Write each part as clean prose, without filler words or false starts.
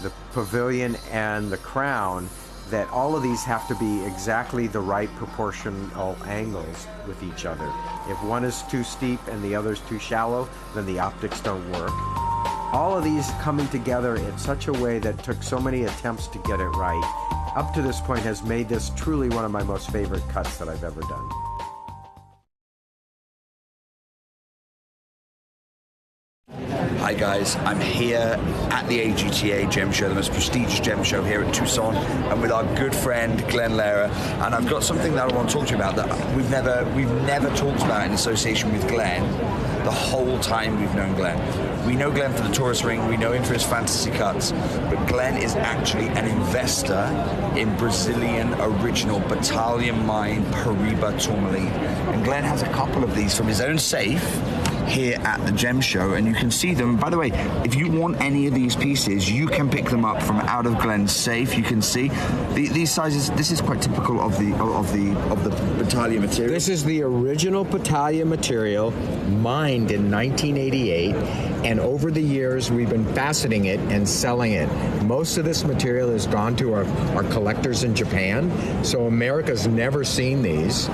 the pavilion, and the crown, that all of these have to be exactly the right proportional angles with each other. If one is too steep and the other is too shallow, then the optics don't work. All of these coming together in such a way that took so many attempts to get it right, up to this point has made this truly one of my most favorite cuts that I've ever done. Hi guys, I'm here at the AGTA Gem Show, the most prestigious gem show here at Tucson, and with our good friend Glenn Lehrer, and I've got something that I want to talk to you about that we've never talked about in association with Glenn the whole time we've known Glenn. We know Glenn for the tourist ring, we know him for his fantasy cuts, but Glenn is actually an investor in Brazilian original Battalion mine Paraíba tourmaline, and Glenn has a couple of these from his own safe here at the gem show, and you can see them. By the way, if you want any of these pieces, you can pick them up from out of Glenn's safe. You can see these sizes. This is quite typical of the Battalion material. This is the original Battalion material, mined in 1988, and over the years we've been faceting it and selling it. Most of this material has gone to our collectors in Japan, so America's never seen these.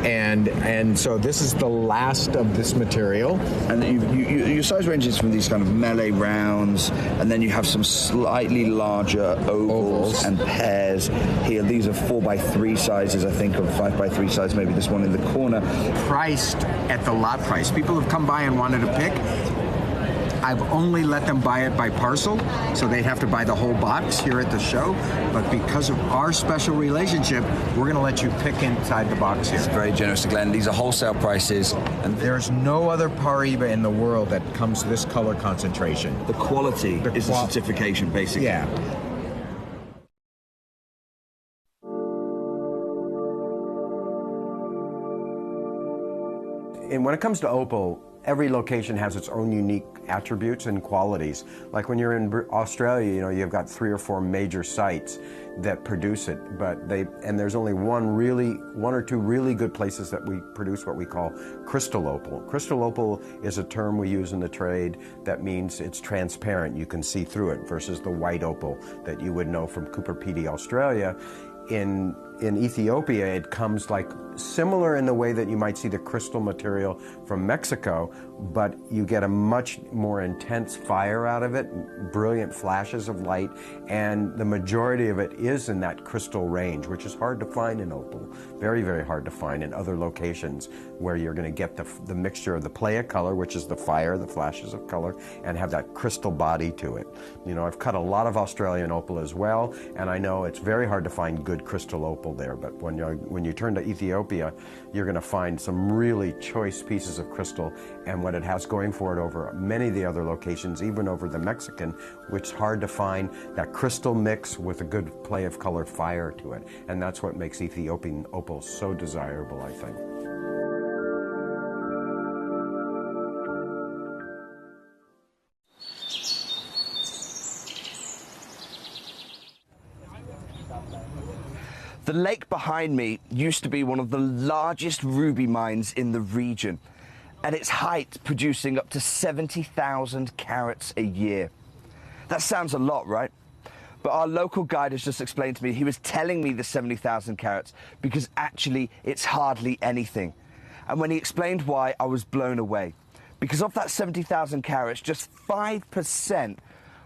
And so this is the last of this material. And your size ranges from these kind of melee rounds, and then you have some slightly larger ovals and pairs here. These are 4x3 sizes, I think, or 5x3 size, maybe this one in the corner. Priced at the lot price. People have come by and wanted to pick. I've only let them buy it by parcel, so they'd have to buy the whole box here at the show. But because of our special relationship, we're going to let you pick inside the box here. It's very generous to Glenn. These are wholesale prices. And there's no other Paraíba in the world that comes to this color concentration. The quality is the certification, basically. Yeah. And when it comes to opal, every location has its own unique attributes and qualities. Like when you're in Australia, you know, you've got 3 or 4 major sites that produce it, and there's only one or two really good places that we produce what we call crystal opal. Crystal opal is a term we use in the trade that means it's transparent, you can see through it, versus the white opal that you would know from Cooper Pedy, Australia. In Ethiopia, it comes like similar in the way that you might see the crystal material from Mexico, but you get a much more intense fire out of it, brilliant flashes of light, and the majority of it is in that crystal range, which is hard to find in opal. Very, very hard to find in other locations where you're going to get the mixture of the play of color, which is the fire, the flashes of color, and have that crystal body to it. You know, I've cut a lot of Australian opal as well, and I know it's very hard to find good crystal opal there, but when you turn to Ethiopia, you're going to find some really choice pieces of crystal, and what it has going for it over many of the other locations, even over the Mexican, which is hard to find that crystal mix with a good play of color fire to it, and that's what makes Ethiopian opal so desirable, I think. The lake behind me used to be one of the largest ruby mines in the region, at its height producing up to 70,000 carats a year. That sounds a lot, right? But our local guide has just explained to me, he was telling me the 70,000 carats because actually it's hardly anything. And when he explained why, I was blown away. Because of that 70,000 carats, just 5%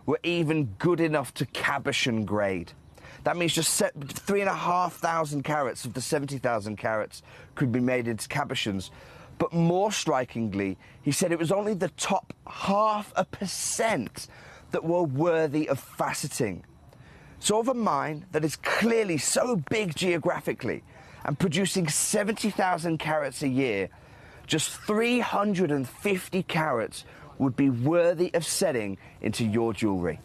were even good enough to cabochon grade. That means just 3,500 carats of the 70,000 carats could be made into cabochons. But more strikingly, he said it was only the top 0.5% that were worthy of faceting. So of a mine that is clearly so big geographically and producing 70,000 carats a year, just 350 carats would be worthy of setting into your jewellery.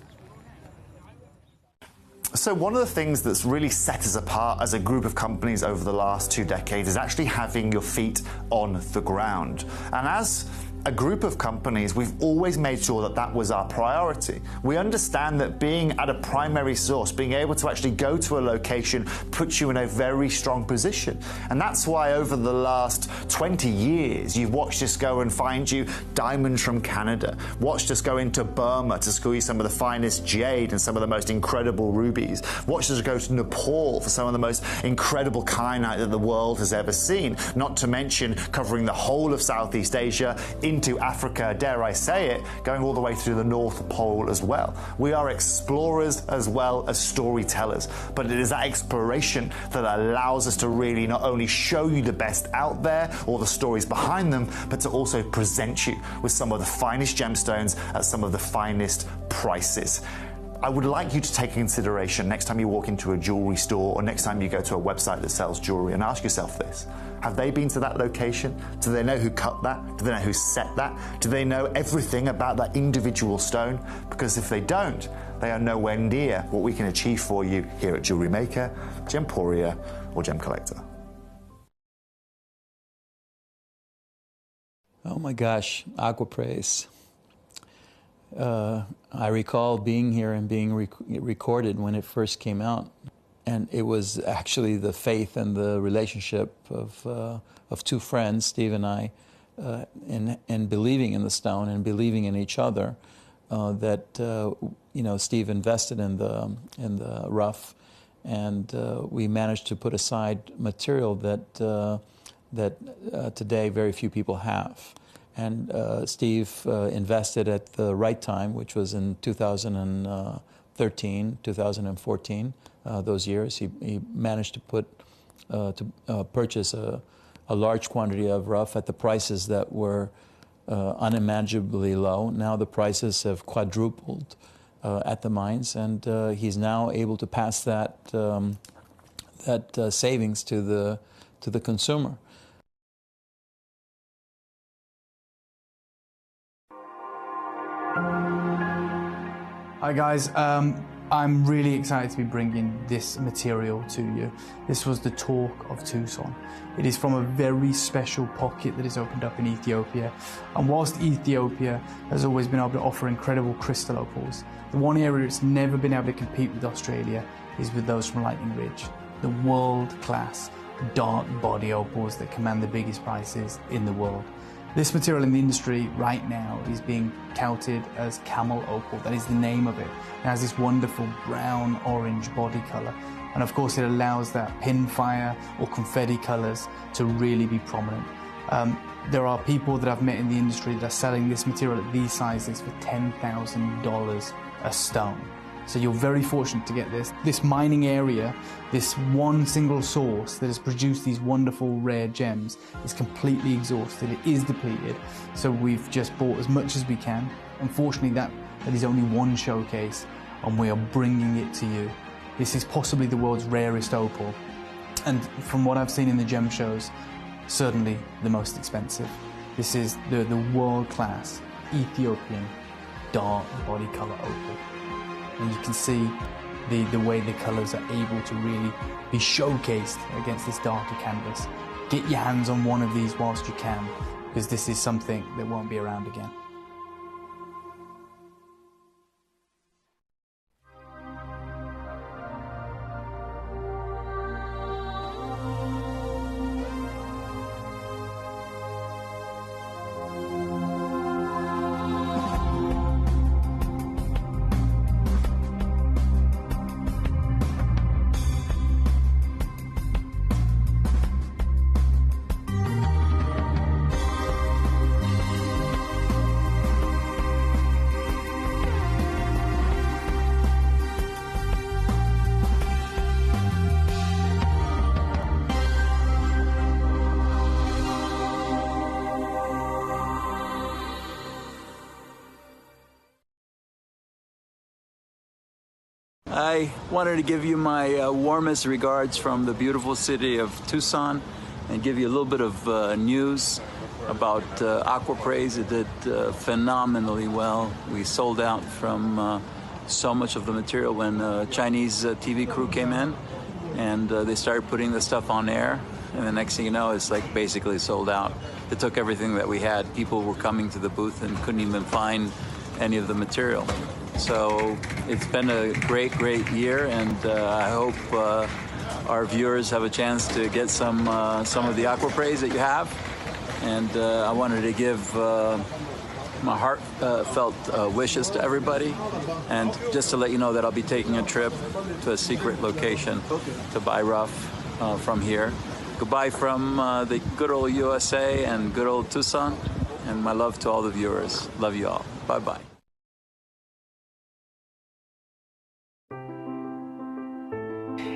So one of the things that's really set us apart as a group of companies over the last 2 decades is actually having your feet on the ground. And as a group of companies, we've always made sure that that was our priority. We understand that being at a primary source, being able to actually go to a location, puts you in a very strong position. And that's why over the last 20 years, you've watched us go and find you diamonds from Canada, watched us go into Burma to squeeze some of the finest jade and some of the most incredible rubies, watched us go to Nepal for some of the most incredible kyanite that the world has ever seen, not to mention covering the whole of Southeast Asia, into Africa, dare I say it, going all the way through the North Pole as well. We are explorers as well as storytellers, but it is that exploration that allows us to really not only show you the best out there or the stories behind them, but to also present you with some of the finest gemstones at some of the finest prices. I would like you to take into consideration next time you walk into a jewelry store or next time you go to a website that sells jewelry and ask yourself this. Have they been to that location? Do they know who cut that? Do they know who set that? Do they know everything about that individual stone? Because if they don't, they are nowhere near what we can achieve for you here at Jewelry Maker, Gemporia, or Gemcollector. Oh my gosh, Aquapraise. I recall being here and being recorded when it first came out, and it was actually the faith and the relationship of two friends, Steve and I, and believing in the stone and believing in each other, that you know, Steve invested in the rough, and we managed to put aside material that today very few people have. And Steve invested at the right time, which was in 2013, 2014, those years. He managed to purchase a large quantity of rough at the prices that were unimaginably low. Now the prices have quadrupled at the mines, and he's now able to pass that savings to the consumer. Hi guys, I'm really excited to be bringing this material to you. This was the talk of Tucson. It is from a very special pocket that is opened up in Ethiopia. And whilst Ethiopia has always been able to offer incredible crystal opals, the one area it's never been able to compete with Australia is with those from Lightning Ridge, the world-class dark body opals that command the biggest prices in the world. This material in the industry right now is being touted as camel opal. That is the name of it. It has this wonderful brown-orange body color. And of course it allows that pinfire or confetti colors to really be prominent. There are people that I've met in the industry that are selling this material at these sizes for $10,000 a stone. So you're very fortunate to get this. This mining area, this one single source that has produced these wonderful rare gems is completely exhausted. It is depleted. So we've just bought as much as we can. Unfortunately, that is only one showcase, and we are bringing it to you. This is possibly the world's rarest opal. And from what I've seen in the gem shows, certainly the most expensive. This is the world-class Ethiopian dark body color opal. And you can see the way the colours are able to really be showcased against this darker canvas. Get your hands on one of these whilst you can, because this is something that won't be around again. I wanted to give you my warmest regards from the beautiful city of Tucson and give you a little bit of news about Aquapraise. It did phenomenally well. We sold out from so much of the material when Chinese TV crew came in and they started putting the stuff on air. and the next thing you know, it's like basically sold out. They took everything that we had. People were coming to the booth and couldn't even find any of the material. So it's been a great, great year, and I hope our viewers have a chance to get some of the aquapraise that you have. And I wanted to give my heartfelt wishes to everybody, and just to let you know that I'll be taking a trip to a secret location to buy rough from here. Goodbye from the good old USA and good old Tucson, and my love to all the viewers. Love you all. Bye-bye.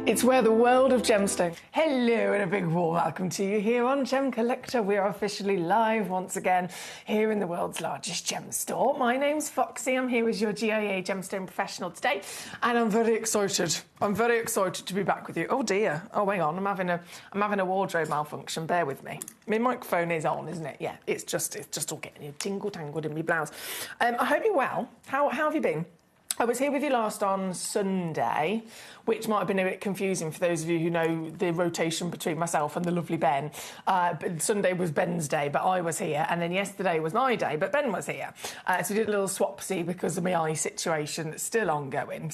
It's where the world of gemstones. Hello and a big warm welcome to you here on Gemcollector. We are officially live once again here in the world's largest gem store. My name's Foxy. I'm here as your GIA gemstone professional today, and I'm very excited. I'm very excited to be back with you. Oh dear. Oh, hang on. I'm having a wardrobe malfunction. Bear with me. My microphone is on, isn't it? Yeah. It's just all getting you tingle tangled in my blouse. I hope you're well. How have you been? I was here with you last on Sunday, which might have been a bit confusing for those of you who know the rotation between myself and the lovely Ben. But Sunday was Ben's day, but I was here, and then yesterday was my day, but Ben was here. So we did a little swapsy because of my eye situation that's still ongoing.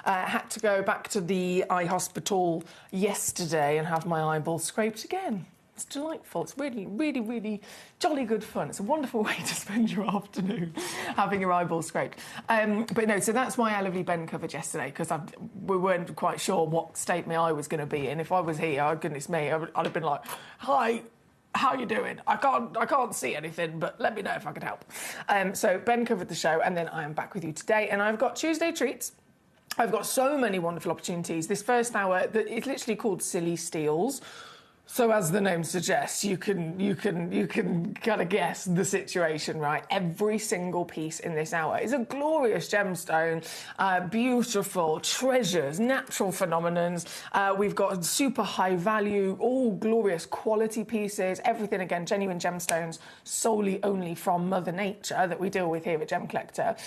Had to go back to the eye hospital yesterday and have my eyeball scraped again. It's delightful. It's really, really, really jolly good fun. It's a wonderful way to spend your afternoon, having your eyeball scraped. But no, so that's why our lovely Ben covered yesterday, because we weren't quite sure what state my eye was going to be in. If I was here, oh goodness me, I'd have been like, hi, how you doing? I can't see anything, but let me know if I can help. So Ben covered the show, and then I am back with you today, and I've got Tuesday treats. I've got so many wonderful opportunities. This first hour, it's literally called Silly Steals. So as the name suggests, you can kind of guess the situation, right? Every single piece in this hour is a glorious gemstone, beautiful treasures, natural phenomenons. We've got super high value, all glorious quality pieces, everything, again, genuine gemstones, solely only from Mother Nature that we deal with here at Gemcollector.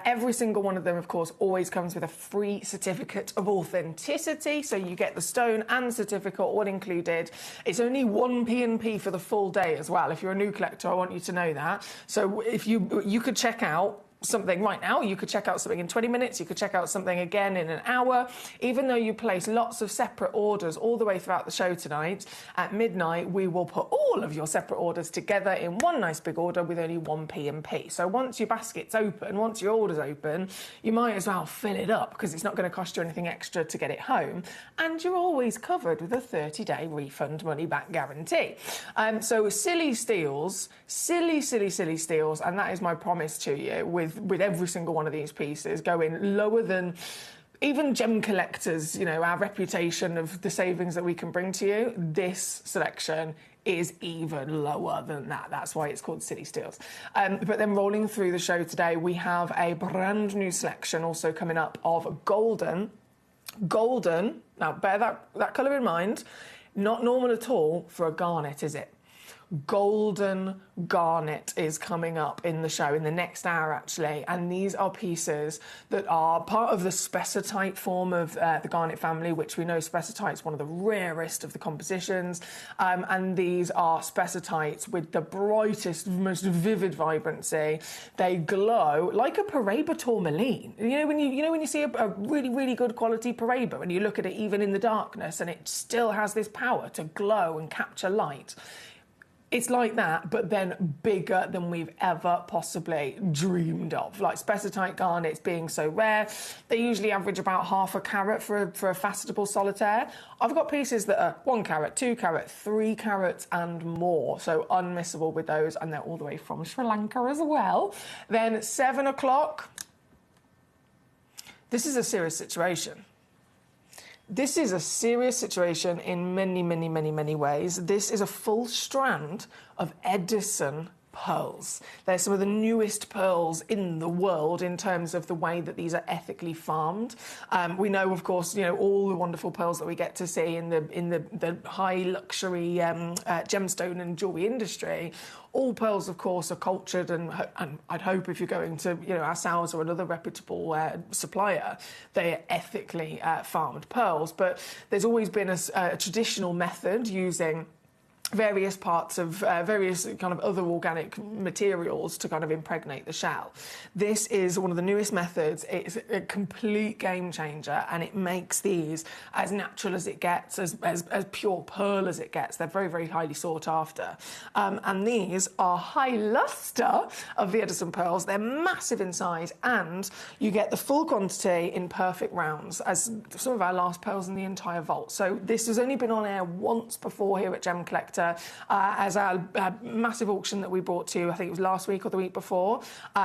Every single one of them, of course, always comes with a free certificate of authenticity. So you get the stone and certificate all included. It's only 1 P&P for the full day as well. If you're a new collector, I want you to know that. So if you could check out something right now, you could check out something in 20 minutes, you could check out something again in an hour. Even though you place lots of separate orders all the way throughout the show tonight, at midnight we will put all of your separate orders together in one nice big order with only 1 P&P. So once your basket's open, once your order's open, you might as well fill it up, because it's not going to cost you anything extra to get it home, and you're always covered with a 30-day refund money back guarantee. So silly steals, silly steals, and that is my promise to you with every single one of these pieces, going lower than even gem collectors, our reputation of the savings that we can bring to you. This selection is even lower than that. That's why it's called Silly Steals. But then rolling through the show today, we have a brand new selection also coming up of golden. Now bear that colour in mind, not normal at all for a garnet, is it? Golden garnet is coming up in the show in the next hour, actually, and these are pieces that are part of the spessartite form of the garnet family, which we know spessartite is one of the rarest of the compositions, and these are spessartites with the brightest, most vivid vibrancy. They glow like a Paraiba tourmaline. When you see a really, really good quality Paraiba, and you look at it even in the darkness, and it still has this power to glow and capture light. It's like that, but then bigger than we've ever possibly dreamed of. Like spessartite garnets being so rare, they usually average about half a carat for a facettable solitaire. I've got pieces that are 1 carat, 2 carat, 3 carats and more, so unmissable with those, and they're all the way from Sri Lanka as well. Then 7 o'clock, this is a serious situation. This is a serious situation in many, many, many, many ways. This is a full strand of Edison pearls. They're some of the newest pearls in the world in terms of the way that these are ethically farmed. We know, of course, all the wonderful pearls that we get to see in the high luxury gemstone and jewelry industry. All pearls, of course, are cultured, and I'd hope if you're going to, ourselves or another reputable supplier, they are ethically farmed pearls. But there's always been a traditional method using various parts of various kind of other organic materials to kind of impregnate the shell. This is one of the newest methods. It's a complete game changer, and it makes these as natural as it gets, as pure pearl as it gets. They're very, very highly sought after. And these are high luster of the Edison pearls. They're massive in size, and you get the full quantity in perfect rounds, as some of our last pearls in the entire vault. So this has only been on air once before here at Gemcollector, as our massive auction that we brought to you, I think it was last week or the week before.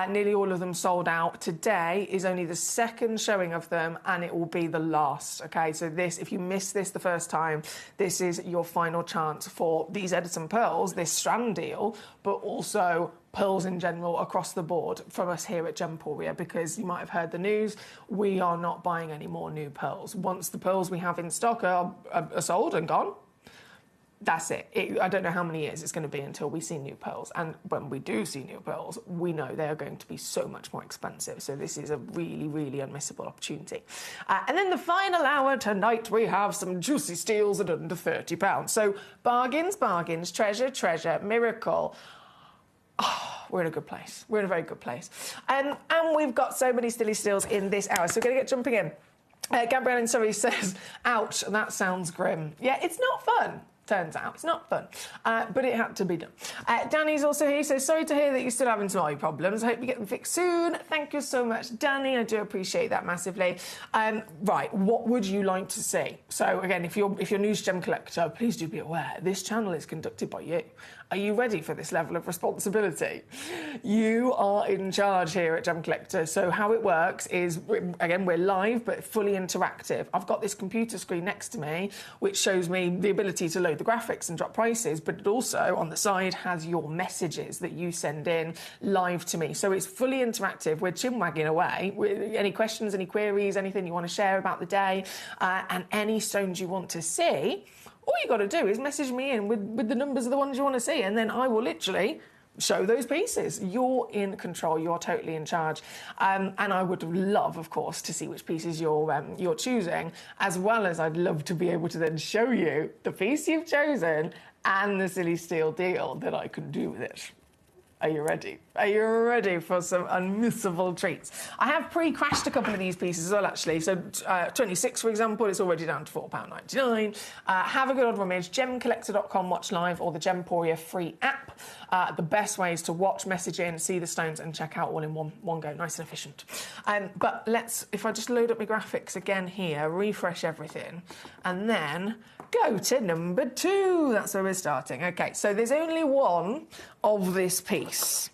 Nearly all of them sold out. Today is only the second showing of them, and it will be the last. Okay, so if you missed this the first time, this is your final chance for these Edison pearls, this strand deal, but also pearls in general across the board from us here at Gemporia, because you might have heard the news, we are not buying any more new pearls. Once the pearls we have in stock are sold and gone, that's it. I don't know how many years it's going to be until we see new pearls. And when we do see new pearls, we know they are going to be so much more expensive. So this is a really, really unmissable opportunity. And then the final hour tonight, we have some juicy steals at under £30. So bargains, bargains, treasure, treasure, miracle. Oh, we're in a good place. We're in a very good place. And we've got so many silly steals in this hour. So we're going to get jumping in. Gabrielle in Surrey says, ouch, that sounds grim. Yeah, it's not fun. Turns out it's not fun, but it had to be done. Danny's also here. He says, sorry to hear that you're still having some eye problems. I hope you get them fixed soon. Thank you so much, Danny. I do appreciate that massively. Right, what would you like to see? So again, if you're new to Gemcollector, please do be aware this channel is conducted by you. Are you ready for this level of responsibility? You are in charge here at Gemcollector. So how it works is, again, we're live, but fully interactive. I've got this computer screen next to me, which shows me the ability to load the graphics and drop prices, but it also, on the side, has your messages that you send in live to me. So it's fully interactive. We're chin-wagging away. Any questions, any queries, anything you want to share about the day, and any stones you want to see, all you got to do is message me in with the numbers of the ones you want to see, and then I will literally show those pieces. You're in control. You're totally in charge. And I would love, of course, to see which pieces you're choosing, as well as I'd love to be able to then show you the piece you've chosen and the silly steal deal that I can do with it. Are you ready? Are you ready for some unmissable treats? I have pre-crashed a couple of these pieces as well, actually. So 26, for example, it's already down to £4.99. Have a good old rummage. Gemcollector.com, watch live, or the Gemporia free app. The best way is to watch, message in, see the stones, and check out all in one go. Nice and efficient. But if I just load up my graphics again here, refresh everything, and then go to number 2. That's where we're starting. Okay, so there's only one of this piece.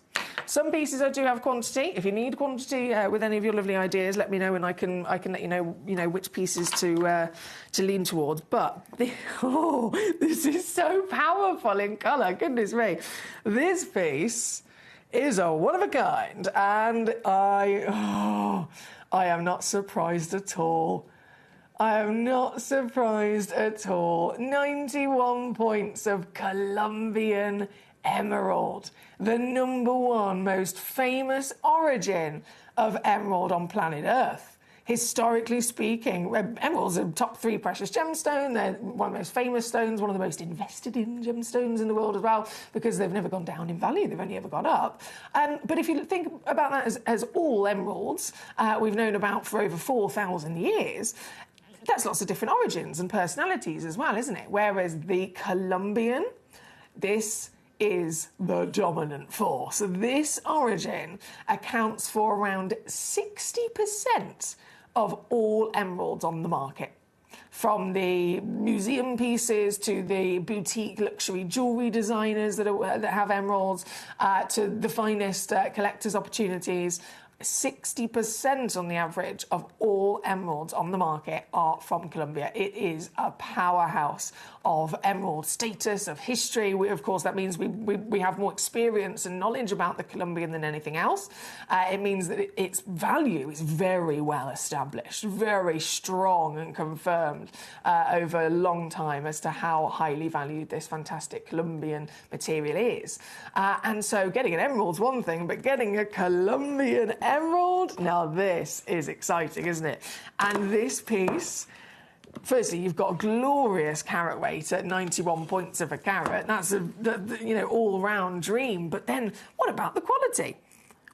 Some pieces I do have quantity. If you need quantity with any of your lovely ideas, let me know, and I can let you know which pieces to lean towards. But this is so powerful in colour. Goodness me, this piece is a one of a kind, and I am not surprised at all. I am not surprised at all. 91 points of Colombian emerald, the #1 most famous origin of emerald on planet Earth. Historically speaking, emeralds are top 3 precious gemstone. They're one of the most famous stones, one of the most invested in gemstones in the world as well, because they've never gone down in value, they've only ever gone up. But if you think about that as all emeralds, we've known about for over 4,000 years, that's lots of different origins and personalities as well, isn't it? Whereas the Colombian, this is the dominant force. This origin accounts for around 60% of all emeralds on the market. From the museum pieces to the boutique luxury jewellery designers that have emeralds, to the finest collector's opportunities. 60% on the average of all emeralds on the market are from Colombia. It is a powerhouse of emerald status, of history. Of course, that means we have more experience and knowledge about the Colombian than anything else. It means that its value is very well established, very strong and confirmed over a long time as to how highly valued this fantastic Colombian material is. And so getting an emerald's one thing, but getting a Colombian emerald, now this is exciting, isn't it? And this piece, firstly, you've got a glorious carat weight at 91 points of a carat. That's a all-round dream. But then, what about the quality?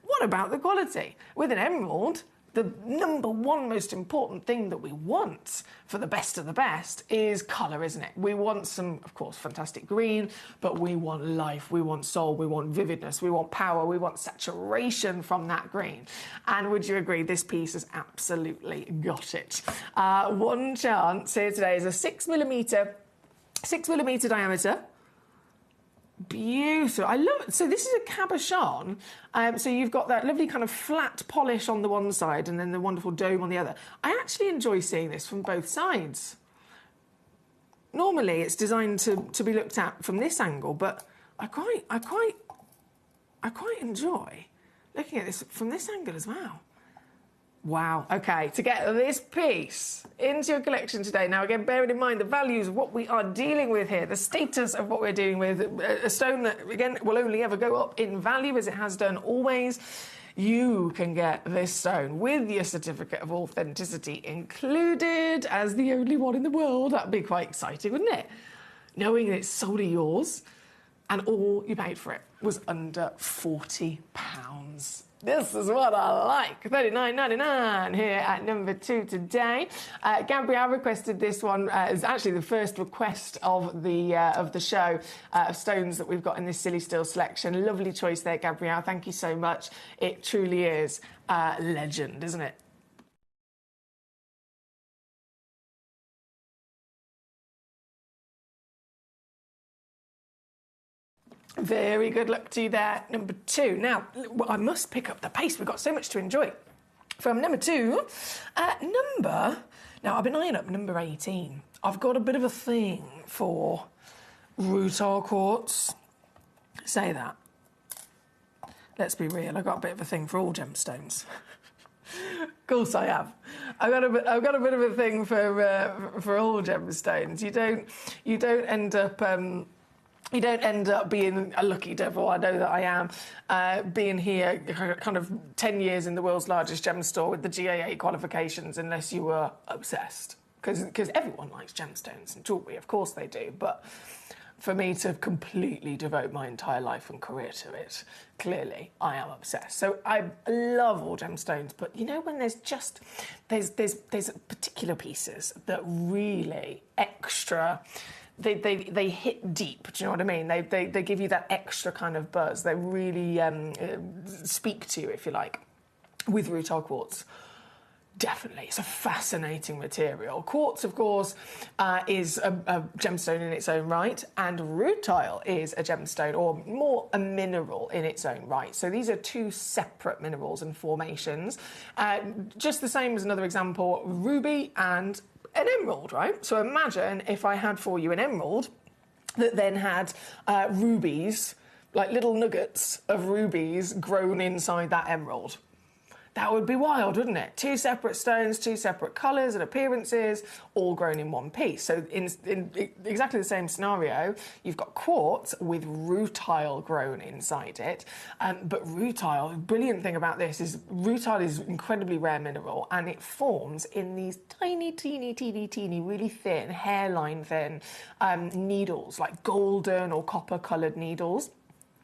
What about the quality? With an emerald, the number one most important thing that we want for the best of the best is colour, isn't it? We want some, of course, fantastic green, but we want life, we want soul, we want vividness, we want power, we want saturation from that green. And would you agree, this piece has absolutely got it. One chance here today is a 6mm diameter. Beautiful. I love it. So this is a cabochon. So you've got that lovely kind of flat polish on the one side and then the wonderful dome on the other. I actually enjoy seeing this from both sides. Normally it's designed to be looked at from this angle, but I quite enjoy looking at this from this angle as well. Wow, okay, to get this piece into your collection today. Now, again, bearing in mind the values of what we are dealing with here, the status of what we're dealing with, a stone that, again, will only ever go up in value as it has done always. You can get this stone with your certificate of authenticity included as the only one in the world. That'd be quite exciting, wouldn't it? Knowing that it's solely yours and all you paid for it was under £40. This is what I like. $39.99 here at number 2 today. Gabrielle requested this one. It's actually the first request of the show of stones that we've got in this Silly Still selection. Lovely choice there, Gabrielle. Thank you so much. It truly is legend, isn't it? Very good luck to you there, number 2. Now, I must pick up the pace. We've got so much to enjoy. From number 2, now I've been eyeing up number 18. I've got a bit of a thing for rutile quartz. Say that. Let's be real, I've got a bit of a thing for all gemstones. Of course I have. I've got a bit of a thing for all gemstones. You don't end up you don't end up being a lucky devil. I know that I am. Being here kind of 10 years in the world's largest gem store with the GAA qualifications, unless you were obsessed. Because everyone likes gemstones and jewellery, of course they do. But for me to completely devote my entire life and career to it, clearly I am obsessed. So I love all gemstones, but you know when there's particular pieces that really extra... They hit deep, do you know what I mean? They give you that extra kind of buzz. They really speak to you, if you like, with rutile quartz. Definitely, it's a fascinating material. Quartz, of course, is a gemstone in its own right, and rutile is a gemstone, or more a mineral in its own right. So these are two separate minerals and formations. Just the same as another example, ruby and an emerald, right? So imagine if I had for you an emerald that then had rubies, like little nuggets of rubies grown inside that emerald. That would be wild, wouldn't it? Two separate stones, two separate colours and appearances, all grown in one piece. So in exactly the same scenario, you've got quartz with rutile grown inside it. But rutile, the brilliant thing about this is rutile is an incredibly rare mineral, and it forms in these tiny, really thin, hairline thin needles, like golden or copper coloured needles.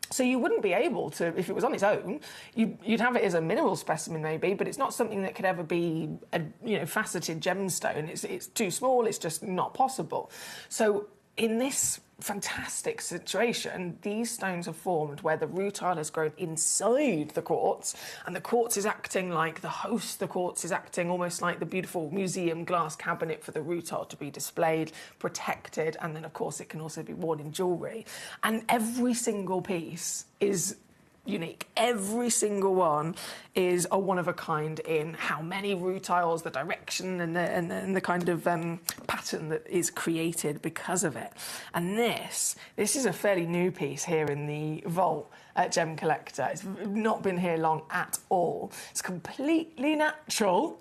So you wouldn't be able to, if it was on its own, you'd have it as a mineral specimen maybe, but it's not something that could ever be a faceted gemstone. It's too small, it's just not possible. So in this fantastic situation, these stones are formed where the rutile has grown inside the quartz, and the quartz is acting like the host. The quartz is acting almost like the beautiful museum glass cabinet for the rutile to be displayed, protected, and then of course it can also be worn in jewellery. And every single piece is unique. Every single one is a one-of-a-kind in how many rutiles, the direction, and the kind of pattern that is created because of it. And this is a fairly new piece here in the vault at Gemcollector. It's not been here long at all. It's completely natural.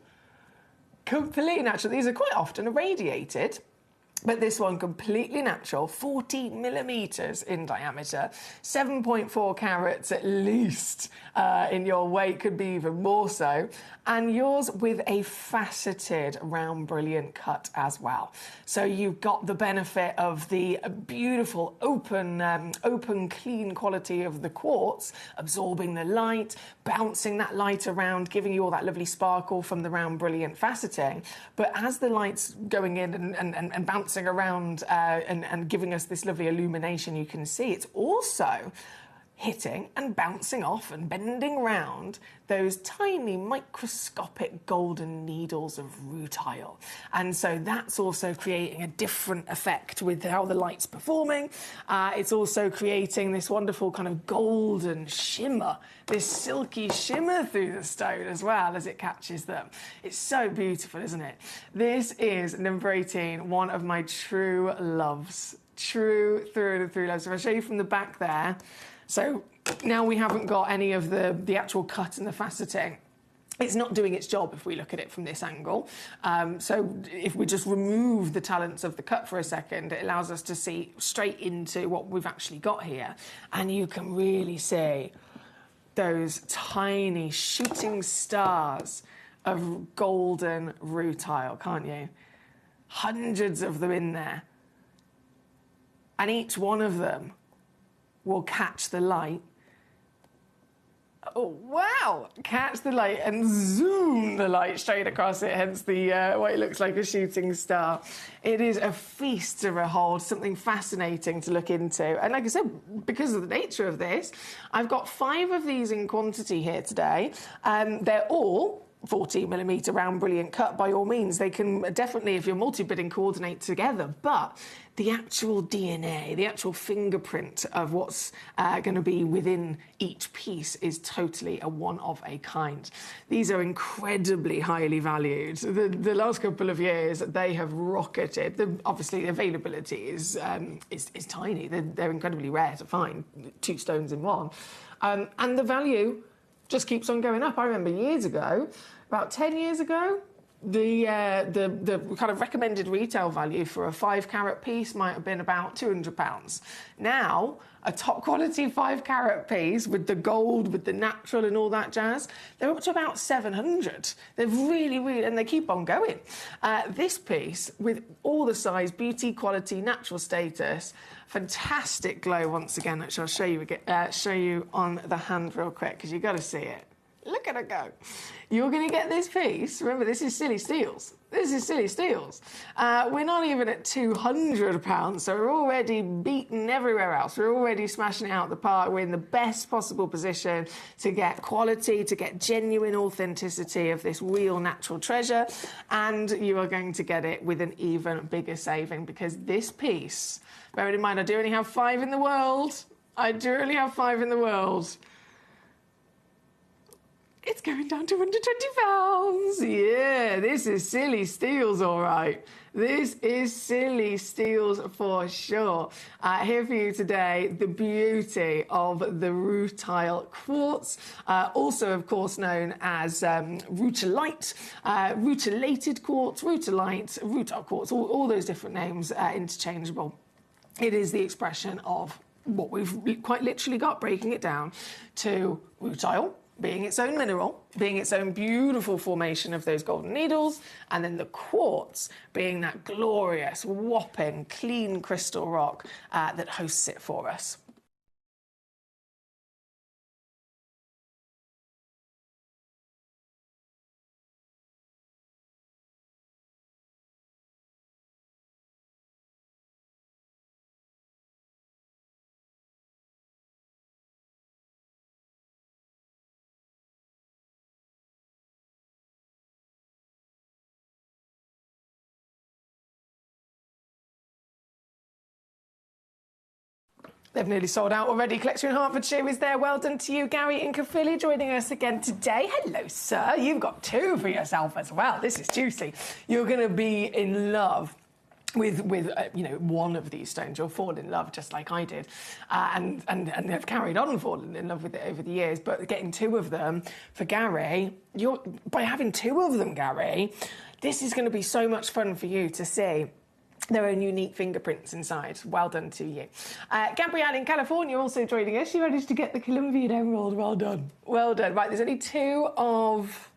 Completely natural. These are quite often irradiated, but this one completely natural, 14 millimeters in diameter, 7.4 carats at least in your weight, could be even more so, and yours with a faceted round brilliant cut as well. So you've got the benefit of the beautiful open clean quality of the quartz, absorbing the light, bouncing that light around, giving you all that lovely sparkle from the round brilliant faceting. But as the light's going in and bouncing around and giving us this lovely illumination, you can see it's also hitting and bouncing off and bending round those tiny microscopic golden needles of rutile. And so that's also creating a different effect with how the light's performing. It's also creating this wonderful kind of golden shimmer, this silky shimmer through the stone as well as it catches them. It's so beautiful, isn't it? This is number 18, one of my true loves. True through and through loves. So if I show you from the back there, so now we haven't got any of the actual cut and the faceting. It's not doing its job if we look at it from this angle. So if we just remove the talents of the cut for a second, it allows us to see straight into what we've actually got here. And you can really see those tiny shooting stars of golden rutile, can't you? Hundreds of them in there. And each one of them will catch the light. Oh, wow! Catch the light and zoom the light straight across it, hence the what it looks like a shooting star. It is a feast to behold, something fascinating to look into. And like I said, because of the nature of this, I've got 5 of these in quantity here today. They're all 14mm round brilliant cut. By all means, they can definitely, if you're multi-bidding, coordinate together, but the actual DNA, the actual fingerprint of what's going to be within each piece is totally a one-of-a-kind. These are incredibly highly valued. The last couple of years, they have rocketed. Obviously, the availability is tiny. They're incredibly rare to find, 2 stones in one. And the value just keeps on going up. I remember years ago, about 10 years ago, the kind of recommended retail value for a 5-carat piece might have been about £200. Now, a top quality 5-carat piece with the gold, with the natural and all that jazz, they're up to about 700. They're really, and they keep on going. This piece, with all the size, beauty, quality, natural status, fantastic glow once again, which I'll show you again, show you on the hand real quick, because you've got to see it. Look at it go. You're going to get this piece. Remember, this is silly steels. This is silly steels. We're not even at £200, so we're already beaten everywhere else. We're already smashing it out the park. We're in the best possible position to get quality, to get genuine authenticity of this real natural treasure, and you are going to get it with an even bigger saving, because this piece, bearing in mind I do only have 5 in the world. I do only have 5 in the world. It's going down to under £20. Yeah, this is silly steels, all right. This is silly steels for sure. Here for you today, the beauty of the rutile quartz, also, of course, known as rutilite, rutilated quartz, rutilite, rutile quartz, all those different names, interchangeable. It is the expression of what we've quite literally got, breaking it down to rutile, being its own mineral, being its own beautiful formation of those golden needles, and then the quartz being that glorious, whopping, clean crystal rock that hosts it for us. They've nearly sold out already. Collector in Hertfordshire is there. Well done to you. Gary in Caerphilly joining us again today. Hello, sir. You've got 2 for yourself as well. This is juicy. You're going to be in love with you know, one of these stones. You'll fall in love just like I did, and have carried on falling in love with it over the years. But getting 2 of them for Gary, by having 2 of them, Gary, this is going to be so much fun for you to see their own unique fingerprints inside. Well done to you. Gabrielle in California also joining us. She managed to get the Colombian Emerald. Well done. Well done. Right, there's only 2 of...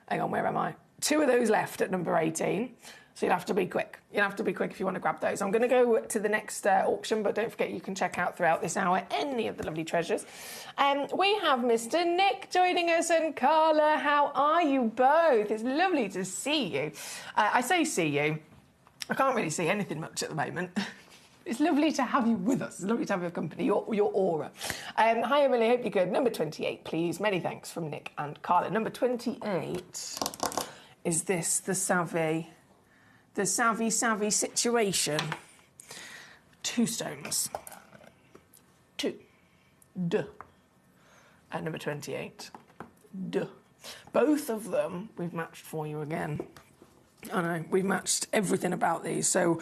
Hang on, where am I? 2 of those left at number 18. So you'll have to be quick. You'll have to be quick if you want to grab those. I'm going to go to the next auction, but don't forget you can check out throughout this hour any of the lovely treasures. We have Mr. Nick joining us and Carla. How are you both? It's lovely to see you. I say see you. I can't really see anything much at the moment. It's lovely to have you with us. It's lovely to have your company, your aura. Hi, Emily. Hope you're good. Number 28, please. Many thanks from Nick and Carla. Number 28 is this, the Savvy Situation. 2 stones. 2. Duh. And number 28. Duh. Both of them we've matched for you again. I know, we've matched everything about these, so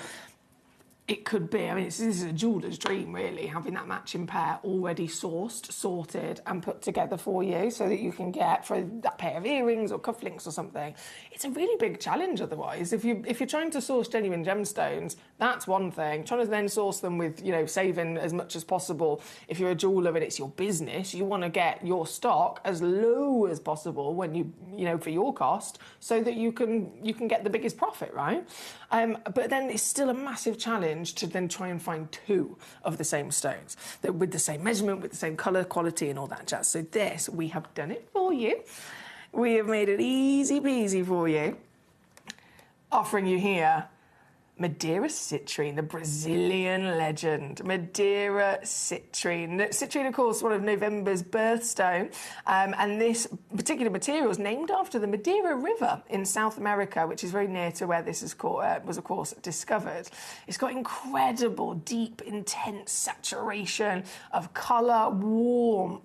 it could be, I mean, this is a jeweller's dream, really, having that matching pair already sourced, sorted and put together for you so that you can get for that pair of earrings or cufflinks or something. It's a really big challenge otherwise. If you're trying to source genuine gemstones, that's one thing. Trying to then source them with, you know, saving as much as possible. If you're a jeweller and it's your business, you want to get your stock as low as possible when you know, for your cost, so that you can get the biggest profit, right? But then it's still a massive challenge to then try and find 2 of the same stones that with the same measurement, with the same colour, quality and all that jazz. So this, we have done it for you. We have made it easy peasy for you. Offering you here Madeira citrine, the Brazilian legend. Madeira citrine. Citrine, of course, one of November's birthstone. And this particular material is named after the Madeira River in South America, which is very near to where this is was, of course, discovered. It's got incredible, deep, intense saturation of colour, warm,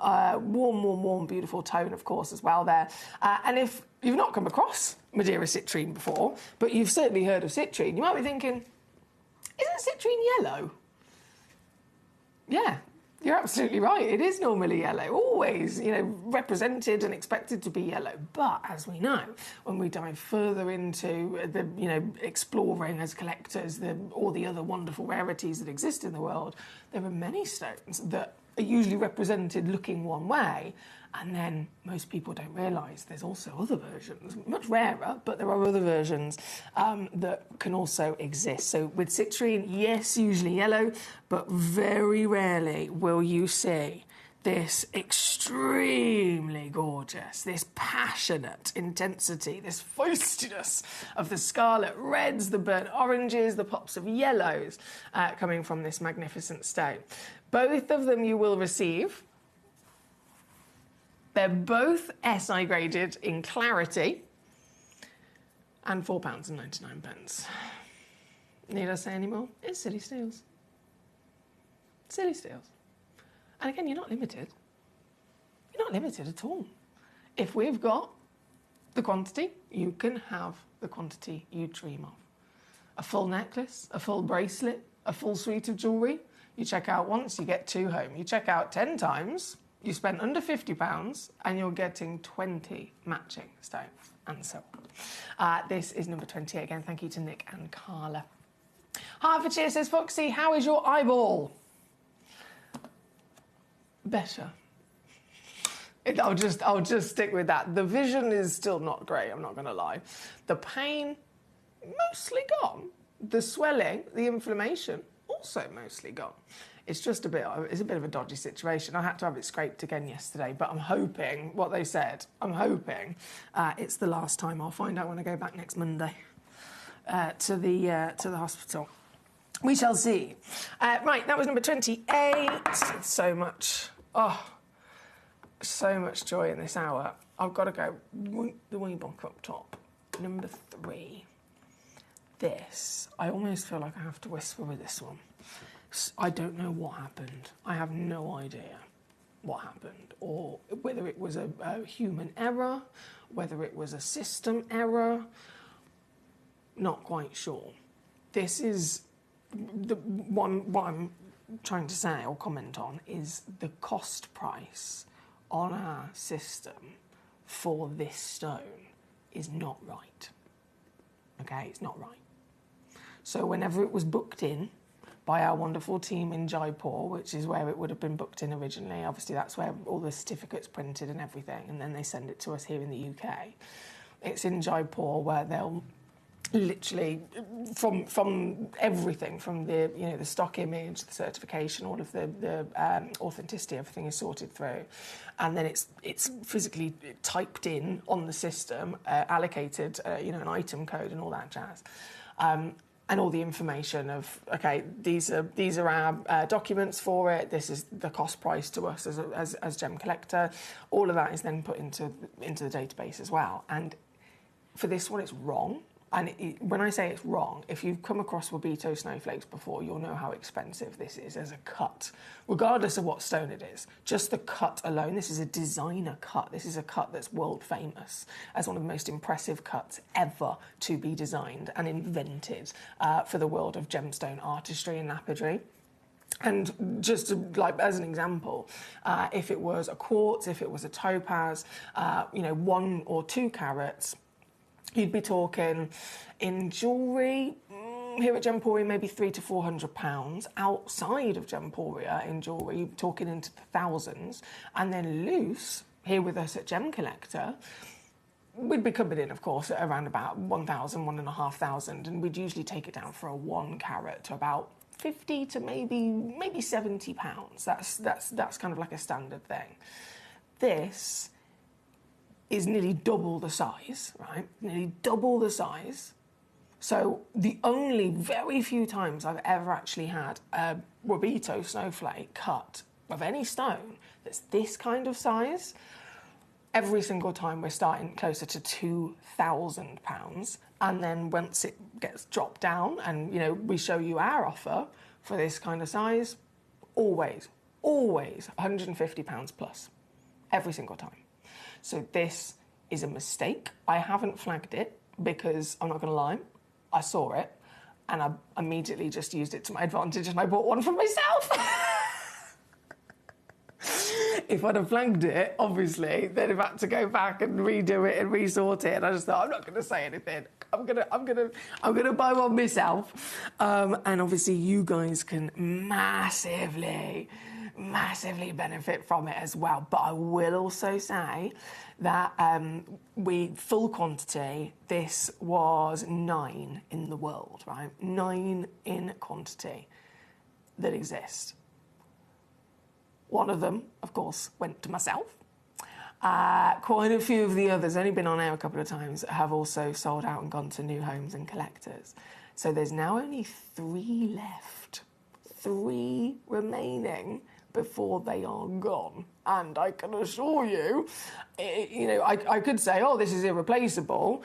beautiful tone, of course, as well there. And if you've not come across Madeira citrine before, but you've certainly heard of citrine, you might be thinking, isn't citrine yellow? Yeah, you're absolutely right. It is normally yellow, always, you know, represented and expected to be yellow. But as we know, when we dive further into the, you know, exploring as collectors all the other wonderful rarities that exist in the world, there are many stones that are usually represented looking one way, and then most people don't realise there's also other versions, much rarer, but there are other versions that can also exist. So with citrine, yes, usually yellow, but very rarely will you see this extremely gorgeous, this passionate intensity, this feistiness of the scarlet reds, the burnt oranges, the pops of yellows coming from this magnificent stone. Both of them you will receive. They're both SI graded in clarity and £4.99. Need I say any more? It's silly steals. Silly steals. And again, you're not limited. You're not limited at all. If we've got the quantity, you can have the quantity you dream of. A full necklace, a full bracelet, a full suite of jewellery. You check out once, you get 2 home. You check out 10 times, you spend under £50 and you're getting 20 matching stones and so on. This is number 28 again. Thank you to Nick and Carla. Hertfordshire says, Foxy, how is your eyeball? Better. I'll just stick with that. The vision is still not great, I'm not going to lie. The pain, mostly gone. The swelling, the inflammation, also mostly gone. It's just a bit of a dodgy situation. I had to have it scraped again yesterday, but I'm hoping, what they said, I'm hoping it's the last time. I'll find out when I go back next Monday to the hospital. We shall see. Right, that was number 28. So much joy in this hour. I've got to go the wee bonk up top. Number 3. This, I almost feel like I have to whisper with this one. I don't know what happened. I have no idea what happened, or whether it was a human error, whether it was a system error. Not quite sure. This is the one. What I'm trying to say or comment on is the cost price on our system for this stone is not right. Okay, it's not right. So whenever it was booked in by our wonderful team in Jaipur, which is where it would have been booked in originally, obviously that's where all the certificates printed and everything, and then they send it to us here in the UK. It's in Jaipur where they'll literally, from everything, from the the stock image, the certification, all of the authenticity, everything is sorted through, and then it's physically typed in on the system, allocated an item code and all that jazz, and all the information of, okay, these are our documents for it. This is the cost price to us as Gemcollector. All of that is then put into the database as well. And for this one, it's wrong. And when I say it's wrong, if you've come across Wabito snowflakes before, you'll know how expensive this is as a cut, regardless of what stone it is. Just the cut alone, this is a designer cut. This is a cut that's world famous as one of the most impressive cuts ever to be designed and invented for the world of gemstone artistry and lapidary. And just like as an example, if it was a quartz, if it was a topaz, 1 or 2 carats, you'd be talking in jewellery here at Gemporia, maybe £300 to £400. Outside of Gemporia in jewellery, you're talking into the thousands. And then loose, here with us at Gemcollector, we'd be coming in, of course, at around about 1,000, 1,500, and we'd usually take it down for a 1 carat to about 50 to maybe £70. That's kind of like a standard thing. This is nearly double the size, right? Nearly double the size. So the only very few times I've ever actually had a Wabito snowflake cut of any stone that's this kind of size, every single time we're starting closer to £2,000. And then once it gets dropped down and, we show you our offer for this kind of size, always £150 plus, every single time. So this is a mistake. I haven't flagged it because, I'm not going to lie, I saw it and I immediately just used it to my advantage and I bought one for myself. If I'd have flagged it, obviously, they'd have had to go back and redo it and resort it. And I just thought, I'm not going to say anything. I'm gonna buy one myself. And obviously, you guys can massively benefit from it as well. But I will also say that full quantity, this was 9 in the world, right? 9 in quantity that exist. One of them, of course, went to myself. Quite a few of the others, only been on air a couple of times, have also sold out and gone to new homes and collectors. So there's now only 3 left. 3 remaining before they are gone. And I can assure you, I could say, oh, this is irreplaceable.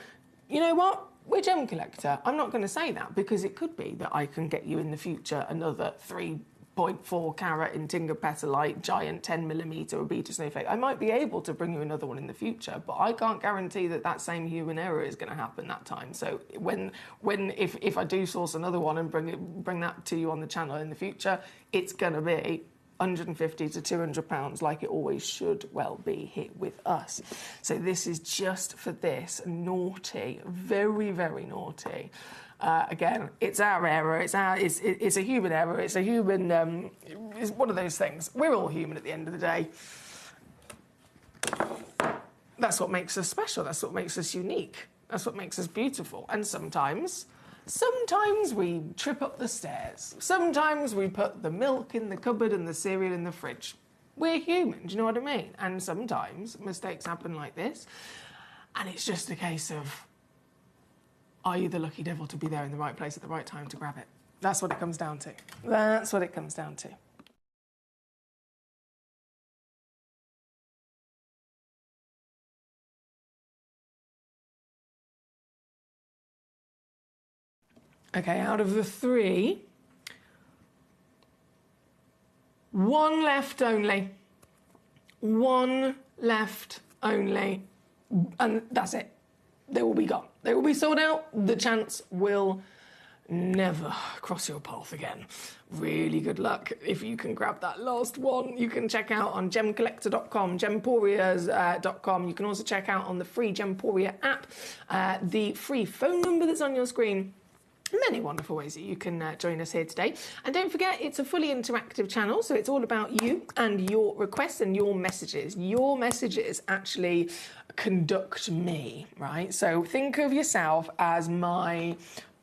You know what? We're Gemcollector. I'm not going to say that because it could be that I can get you in the future another 3.4 carat Intinga petalite giant 10mm Wabito snowflake. I might be able to bring you another one in the future, but I can't guarantee that same human error is going to happen that time. So if I do source another one and bring that to you on the channel in the future, it's going to be £150 to £200 like it always should well be here with us. So this is just for this naughty, very, very naughty. Again, it's our error. It's a human error. It's a human. It's one of those things. We're all human at the end of the day. That's what makes us special. That's what makes us unique. That's what makes us beautiful. And sometimes we trip up the stairs. Sometimes we put the milk in the cupboard and the cereal in the fridge. We're human. Do you know what I mean? And sometimes mistakes happen like this, and it's just a case of, are you the lucky devil to be there in the right place at the right time to grab it? That's what it comes down to. That's what it comes down to. Okay, out of the 3, One left only. One left only. And that's it. They will be gone. They will be sold out. The chance will never cross your path again. Really good luck if you can grab that last one. You can check out on gemcollector.com, gemporias.com. You can also check out on the free Gemporia app, the free phone number that's on your screen. Many wonderful ways that you can join us here today. And don't forget, it's a fully interactive channel, so it's all about you and your requests and your messages. Your messages actually conduct me, right? So think of yourself as my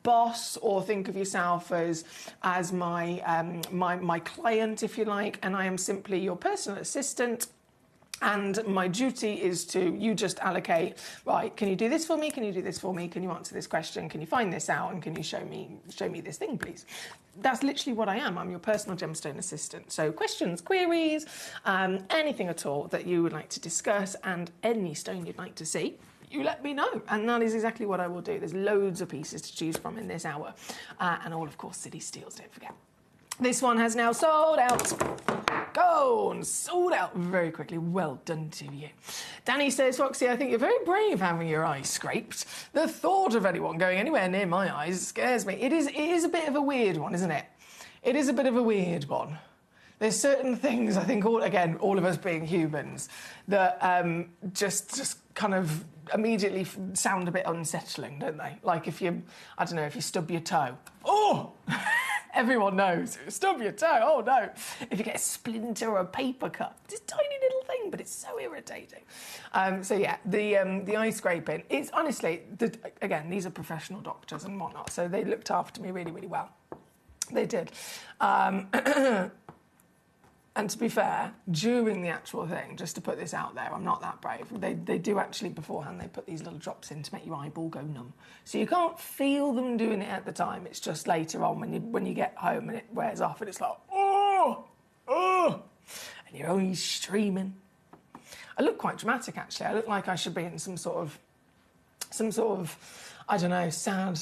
boss, or think of yourself as my my client, if you like, and I am simply your personal assistant. And my duty is to, you just allocate, right, can you do this for me? Can you do this for me? Can you answer this question? Can you find this out? And can you show me this thing, please? That's literally what I am. I'm your personal gemstone assistant. So questions, queries, anything at all that you would like to discuss, and any stone you'd like to see, you let me know. And that is exactly what I will do. There's loads of pieces to choose from in this hour. And all, of course, city steels, don't forget. This one has now sold out. Gone, sold out very quickly. Well done to you. Danny says, Foxy, I think you're very brave having your eye scraped. The thought of anyone going anywhere near my eyes scares me. It is a bit of a weird one, isn't it? It is a bit of a weird one. There's certain things, I think, all of us being humans, that just kind of immediately sound a bit unsettling, don't they? Like if you stub your toe. Oh! Everyone knows. Stub your toe, oh no. If you get a splinter or a paper cut, just tiny little thing, but it's so irritating. So yeah, the eye scraping, it's honestly, again, these are professional doctors and whatnot, so they looked after me really, really well. They did. And to be fair, during the actual thing, just to put this out there, I'm not that brave. They do actually, beforehand, they put these little drops in to make your eyeball go numb. So you can't feel them doing it at the time. It's just later on when you get home and it wears off and it's like, oh, and your eye's streaming. I look quite dramatic, actually. I look like I should be in some sort of, I don't know, sad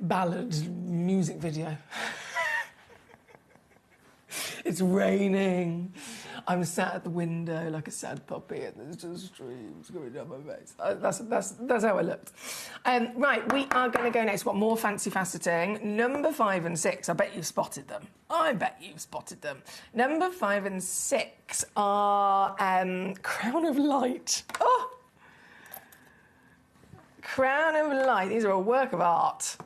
ballad music video. It's raining. I'm sat at the window like a sad puppy, and there's just streams going down my face. That's how I looked. Right, we are going to go next. What more fancy faceting? Number 5 and 6. I bet you've spotted them. Number 5 and 6 are Crown of Light. Oh, Crown of Light. These are a work of art.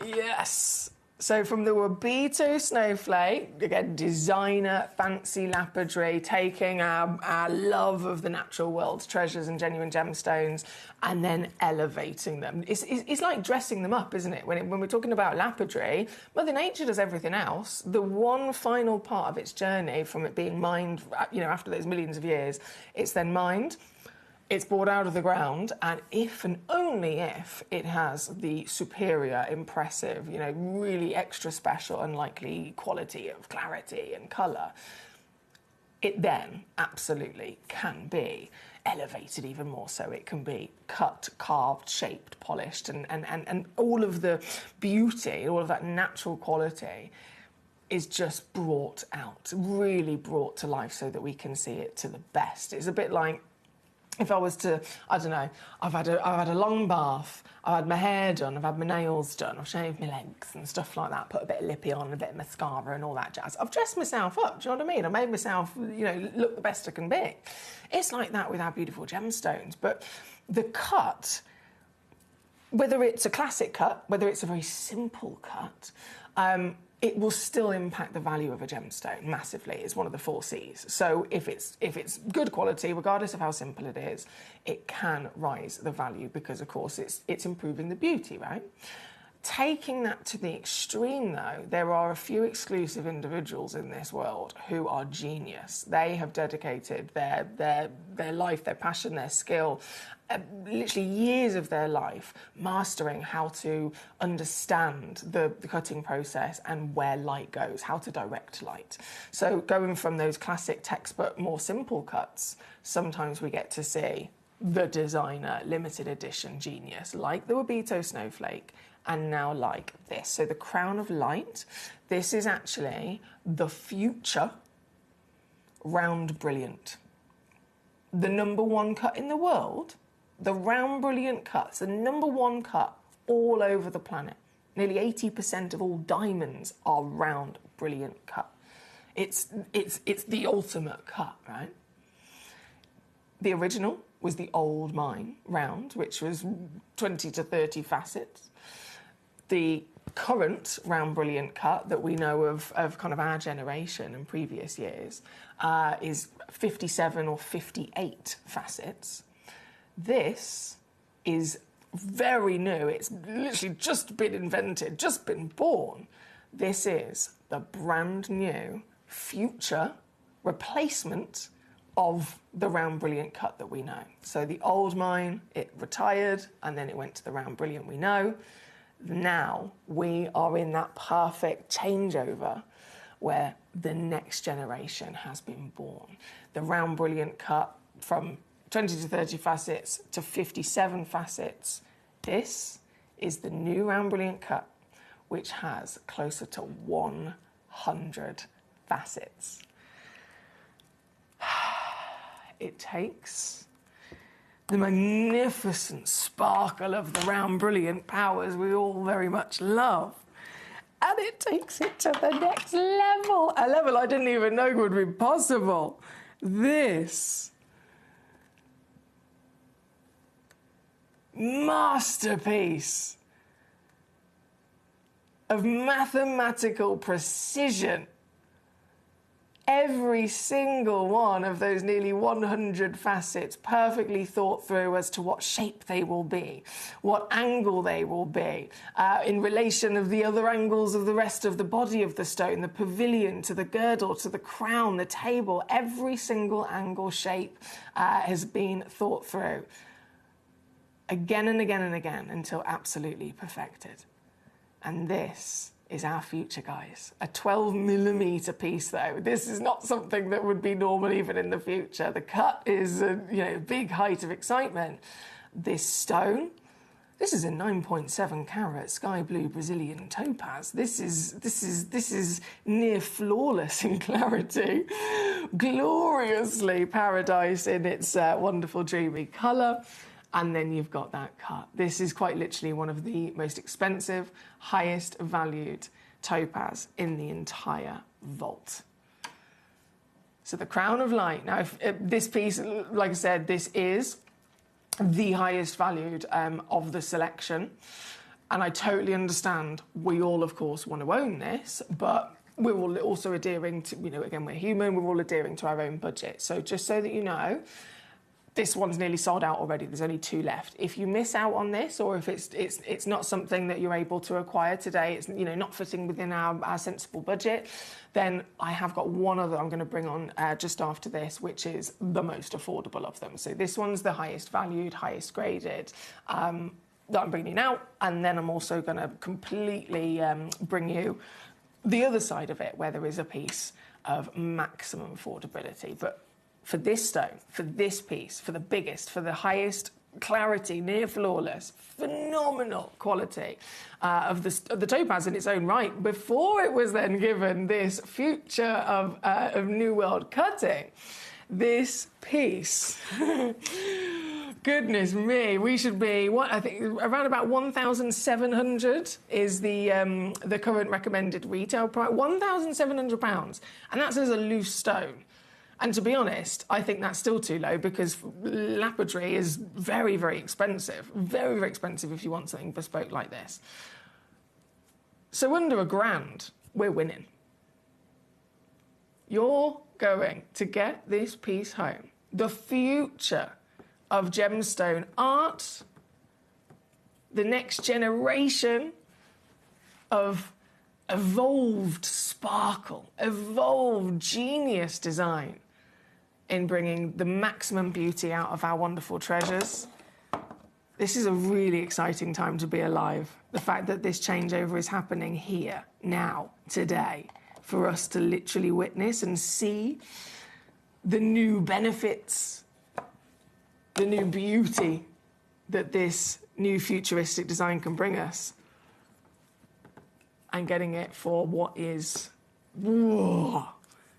Yes. So from the Wabito Snowflake, again, designer, fancy lapidary, taking our love of the natural world's treasures and genuine gemstones and then elevating them. It's like dressing them up, isn't it? When we're talking about lapidary, Mother Nature does everything else. The one final part of its journey from it being mined, after those millions of years, it's then mined. It's brought out of the ground, and if and only if it has the superior, impressive, really extra special, unlikely quality of clarity and colour, it then absolutely can be elevated even more so. It can be cut, carved, shaped, polished, and all of the beauty, all of that natural quality is just brought out, really brought to life so that we can see it to the best. It's a bit like, if I was to, I don't know, I've had a long bath, I've had my hair done, I've had my nails done, I've shaved my legs and stuff like that, put a bit of lippy on, a bit of mascara and all that jazz. I've dressed myself up, do you know what I mean? I made myself, look the best I can be. It's like that with our beautiful gemstones, but the cut, whether it's a classic cut, whether it's a very simple cut, it will still impact the value of a gemstone massively. It's one of the 4 C's. So if it's good quality, regardless of how simple it is, it can rise the value because, of course, it's improving the beauty, right? Taking that to the extreme, though, there are a few exclusive individuals in this world who are genius. They have dedicated their life, their passion, their skill, literally years of their life mastering how to understand the cutting process and where light goes, how to direct light. So going from those classic textbook, more simple cuts, sometimes we get to see the designer limited edition genius, like the Wabito Snowflake, and now like this. So the Crown of Light, this is actually the future round brilliant. The #1 cut in the world, the round brilliant cuts, the #1 cut all over the planet. Nearly 80% of all diamonds are round brilliant cut. It's the ultimate cut, right? The original was the old mine round, which was 20 to 30 facets. The current round brilliant cut that we know of kind of our generation and previous years is 57 or 58 facets. This is very new. It's literally just been invented, just been born. This is the brand new future replacement of the round brilliant cut that we know. So the old mine, it retired, and then it went to the round brilliant we know. Now we are in that perfect changeover where the next generation has been born. The round brilliant cut from 20 to 30 facets to 57 facets. This is the new round brilliant cut, which has closer to 100 facets. It takes the magnificent sparkle of the round brilliant powers we all very much love, and it takes it to the next level, a level I didn't even know would be possible. This masterpiece of mathematical precision. Every single one of those nearly 100 facets perfectly thought through as to what shape they will be, what angle they will be, in relation of the other angles of the rest of the body of the stone, the pavilion to the girdle, to the crown, the table. Every single angle shape has been thought through again and again and again until absolutely perfected. And this is our future, guys. A 12mm piece, though. This is not something that would be normal even in the future. The cut is a big height of excitement. This stone, this is a 9.7 carat sky blue Brazilian topaz. This is near flawless in clarity, gloriously paradise in its wonderful dreamy colour. And then you've got that cut. This is quite literally one of the most expensive, highest valued topaz in the entire vault. So the Crown of Light. Now, if this piece, like I said, this is the highest valued of the selection. And I totally understand we all, of course, want to own this, but we're all also adhering to, again, we're human, we're all adhering to our own budget. So just so that you know, this one's nearly sold out already. There's only 2 left. If you miss out on this, or if it's not something that you're able to acquire today, it's not fitting within our sensible budget, then I have got one other I'm going to bring on just after this, which is the most affordable of them. So this one's the highest valued, highest graded that I'm bringing out, and then I'm also going to completely bring you the other side of it, where there is a piece of maximum affordability. But for this stone, for this piece, for the biggest, for the highest clarity, near flawless, phenomenal quality of the topaz in its own right, before it was then given this future of New World cutting, this piece, goodness me, we should be, I think around about 1,700 is the current recommended retail price, £1,700, and that's as a loose stone. And to be honest, I think that's still too low, because lapidary is very, very expensive. Very, very expensive if you want something bespoke like this. So under £1,000, we're winning. You're going to get this piece home. The future of gemstone art, the next generation of evolved sparkle, evolved genius design in bringing the maximum beauty out of our wonderful treasures. This is a really exciting time to be alive. The fact that this changeover is happening here, now, today, for us to literally witness and see the new benefits, the new beauty that this new futuristic design can bring us. and getting it for what is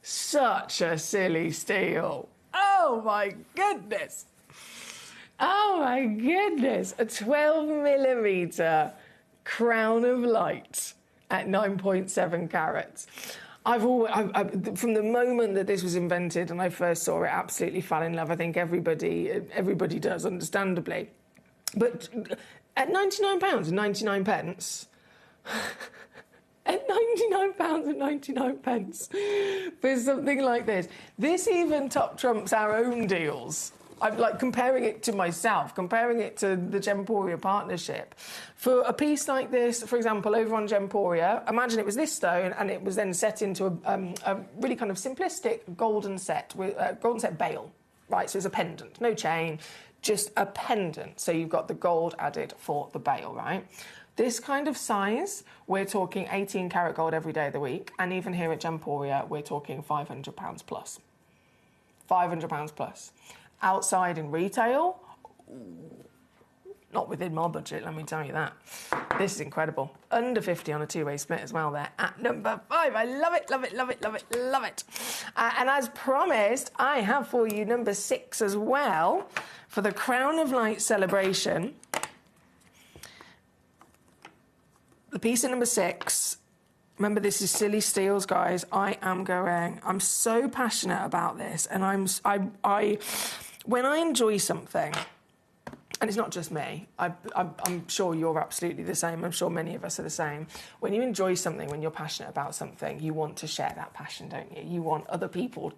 such a silly steal. Oh my goodness. Oh my goodness. A 12mm crown of light at 9.7 carats. From the moment that this was invented and I first saw it, absolutely fell in love. I think everybody does, understandably. But at £99 and 99 pence, at £99 and 99 pence for something like this, this even top trumps our own deals. I'm like comparing it to myself, comparing it to the Gemporia partnership. For a piece like this, for example, over on Gemporia, imagine it was this stone and it was then set into a really kind of simplistic golden set with golden set bail, right? So it's a pendant, no chain, just a pendant. So you've got the gold added for the bail, right? This kind of size, we're talking 18 karat gold every day of the week, and even here at Gemporia, we're talking £500 plus. £500 plus. Outside in retail, not within my budget, let me tell you that. This is incredible. Under 50 on a two-way split as well there at number 5. I love it, love it, love it, love it, love it. And as promised, I have for you number 6 as well for the Crown of Light celebration. The piece at number 6. Remember, this is silly steals, guys. I'm so passionate about this, and when I enjoy something, and it's not just me, I'm sure you're absolutely the same, I'm sure many of us are the same. When you enjoy something, when you're passionate about something, you want to share that passion, don't you? You want other people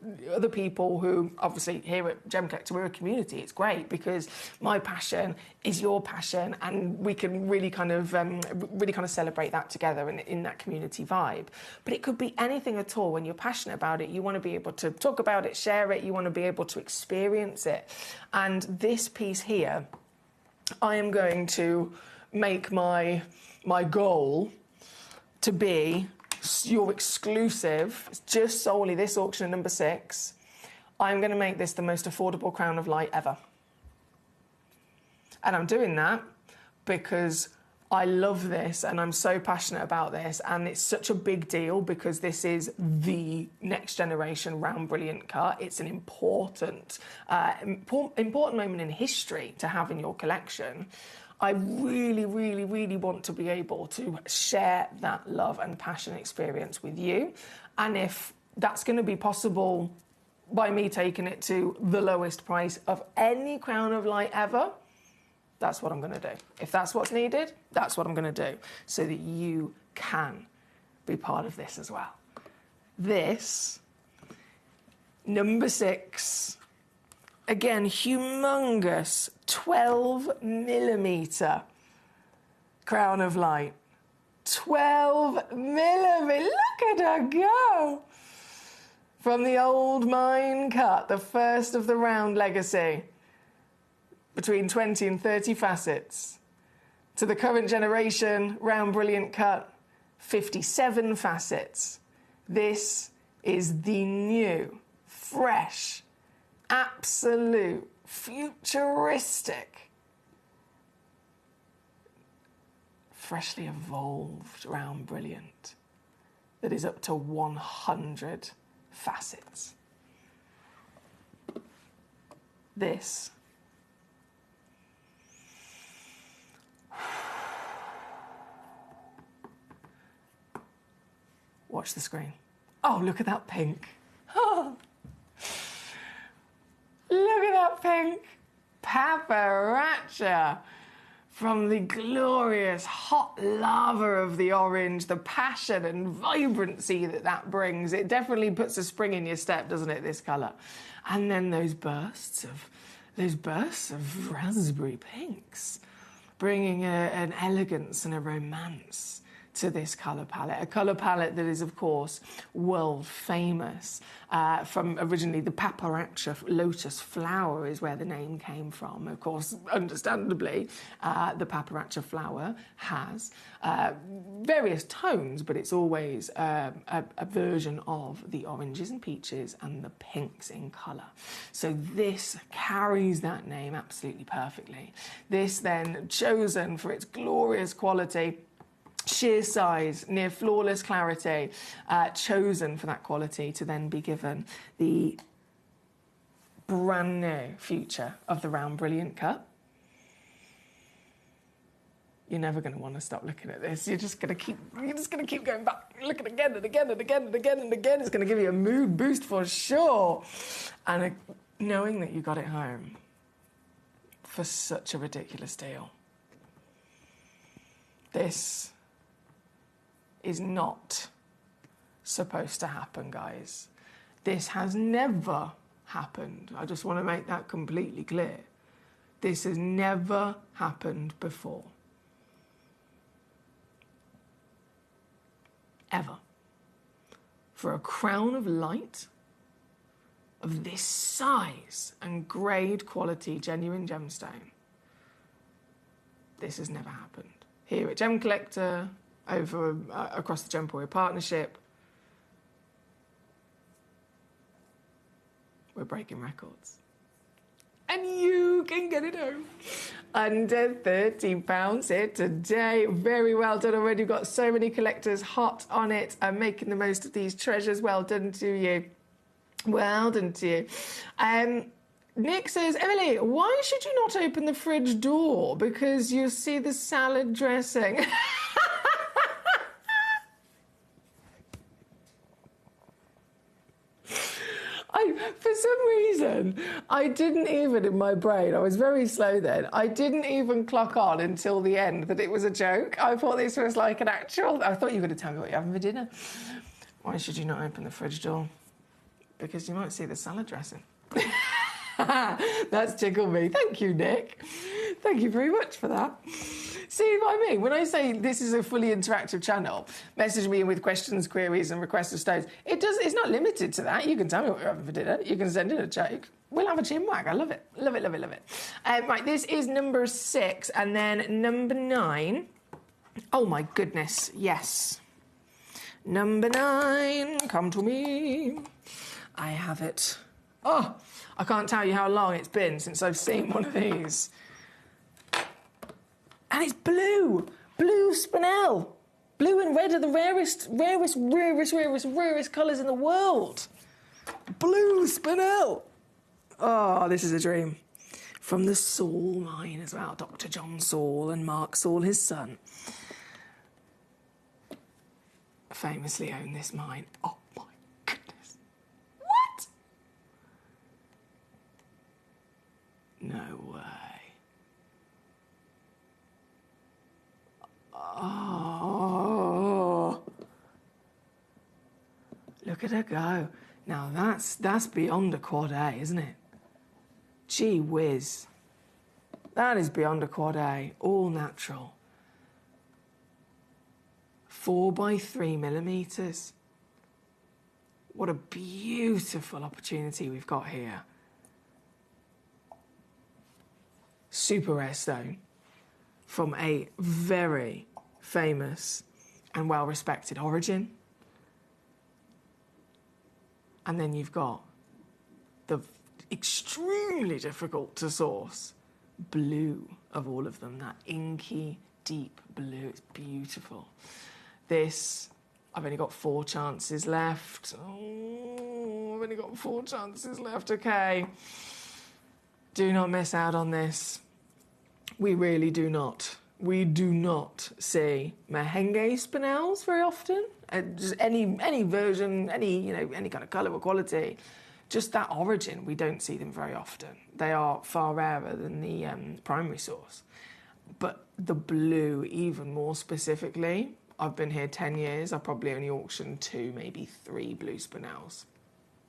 who, obviously here at Gemcollector, we're a community. It's great because my passion is your passion, and we can really kind of celebrate that together in that community vibe. But it could be anything at all. When you're passionate about it, you want to be able to talk about it, share it, you want to be able to experience it. And this piece here, I am going to make my goal to be your exclusive. It's just solely this auction at number 6. I'm going to make this the most affordable Crown of Light ever. And I'm doing that because I love this and I'm so passionate about this, and it's such a big deal because this is the next generation round brilliant cut. It's an important moment in history to have in your collection. I really, really, really want to be able to share that love and passion experience with you. And if that's going to be possible by me taking it to the lowest price of any Crown of Light ever, that's what I'm going to do. If that's what's needed, that's what I'm going to do, so that you can be part of this as well. This, number 6, again, humongous 12mm Crown of Light. 12mm, look at her go! From the old mine cut, the first of the round legacy. Between 20 and 30 facets. To the current generation, round brilliant cut, 57 facets. This is the new, fresh, absolute, futuristic, freshly evolved round brilliant that is up to 100 facets. This watch the screen. Oh, look at that pink. Oh. Look at that pink. Paparazza. From the glorious hot lava of the orange, the passion and vibrancy that brings. It definitely puts a spring in your step, doesn't it, this colour? And then those bursts of raspberry pinks, bringing an elegance and a romance to this colour palette. A colour palette that is, of course, world famous. From originally the paparazza lotus flower is where the name came from. Of course, understandably, the paparazza flower has various tones, but it's always a version of the oranges and peaches and the pinks in colour. So this carries that name absolutely perfectly. This then, chosen for its glorious quality, sheer size, near flawless clarity, chosen for that quality to then be given the brand new future of the round brilliant cup. You're never going to want to stop looking at this. You're just going to keep going back, looking again and again and again and again and again. It's going to give you a mood boost for sure. And knowing that you got it home for such a ridiculous deal. This is not supposed to happen, guys. This has never happened. I just want to make that completely clear. This has never happened before. Ever. For a crown of light of this size and grade quality genuine gemstone, this has never happened. Here at Gemcollector, over across the Gemporia partnership, we're breaking records. And you can get it home under £30 here today. Very well done already. We've got so many collectors hot on it and making the most of these treasures. Well done to you. Well done to you. Nick says, Emily, why should you not open the fridge door? Because you see the salad dressing. For some reason, I didn't even, in my brain, I was very slow then, I didn't even clock on until the end that it was a joke. I thought this was like an actual, I thought you were going to tell me what you're having for dinner. Why should you not open the fridge door? Because you might see the salad dressing. That's tickled me. Thank you, Nick. Thank you very much for that. See what I mean? When I say this is a fully interactive channel, message me with questions, queries, and requests of stones. It's not limited to that. You can tell me what you're having for dinner. You can send in a joke. We'll have a chinwag. I love it. Love it, love it, love it. Right, this is number 6. And then number 9. Oh, my goodness. Yes. Number 9. Come to me. I have it. Oh, I can't tell you how long it's been since I've seen one of these. And it's blue. Blue spinel. Blue and red are the rarest colours in the world. Blue spinel. Oh, this is a dream. From the Saul mine as well. Dr. John Saul and Mark Saul, his son, famously owned this mine. Oh, my goodness. What? No way. Oh, look at her go. Now that's beyond a quad A, isn't it? Gee whiz. That is beyond a quad A, all natural. 4 by 3 millimetres. What a beautiful opportunity we've got here. Super rare stone from a very famous and well-respected origin. And then you've got the extremely difficult to source blue of all of them, that inky, deep blue. It's beautiful. This, I've only got 4 chances left. Oh, I've only got 4 chances left. Okay. Do not miss out on this. We really do not. We do not see Mahenge spinels very often. Just any version, any kind of colour or quality. Just that origin, we don't see them very often. They are far rarer than the primary source. But the blue, even more specifically, I've been here 10 years. I've probably only auctioned 2, maybe 3 blue spinels.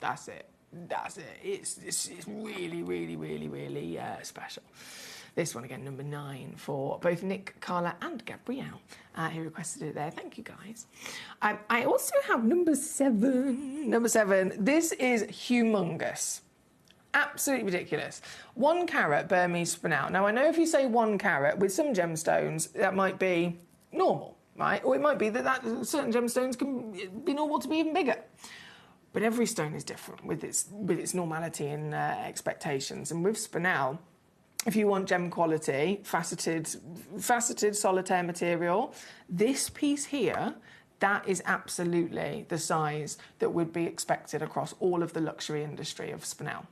That's it. That's it. It's really, really, really, really special. This one again, number 9 for both Nick, Carla and Gabrielle, who requested it there. Thank you, guys. I also have number 7. Number 7. This is humongous. Absolutely ridiculous. 1 carat Burmese spinel. Now, I know if you say 1 carat, with some gemstones, that might be normal, right? Or it might be that certain gemstones can be normal to be even bigger. But every stone is different with its normality and expectations. And with spinel, if you want gem quality, faceted solitaire material, this piece here, that is absolutely the size that would be expected across all of the luxury industry of spinel.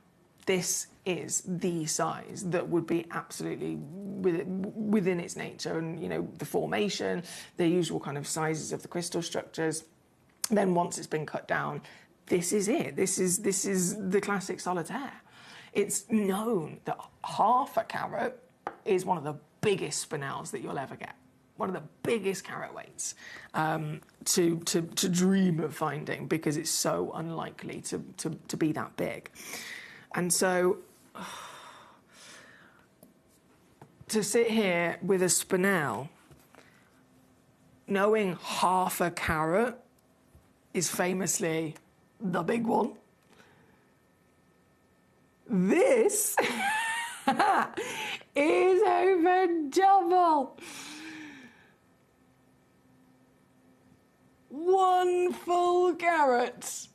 This is the size that would be absolutely within its nature, and you know, the formation, the usual kind of sizes of the crystal structures. Then once it's been cut down, this is it. This is the classic solitaire. It's known that half a carat is one of the biggest spinels that you'll ever get. One of the biggest carat weights to dream of finding, because it's so unlikely to be that big. And so to sit here with a spinel, knowing half a carat is famously the big one, this is over double. 1 full carat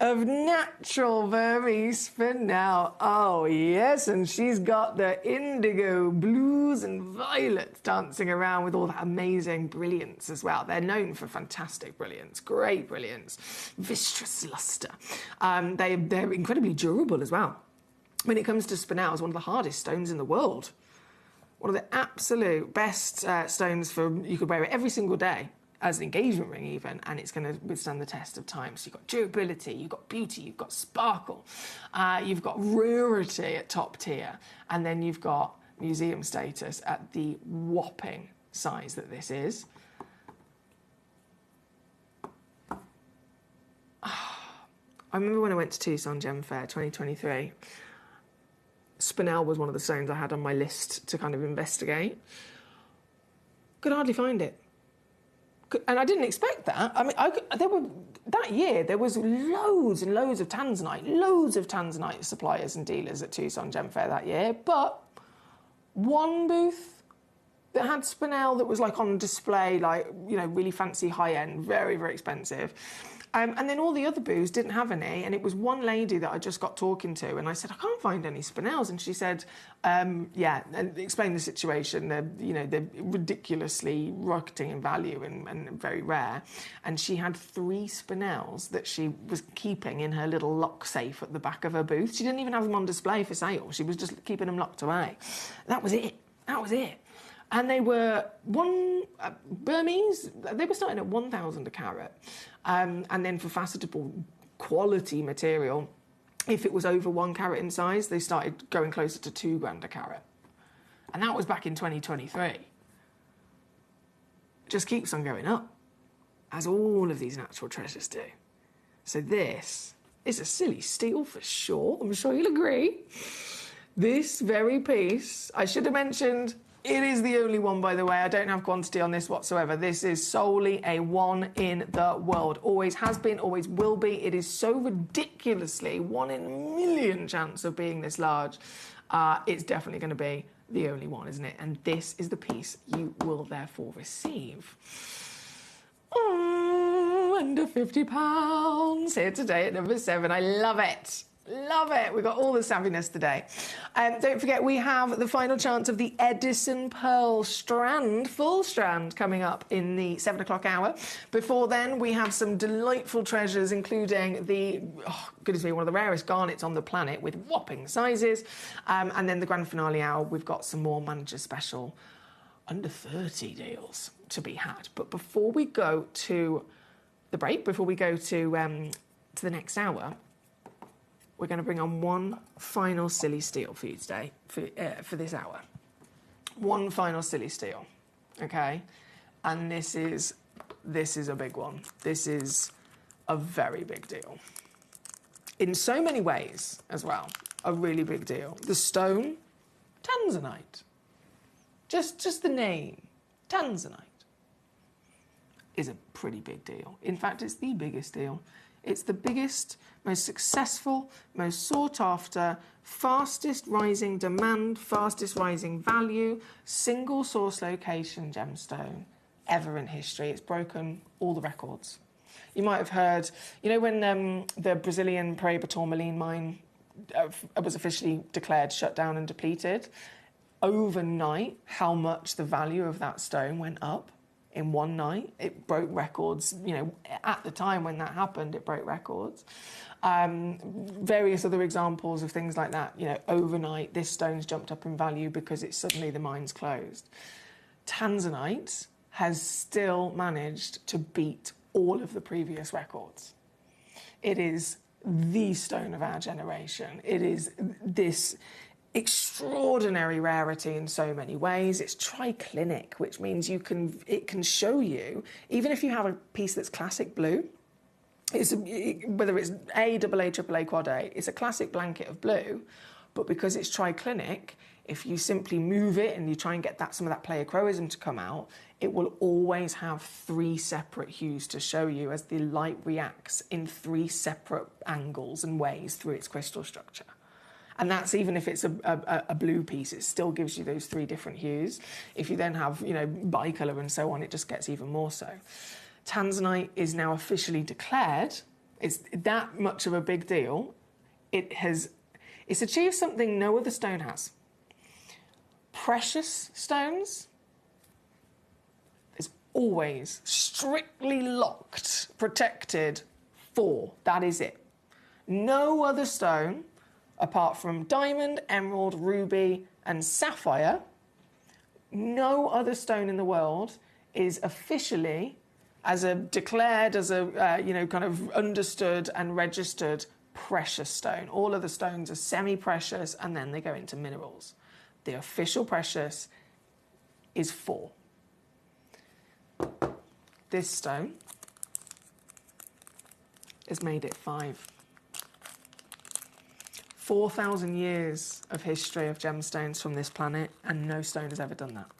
of natural Burmese spinel. Oh yes, and she's got the indigo blues and violets dancing around with all that amazing brilliance as well. They're known for fantastic brilliance, great brilliance, viscous luster. They're incredibly durable as well. When it comes to spinel, it's one of the hardest stones in the world. One of the absolute best stones for, you could wear it every single day, as an engagement ring even, and it's going to withstand the test of time. So you've got durability, you've got beauty, you've got sparkle, you've got rarity at top tier, and then you've got museum status at the whopping size that this is. I remember when I went to Tucson Gem Fair 2023, spinel was one of the stones I had on my list to kind of investigate. Could hardly find it. And I didn't expect that. I mean, that year, there was loads and loads of Tanzanite suppliers and dealers at Tucson Gem Fair that year, but one booth that had spinel that was like on display, like, you know, really fancy, high-end, very, very expensive. And then all the other booths didn't have any, and it was one lady that I just got talking to, and I said, I can't find any spinels, and she said, yeah, and explained the situation. They're ridiculously rocketing in value and very rare, and she had 3 spinels that she was keeping in her little lock safe at the back of her booth. She didn't even have them on display for sale. She was just keeping them locked away. That was it. That was it. And they were Burmese, they were starting at 1,000 a carat. And then for facetable quality material, if it was over 1 carat in size, they started going closer to 2 grand a carat. And that was back in 2023. It just keeps on going up, as all of these natural treasures do. So this is a silly steal for sure. I'm sure you'll agree. This very piece, I should have mentioned, it is the only one, by the way. I don't have quantity on this whatsoever. This is solely a one in the world. Always has been, always will be. It is so ridiculously 1 in a million chance of being this large. It's definitely going to be the only one, isn't it? And this is the piece you will therefore receive. Oh, under £50 here today at number 7. I love it. Love it. We've got all the savviness today. Don't forget, we have the final chance of the Edison Pearl Strand, full strand, coming up in the 7 o'clock hour. Before then, we have some delightful treasures, including the, oh, goodness me, one of the rarest garnets on the planet with whopping sizes. And then the grand finale hour, we've got some more manager special under 30 deals to be had. But before we go to the break, before we go to the next hour, we're going to bring on one final silly steal for you today, for this hour. One final silly steal, okay? And this is a big one. This is a very big deal. In so many ways as well, a really big deal. The stone, Tanzanite. Just the name, Tanzanite, is a pretty big deal. In fact, it's the biggest deal. It's the biggest, most successful, most sought after, fastest rising demand, fastest rising value, single source location gemstone ever in history. It's broken all the records. You might have heard, you know, when the Brazilian Paraíba tourmaline mine was officially declared shut down and depleted. Overnight, how much the value of that stone went up in one night. It broke records, you know, at the time when that happened, it broke records. Various other examples of things like that, you know, overnight, this stone's jumped up in value because it's suddenly the mine's closed. Tanzanite has still managed to beat all of the previous records. It is the stone of our generation. It is this extraordinary rarity in so many ways. It's triclinic, which means it can show you, even if you have a piece that's classic blue, whether it's A, AA, AAA, quad A, it's a classic blanket of blue, but because it's triclinic, if you simply move it and you try and get some of that pleochroism to come out, it will always have 3 separate hues to show you as the light reacts in 3 separate angles and ways through its crystal structure. And that's even if it's a blue piece, it still gives you those 3 different hues. If you then have, you know, bicolour and so on, it just gets even more so. Tanzanite is now officially declared. It's that much of a big deal. It's achieved something no other stone has. Precious stones is always strictly locked, protected for. That is it. No other stone, apart from diamond, emerald, ruby, and sapphire, no other stone in the world is officially declared as a you know, kind of understood and registered precious stone. All of the stones are semi-precious, and then they go into minerals. The official precious is 4. This stone has made it 5. 4,000 years of history of gemstones from this planet, and no stone has ever done that.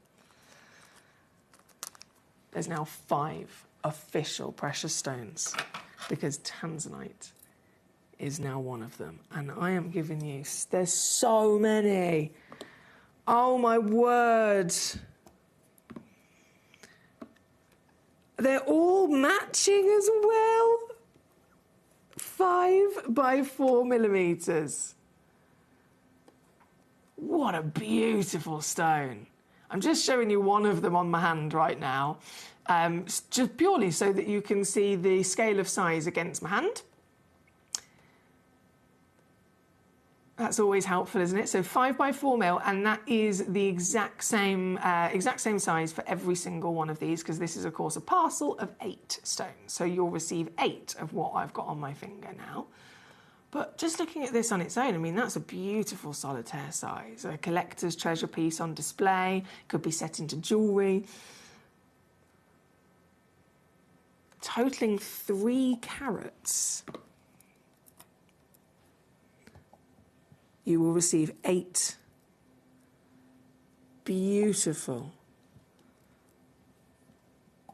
There's now 5 official precious stones because Tanzanite is now one of them. And I am giving you, there's so many. Oh my word. They're all matching as well. 5 by 4 millimeters. What a beautiful stone. I'm just showing you one of them on my hand right now, just purely so that you can see the scale of size against my hand. That's always helpful, isn't it? So 5 by 4 mil, and that is the exact same size for every single one of these, because this is, of course, a parcel of 8 stones. So you'll receive 8 of what I've got on my finger now. But just looking at this on its own, I mean, that's a beautiful solitaire size. A collector's treasure piece on display, could be set into jewellery. Totaling 3 carats. You will receive 8 beautiful,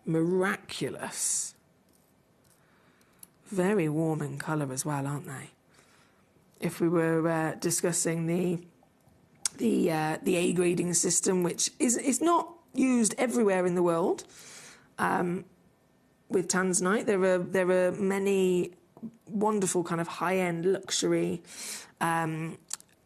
miraculous, very warm in colour as well, aren't they? If we were discussing the A grading system, which is not used everywhere in the world, with Tanzanite, there are many wonderful kind of high-end luxury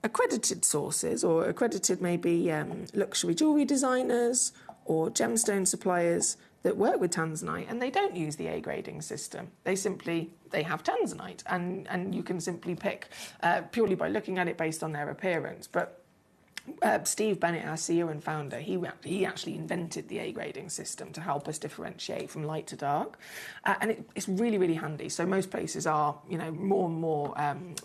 accredited sources, or accredited maybe luxury jewellery designers or gemstone suppliers that work with Tanzanite, and they don't use the A grading system. They have Tanzanite, and you can simply pick purely by looking at it based on their appearance. But Steve Bennett, our CEO and founder, he actually invented the A grading system to help us differentiate from light to dark, and it's really, really handy. So most places are, you know, more and more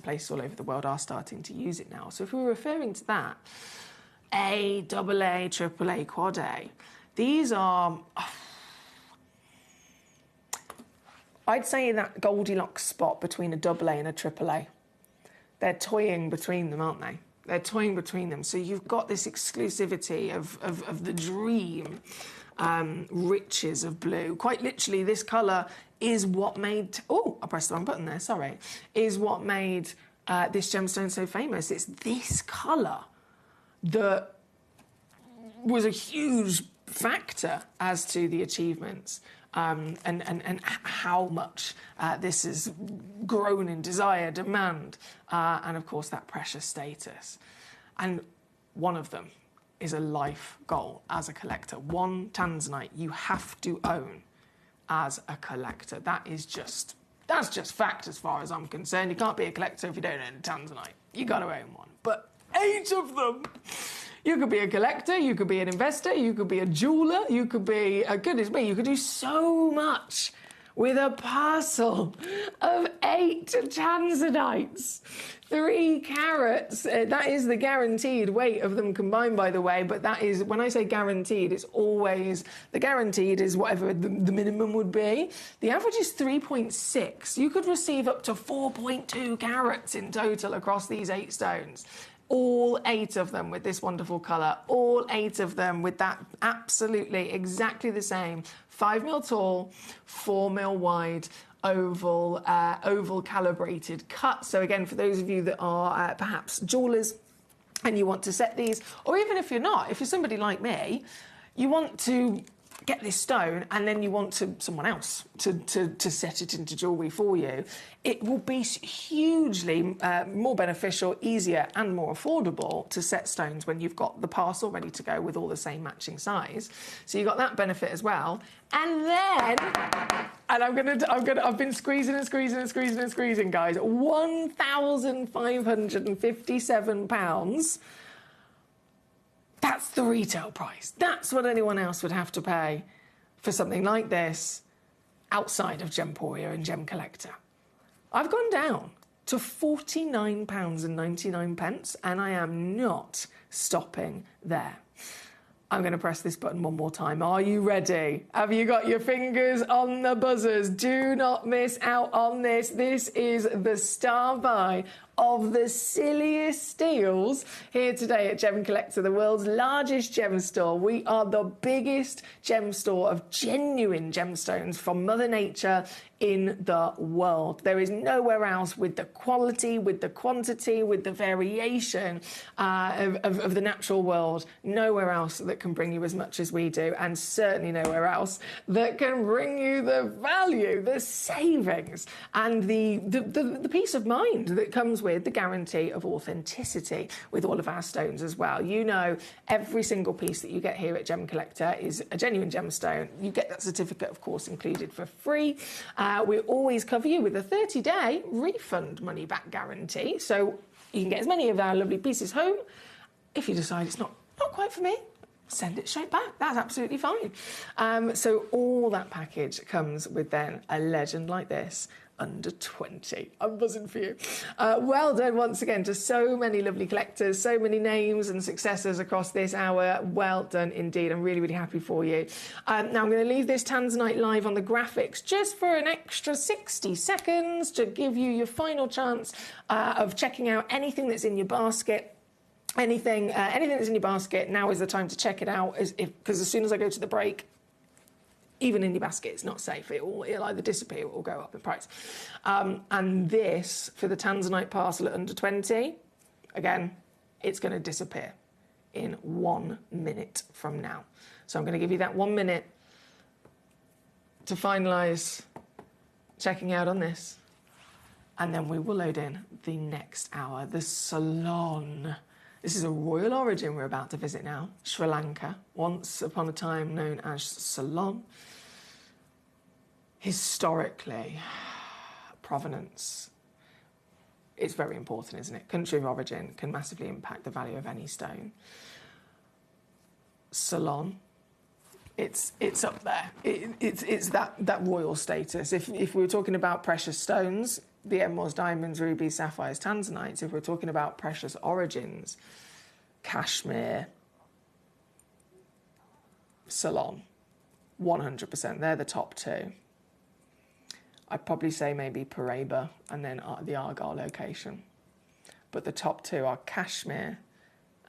places all over the world are starting to use it now. So if we were referring to that, A, AA, AAA, quad A, these are, I'd say, that Goldilocks spot between a AA and a AAA. They're toying between them, aren't they? They're toying between them. So you've got this exclusivity of the dream riches of blue. Quite literally, this colour is what made... Oh, I pressed the wrong button there, sorry. Is what made this gemstone so famous. It's this colour that was a huge factor as to the achievements and how much this has grown in desire, demand, and of course that precious status. And one of them is a life goal as a collector. One tanzanite you have to own as a collector. That's just fact as far as I'm concerned. You can't be a collector if you don't own a tanzanite. You got to own one. But 8 of them. You could be a collector, you could be an investor, you could be a jeweler, you could be, goodness me, you could do so much with a parcel of 8 tanzanites. 3 carats. That is the guaranteed weight of them combined, by the way, but that is, when I say guaranteed, it's always, the guaranteed is whatever the minimum would be. The average is 3.6. You could receive up to 4.2 carats in total across these 8 stones. All 8 of them with this wonderful colour, all 8 of them with that absolutely exactly the same 5 mil tall, 4 mil wide, oval calibrated cut. So again, for those of you that are perhaps jewellers and you want to set these, or even if you're not, if you're somebody like me, you want to get this stone and then you want someone else to set it into jewellery for you, it will be hugely more beneficial, easier and more affordable to set stones when you've got the parcel ready to go with all the same matching size. So you've got that benefit as well. And then, I've been squeezing, guys, £1,557. That's the retail price. That's what anyone else would have to pay for something like this outside of Gemporia and Gemcollector. I've gone down to £49.99 and I am not stopping there. I'm going to press this button one more time. Are you ready? Have you got your fingers on the buzzers? Do not miss out on this. This is the star buy of the silliest steals here today at Gemcollector, the world's largest gem store. We are the biggest gem store of genuine gemstones from Mother Nature in the world. There is nowhere else with the quality, with the quantity, with the variation of the natural world. Nowhere else that can bring you as much as we do, and certainly nowhere else that can bring you the value, the savings, and the peace of mind that comes with the guarantee of authenticity with all of our stones as well. You know, every single piece that you get here at Gemcollector is a genuine gemstone. You get that certificate, of course, included for free. We always cover you with a 30-day refund money-back guarantee, so you can get as many of our lovely pieces home. If you decide it's not quite for me, send it straight back. That's absolutely fine. So all that package comes with then a legend like this, under 20. I'm buzzing for you. Well done once again to so many lovely collectors, so many names and successors across this hour. Well done indeed. I'm really, really happy for you. Now I'm going to leave this Tanzanite live on the graphics just for an extra 60 seconds to give you your final chance of checking out anything that's in your basket. Anything that's in your basket, now is the time to check it out, because as soon as I go to the break, even in your basket, it's not safe. It'll either disappear or it'll go up in price. And this, for the Tanzanite parcel at under 20, again, it's going to disappear in 1 minute from now. So I'm going to give you that 1 minute to finalise checking out on this. And then we will load in the next hour, the Salon. This is a royal origin we're about to visit now, Sri Lanka, once upon a time known as Ceylon. Historically, provenance is very important, isn't it? Country of origin can massively impact the value of any stone. Ceylon, it's up there. It's that royal status. If we were talking about precious stones, the emeralds, diamonds, rubies, sapphires, tanzanites, if we're talking about precious origins, Kashmir, Ceylon, 100%. They're the top 2. I'd probably say maybe Paraiba and then the Argyle location. But the top 2 are Kashmir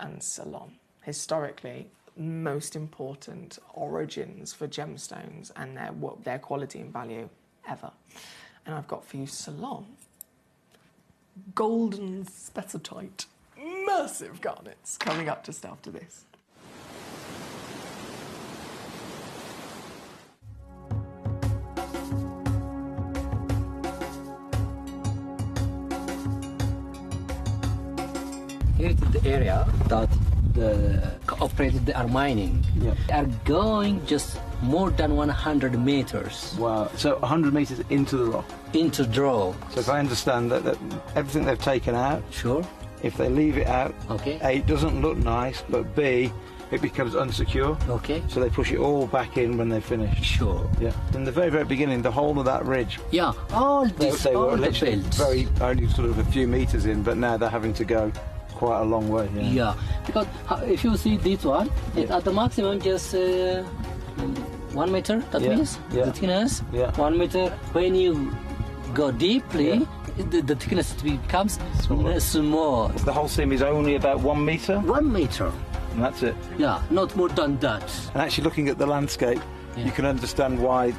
and Ceylon. Historically, most important origins for gemstones and their quality and value ever. And I've got for you Ceylon, golden spetzotyte, massive garnets coming up just after this. here is the area that the operators they are mining. Yeah. They are going just more than 100 meters. Wow, so 100 meters into the rock. Into draw. So if I understand that everything they've taken out, Sure. if they leave it out, Okay. A, it doesn't look nice, but B, it becomes unsecure. Okay. So they push it all back in when they finish. Sure. Yeah. In the very, very beginning, the whole of that ridge, Yeah, all this, they all were the literally belts. only sort of a few meters in, but now they're having to go quite a long way. Yeah, because if you see this one, it's at the maximum just 1 meter, that Yeah, means yeah. the thickness, Yeah. 1 meter. When you go deeply, the thickness becomes small. The whole seam is only about 1 meter, 1 meter, and that's it. yeah, not more than that. And actually looking at the landscape, Yeah. you can understand why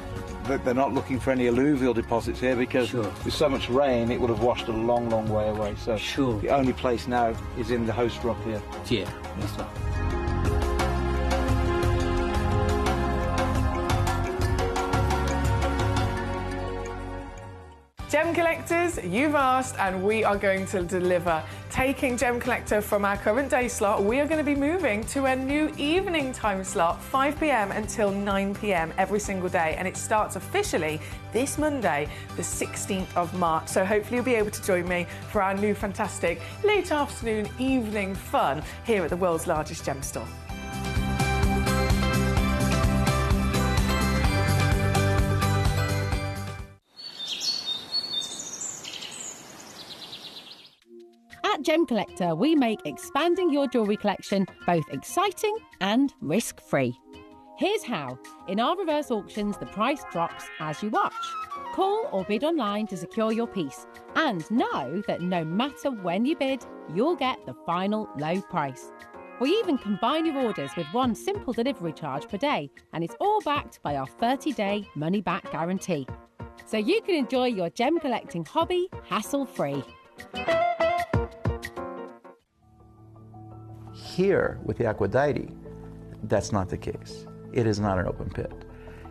they're not looking for any alluvial deposits here, because Sure. with so much rain it would have washed a long, long way away. So Sure. the only place now is in the host rock here. Yeah, this one. Gem collectors, you've asked and we are going to deliver. Taking Gem Collector from our current day slot, we are going to be moving to a new evening time slot, 5 p.m. until 9 p.m. every single day, and it starts officially this Monday, the 16th of March. So hopefully you'll be able to join me for our new fantastic late afternoon evening fun here at the world's largest gem store. At Gem Collector, we make expanding your jewellery collection both exciting and risk-free. Here's how. In our reverse auctions, the price drops as you watch. Call or bid online to secure your piece. And know that no matter when you bid, you'll get the final low price. We even combine your orders with one simple delivery charge per day, and it's all backed by our 30-day money-back guarantee. So you can enjoy your gem collecting hobby hassle-free. Here with the Aquadite, that's not the case. It is not an open pit.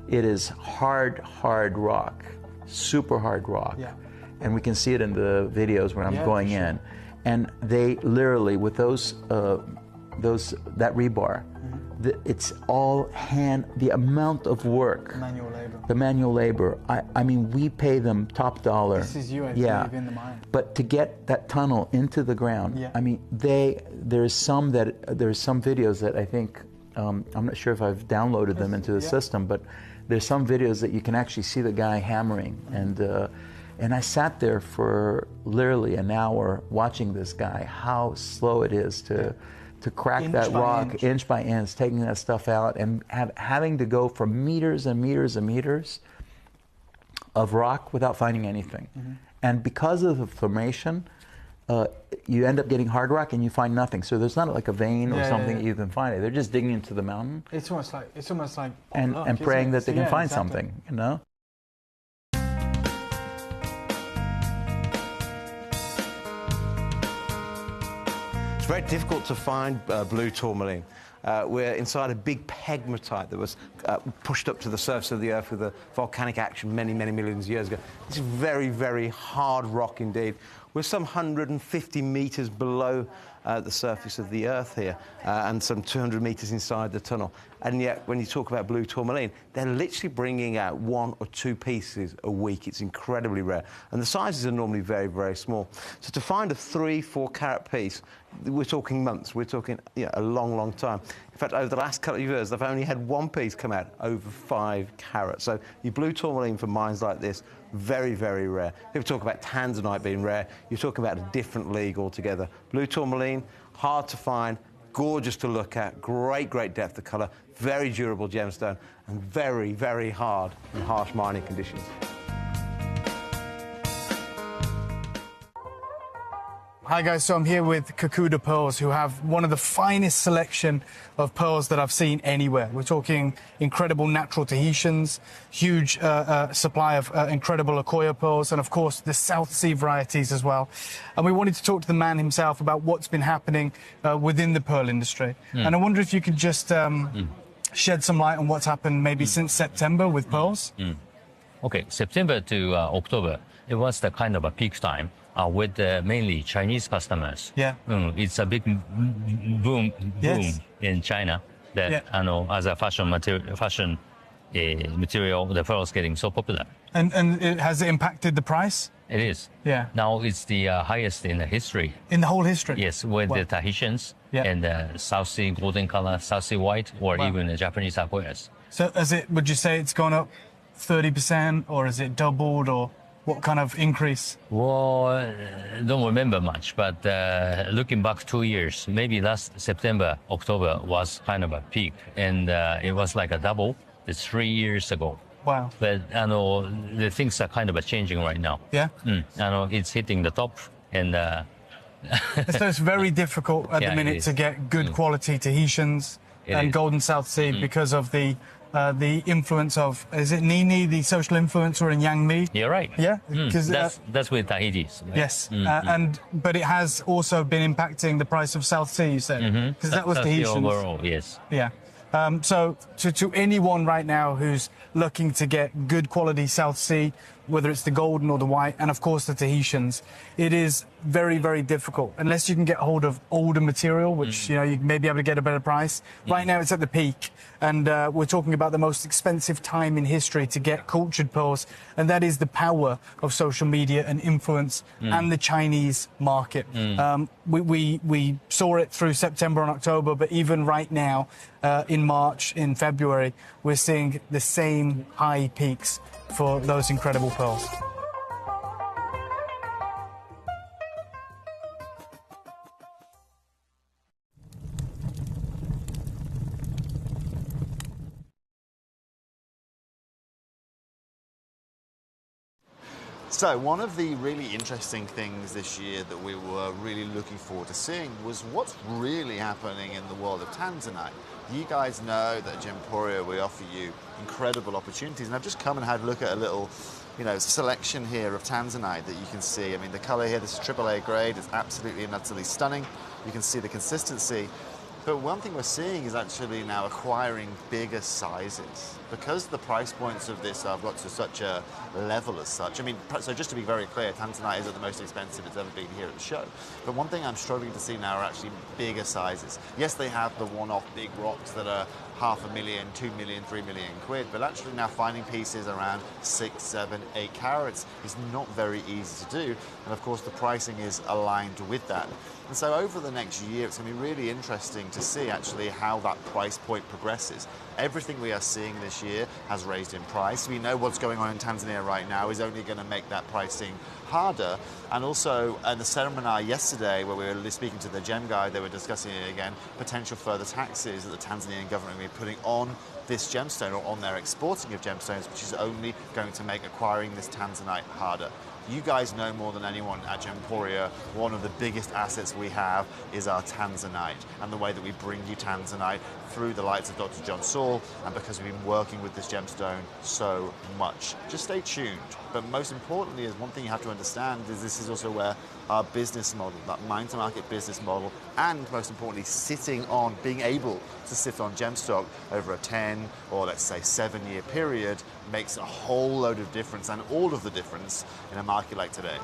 It is hard rock, super hard rock. Yeah. And we can see it in the videos when I'm Yeah, going for sure. in. And they literally, with that rebar, it's all hand, the amount of work. Manual labor. The manual labor. I mean, we pay them top dollar. This is you, I yeah. believe, in the mine. But to get that tunnel into the ground, Yeah. I mean, there's some videos that I think, I'm not sure if I've downloaded them into the system, but there's some videos that you can actually see the guy hammering. And I sat there for literally an hour watching this guy, how slow it is to crack Inch that by rock inch by inch, taking that stuff out, and having to go for meters and meters and meters of rock without finding anything. And because of the formation, you end up getting hard rock and you find nothing. So there's not like a vein or something that you can find. They're just digging into the mountain It's almost like and luck, praying isn't it? that they So, can find exactly. something, you know? It's very difficult to find blue tourmaline. We're inside a big pegmatite that was pushed up to the surface of the Earth with a volcanic action many, many millions of years ago. It's very, very hard rock indeed. We're some 150 meters below the surface of the Earth here, and some 200 meters inside the tunnel. And yet, when you talk about blue tourmaline, they're literally bringing out 1 or 2 pieces a week. It's incredibly rare. And the sizes are normally very, very small. So to find a 3-4 carat piece, we're talking months. We're talking a long, long time. In fact, over the last couple of years, they've only had 1 piece come out over 5 carats. So your blue tourmaline for mines like this, very, very rare. People talk about tanzanite being rare. You're talking about a different league altogether. Blue tourmaline, hard to find, gorgeous to look at, great, great depth of colour, very durable gemstone, and very, very hard in harsh mining conditions. Hi guys, so I'm here with Kakuda Pearls, who have one of the finest selection of pearls that I've seen anywhere. We're talking incredible natural Tahitians, huge supply of incredible Akoya pearls, and of course the South Sea varieties as well. And we wanted to talk to the man himself about what's been happening within the pearl industry. And I wonder if you could just shed some light on what's happened maybe since September with pearls. Okay, September to October, it was the kind of a peak time with mainly Chinese customers. Yeah. It's a big boom Yes. in China that as a fashion material, the pearl is getting so popular. And has it impacted the price? It is. Yeah. Now it's the highest in the history. In the whole history? Yes, with the Tahitians and the South Sea golden color, South Sea white, or even the Japanese aquarius. So would you say it's gone up 30%, or is it doubled, or what kind of increase? Well, I don't remember much, but looking back 2 years, maybe last September, October was kind of a peak, and it was like a double. It's 3 years ago. Wow. But the things are kind of changing right now. Yeah. It's hitting the top, and so it's very difficult at the minute to get good quality Tahitians and Golden South Sea because of the influence of, is it Nini, the social influencer in Yang Mi? You're right. Yeah, because that's with Tahiti's. Right? Yes, but it has also been impacting the price of South Sea. You said because that was Tahitians. Overall, yes. Yeah. So to anyone right now who's looking to get good quality South Sea, whether it's the golden or the white, and of course the Tahitians, it is very, very difficult unless you can get hold of older material, which you may be able to get a better price. Right now it's at the peak, and we're talking about the most expensive time in history to get cultured pearls, and that is the power of social media and influence and the Chinese market. We saw it through September and October, but even right now in March, in February, we're seeing the same high peaks for those incredible pearls. So one of the really interesting things this year that we were really looking forward to seeing was what's really happening in the world of Tanzanite. You guys know that at Gemporia we offer you incredible opportunities, and I've just come and had a look at a little selection here of Tanzanite that you can see. I mean, the color here, this is AAA grade, it's absolutely and utterly stunning. You can see the consistency. But one thing we're seeing is actually now acquiring bigger sizes. Because the price points of this have got to such a level as such. I mean, so just to be very clear, Tanzanite isn't the most expensive it's ever been here at the show. But one thing I'm struggling to see now are actually bigger sizes. Yes, they have the one-off big rocks that are 500,000, 2 million, 3 million quid, but actually now finding pieces around 6, 7, 8 carats is not very easy to do. And of course, the pricing is aligned with that. And so over the next year, it's going to be really interesting to see actually how that price point progresses. Everything we are seeing this year has raised in price. We know what's going on in Tanzania right now is only going to make that pricing harder. And also, in the seminar yesterday, where we were speaking to the gem guy, they were discussing it again, potential further taxes that the Tanzanian government will be putting on this gemstone or on their exporting of gemstones, which is only going to make acquiring this Tanzanite harder. You guys know more than anyone at Gemporia, one of the biggest assets we have is our Tanzanite, and the way that we bring you Tanzanite through the lights of Dr. John Saul, and because we've been working with this gemstone so much. Just stay tuned. But most importantly, is one thing you have to understand is this is also where our business model, that mine-to-market business model, and most importantly, being able to sit on gemstock over a 10 or let's say 7-year period makes a whole load of difference, and all of the difference in a market like today.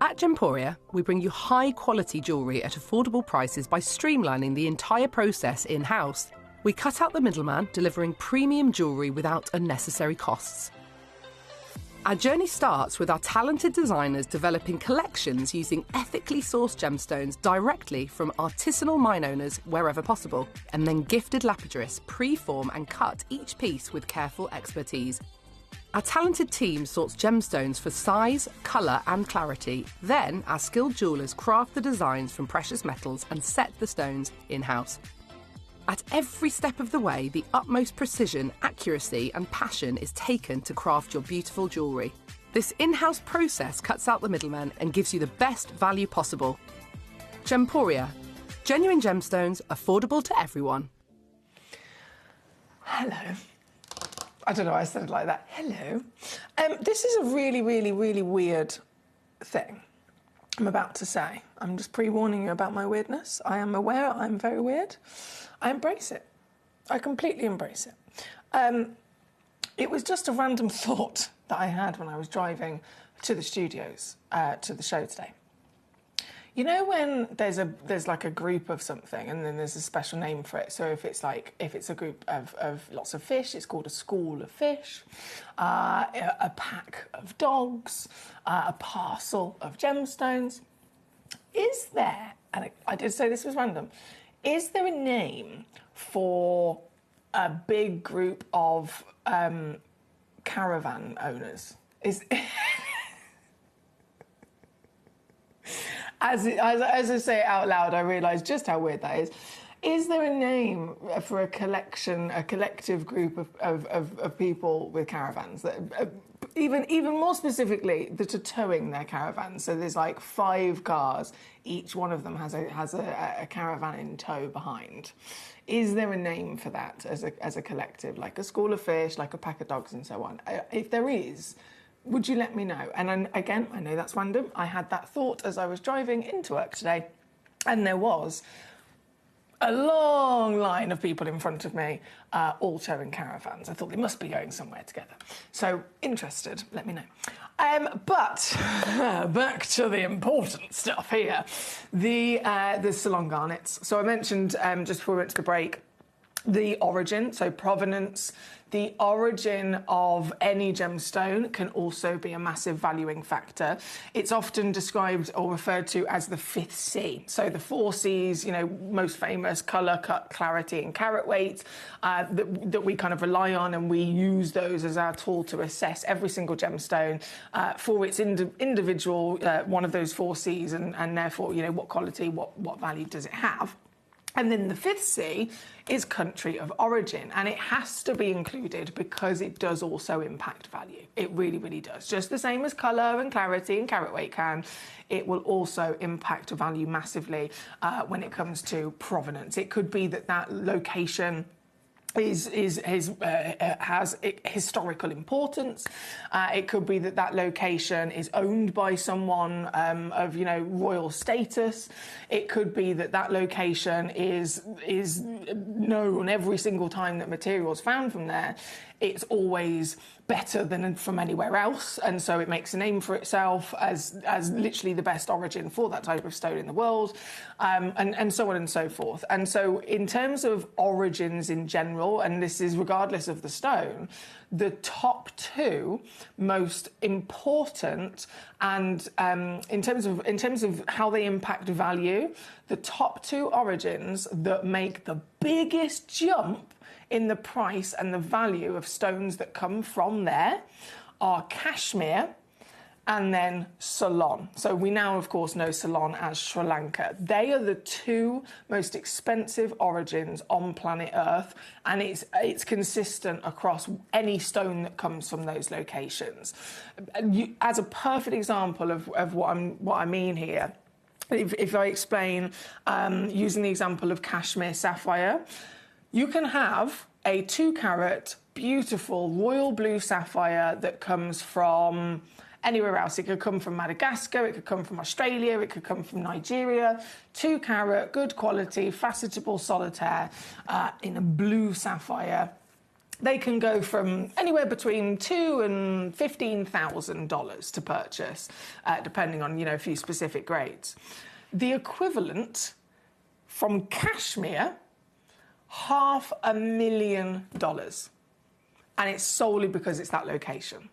At Gemporia, we bring you high-quality jewellery at affordable prices by streamlining the entire process in-house. We cut out the middleman, delivering premium jewellery without unnecessary costs. Our journey starts with our talented designers developing collections using ethically sourced gemstones directly from artisanal mine owners wherever possible, and then gifted lapidaries pre-form and cut each piece with careful expertise. Our talented team sorts gemstones for size, colour and clarity. Then our skilled jewellers craft the designs from precious metals and set the stones in-house. At every step of the way, the utmost precision, accuracy and passion is taken to craft your beautiful jewellery. This in-house process cuts out the middleman and gives you the best value possible. Gemporia. Genuine gemstones, affordable to everyone. Hello. I don't know why I said it like that. Hello. This is a really, really, really weird thing I'm about to say. I'm just pre-warning you about my weirdness. I am aware I'm very weird. I embrace it. I completely embrace it. it was just a random thought that I had when I was driving to the studios, to the show today. You know when there's like a group of something and then there's a special name for it. So if it's a group of lots of fish, it's called a school of fish. A pack of dogs, a parcel of gemstones. Is there, and I did say this was random, is there a name for a big group of caravan owners? As I say it out loud, I realise just how weird that is. Is there a name for a collective group of people with caravans? That, even more specifically, that are towing their caravans. So there's like 5 cars. Each one of them has a caravan in tow behind. Is there a name for that as a collective, like a school of fish, like a pack of dogs, and so on? If there is, would you let me know? And again, I know that's random. I had that thought as I was driving into work today, and there was a long line of people in front of me, all towing caravans. I thought they must be going somewhere together. So, interested, let me know. But back to the important stuff here, the Ceylon garnets. So I mentioned just before we went to the break, the origin, so provenance. The origin of any gemstone can also be a massive valuing factor. It's often described or referred to as the 5th C. So the 4 Cs, you know, most famous, colour, cut, clarity and carat weight, that we kind of rely on, and we use those as our tool to assess every single gemstone for its individual one of those 4 Cs, and therefore, you know, what quality, what value does it have. And then the 5th C is country of origin, and it has to be included because it does also impact value. It really, really does. Just the same as colour and clarity and carat weight can, it will also impact value massively when it comes to provenance. It could be that location has historical importance. It could be that location is owned by someone of, you know, royal status. It could be that location is known every single time that material is found from there. It's always better than from anywhere else, and so it makes a name for itself as literally the best origin for that type of stone in the world, and so on and so forth. And so in terms of origins in general, and this is regardless of the stone, the top 2 most important, and in terms of how they impact value, the top 2 origins that make the biggest jump in the price and the value of stones that come from there are Kashmir and then Ceylon. So we now, of course, know Ceylon as Sri Lanka. They are the 2 most expensive origins on planet Earth, and it's consistent across any stone that comes from those locations. As a perfect example of what I mean here, if I explain using the example of Kashmir sapphire, you can have a 2-carat, beautiful royal blue sapphire that comes from anywhere else. It could come from Madagascar, it could come from Australia, it could come from Nigeria. 2-carat, good quality, facetable solitaire in a blue sapphire. They can go from anywhere between $2,000 and $15,000 to purchase, depending on, you know, a few specific grades. The equivalent from Kashmir, $500,000, and it's solely because it's that location.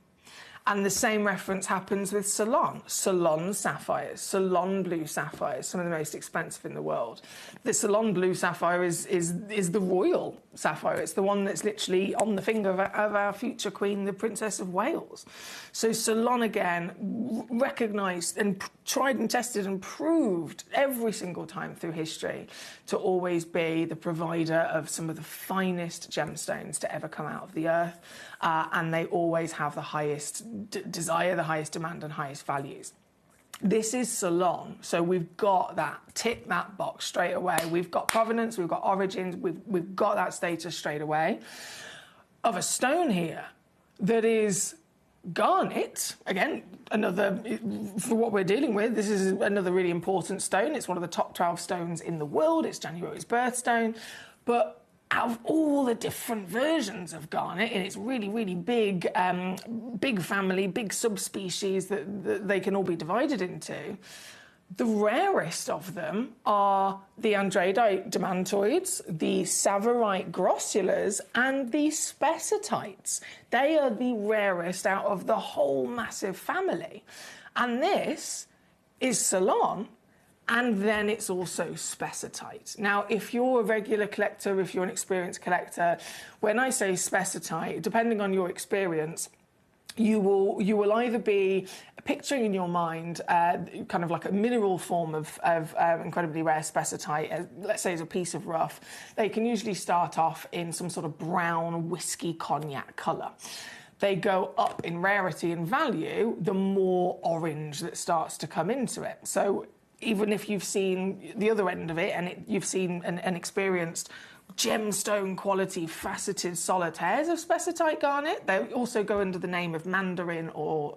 And the same reference happens with Ceylon. Ceylon sapphires, Ceylon blue sapphires, some of the most expensive in the world. The Ceylon blue sapphire is the royal sapphire. It's the one that's literally on the finger of our future queen, the Princess of Wales. So Ceylon, again, recognised and tried and tested and proved every single time through history to always be the provider of some of the finest gemstones to ever come out of the earth. And they always have the highest desire, the highest demand and highest values. This is Ceylon, so we've got that, tick that box straight away. We've got provenance, we've got origins, we've got that status straight away. Of a stone here that is garnet, again, another, for what we're dealing with, this is another really important stone. It's one of the top 12 stones in the world. It's January's birthstone. But out of all the different versions of garnet in its really, really big, big family, big subspecies that they can all be divided into, the rarest of them are the andradite demantoids, the savarite grossulars, and the spessartites. They are the rarest out of the whole massive family. And this is Ceylon, and then it's also spessartite. Now, if you're a regular collector, if you're an experienced collector, when I say spessartite, depending on your experience, you will either be picturing in your mind kind of like a mineral form of incredibly rare spessartite, let's say as a piece of rough. They can usually start off in some sort of brown whiskey cognac colour. They go up in rarity and value the more orange that starts to come into it. So even if you've seen the other end of it and you've seen and experienced gemstone quality faceted solitaires of spessartite garnet, they also go under the name of mandarin or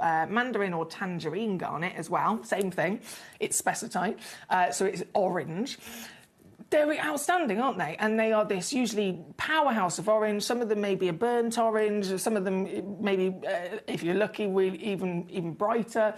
tangerine garnet as well. Same thing, it's spessartite, so it's orange. They're outstanding, aren't they? And they are this usually powerhouse of orange. Some of them may be a burnt orange. Some of them maybe, if you're lucky, really even brighter.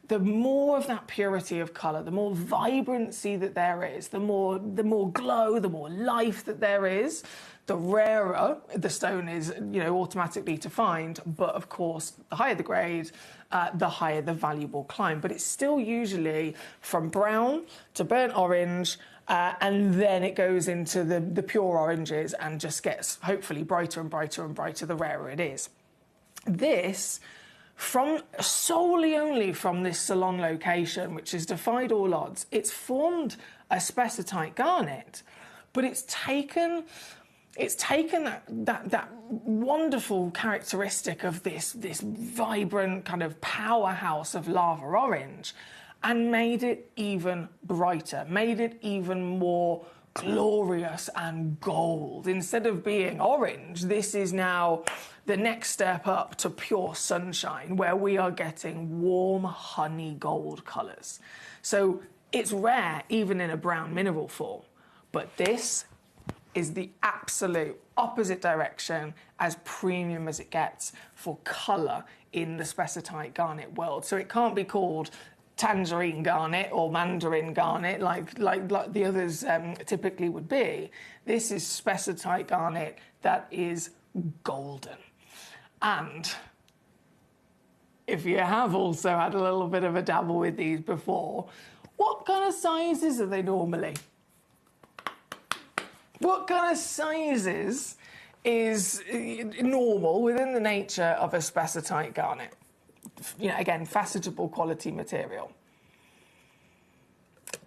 The more of that purity of colour, the more vibrancy that there is, the more glow, the more life that there is, the rarer the stone is, automatically to find. But of course, the higher the grade, the higher the valuable climb. But it's still usually from brown to burnt orange. And then it goes into the pure oranges and just gets hopefully brighter and brighter and brighter the rarer it is. This, solely only from this Ceylon location, which has defied all odds, it's formed a spessartite garnet, but it's taken that wonderful characteristic of this vibrant kind of powerhouse of lava orange and made it even brighter, made it even more glorious and gold. Instead of being orange, this is now the next step up to pure sunshine, where we are getting warm honey gold colours. So it's rare even in a brown mineral form, but this is the absolute opposite direction, as premium as it gets for colour in the spessartite garnet world. So it can't be called tangerine garnet or mandarin garnet like the others typically would be. This is spessartite garnet that is golden. And if you have also had a little bit of a dabble with these before, what kind of sizes are they normally? What kind of sizes is normal within the nature of a spessartite garnet? Again, facetable quality material.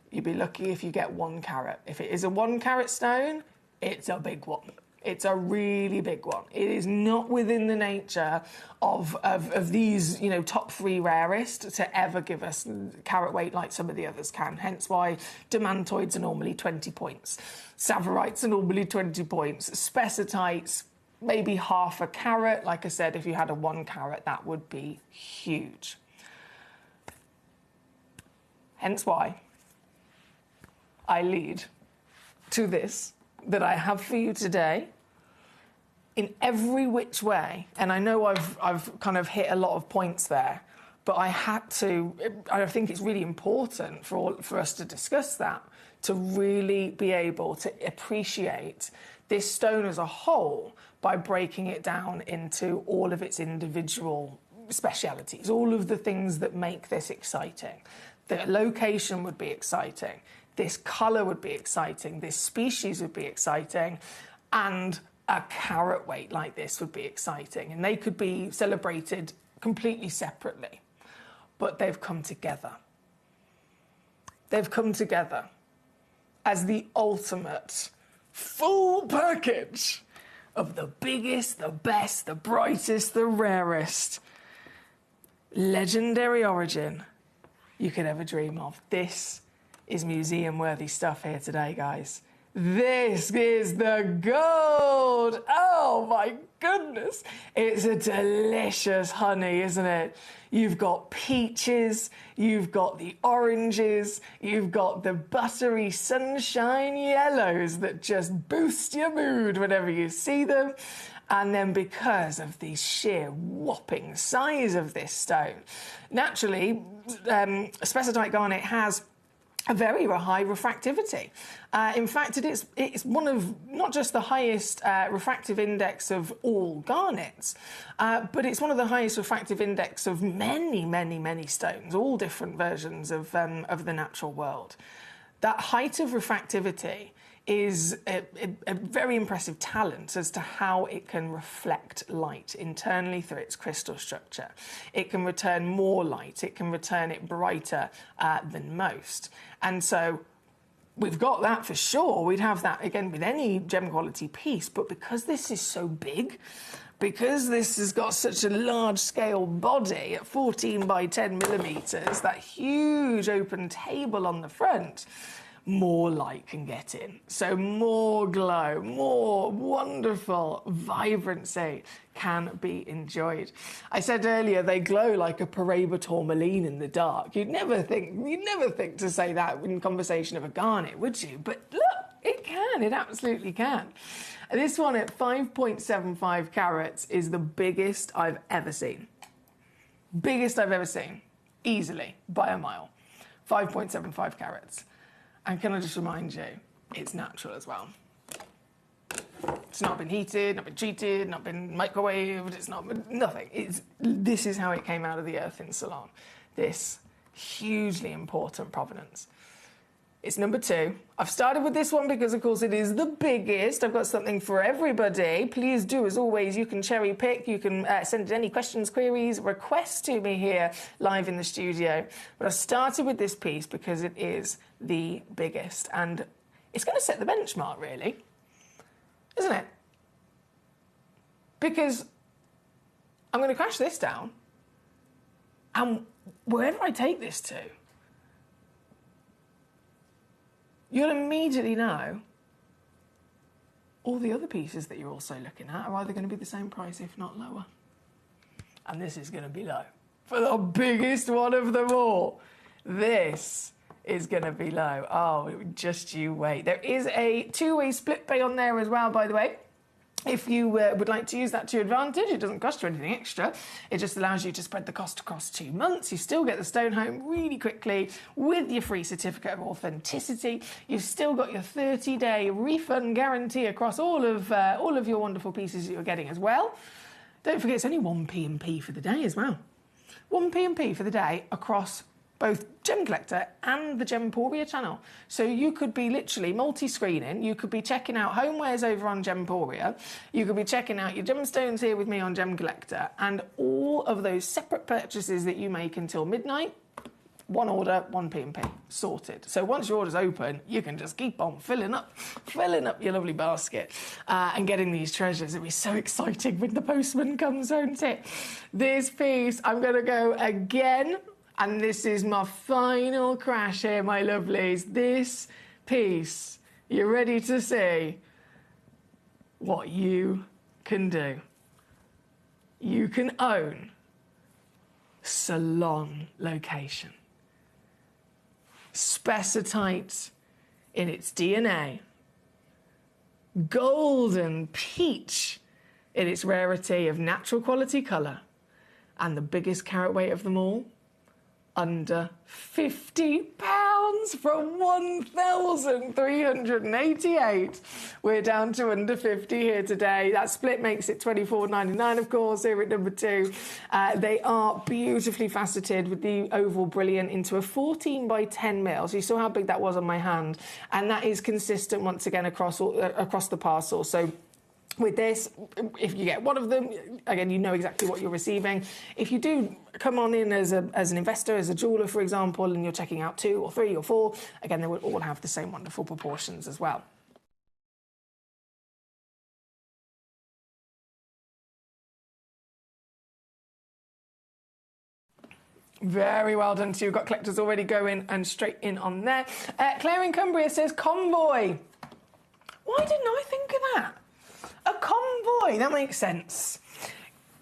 You'd be lucky if you get 1 carat. If it is a 1 carat stone, it's a big one. It's a really big one. It is not within the nature of these, top 3 rarest to ever give us carat weight like some of the others can. Hence why demantoids are normally 20 points. Savarites are normally 20 points. Spessartites, maybe half a carat. Like I said, if you had a 1 carat, that would be huge. Hence why I lead to this that I have for you today in every which way. And I know I've kind of hit a lot of points there, but I think it's really important for us to discuss that, to really be able to appreciate this stone as a whole by breaking it down into all of its individual specialities, all of the things that make this exciting. The location would be exciting, this colour would be exciting, this species would be exciting, and a carat weight like this would be exciting. And they could be celebrated completely separately, but they've come together. They've come together as the ultimate full package of the biggest, the best, the brightest, the rarest, legendary origin you could ever dream of. This is museum-worthy stuff here today, guys. This is the gold. Oh my goodness. It's a delicious honey, isn't it? You've got peaches, you've got the oranges, you've got the buttery sunshine yellows that just boost your mood whenever you see them. And then because of the sheer whopping size of this stone, naturally, spessartite garnet has a very high refractivity. In fact, it's one of not just the highest refractive index of all garnets, but it's one of the highest refractive index of many stones, all different versions of the natural world. That height of refractivity is a very impressive talent as to how it can reflect light internally through its crystal structure. It can return more light, it can return it brighter than most. And so we've got that for sure. We'd have that again with any gem quality piece, but because this is so big, because this has got such a large scale body at 14 by 10 millimeters, that huge open table on the front, more light can get in. So more glow, more wonderful vibrancy can be enjoyed. I said earlier they glow like a Paraiba tourmaline in the dark. You'd never think to say that in conversation of a garnet, would you? But look, it can, it absolutely can. This one at 5.75 carats is the biggest I've ever seen. Biggest I've ever seen, easily, by a mile. 5.75 carats. And can I just remind you, it's natural as well. It's not been heated, not been treated, not been microwaved, it's not been, nothing. This is how it came out of the earth in Ceylon. This hugely important provenance. It's number 2. I've started with this one because, of course, it is the biggest. I've got something for everybody. Please do, as always, you can cherry pick. You can send any questions, queries, requests to me here live in the studio. But I started with this piece because it is the biggest. And it's going to set the benchmark, really, isn't it? Because I'm going to crash this down. And wherever I take this to, you'll immediately know all the other pieces that you're also looking at are either going to be the same price, if not lower. And this is going to be low. For the biggest one of them all, this is going to be low. Oh, just you wait. There is a 2-way split pay on there as well, by the way. If you would like to use that to your advantage, it doesn't cost you anything extra. It just allows you to spread the cost across 2 months. You still get the stone home really quickly with your free certificate of authenticity. You've still got your 30-day refund guarantee across all of your wonderful pieces that you're getting as well. Don't forget, it's only 1 P&P for the day as well. 1 P&P for the day across both Gemcollector and the Gemporia channel. So you could be literally multi-screening. You could be checking out homewares over on Gemporia. You could be checking out your gemstones here with me on Gemcollector. And all of those separate purchases that you make until midnight, 1 order, 1 P&P, sorted. So once your order's open, you can just keep on filling up your lovely basket and getting these treasures. It'll be so exciting when the postman comes, won't it? This piece, I'm going to go again. And this is my final crash here, my lovelies. This piece, you're ready to see what you can do. You can own Ceylon location. Spessartite in its DNA. Golden peach in its rarity of natural quality colour. And the biggest carat weight of them all, under £50 from 1,388. We're down to under 50 here today. That split makes it £24.99, of course, here at number 2. They are beautifully faceted with the oval brilliant into a 14 by 10 mil. So you saw how big that was on my hand. And that is consistent once again across the parcel. So with this, if you get one of them, again, you know exactly what you're receiving. If you do come on in as an investor, as a jeweller, for example, and you're checking out 2 or 3 or 4, again, they will all have the same wonderful proportions as well. Very well done to you. We've got collectors already going and straight in on there. Claire in Cumbria says, Convoy. Why didn't I think of that? A convoy, that makes sense.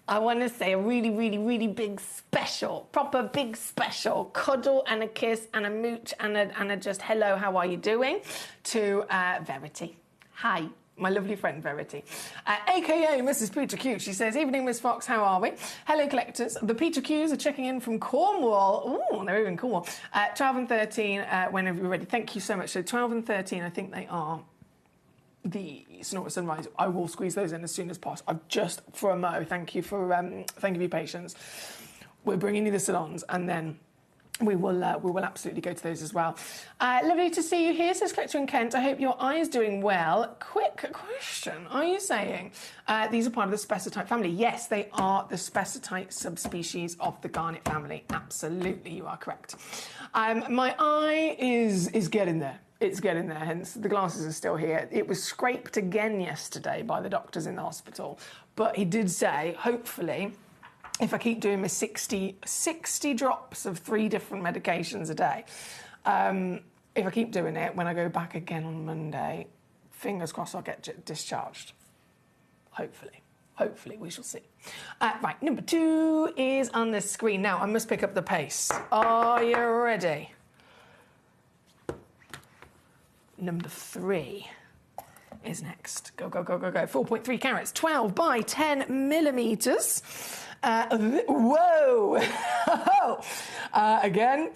I want to say a really, really, really big special, proper big special cuddle and a kiss and a mooch and a just hello, how are you doing, to Verity. Hi. My lovely friend Verity, a.k.a. Mrs. Peter Q. She says, evening, Miss Fox, how are we? Hello, collectors. The Peter Qs are checking in from Cornwall. Ooh, they're in Cornwall. 12 and 13, whenever you're ready. Thank you so much. So 12 and 13, I think they are the Sonora Sunrise. I will squeeze those in as soon as possible. I've just, for a mo, thank you for your patience. We're bringing you the salons, and then we will absolutely go to those as well. Lovely to see you here, says Collector in Kent. I hope your eye is doing well. Quick question. Are you saying these are part of the spessartite family? Yes, they are the spessartite subspecies of the garnet family. Absolutely, you are correct. My eye is getting there. It's getting there, hence the glasses are still here. It was scraped again yesterday by the doctors in the hospital, but he did say, hopefully, if I keep doing my 60 drops of 3 different medications a day, if I keep doing it, when I go back again on Monday, fingers crossed I'll get discharged. Hopefully. Hopefully, we shall see. Right, number 2 is on the screen. Now, I must pick up the pace. Are you ready? Number 3 is next. Go, go, go, go, go. 4.3 carats, 12 by 10 millimetres. Whoa! Again,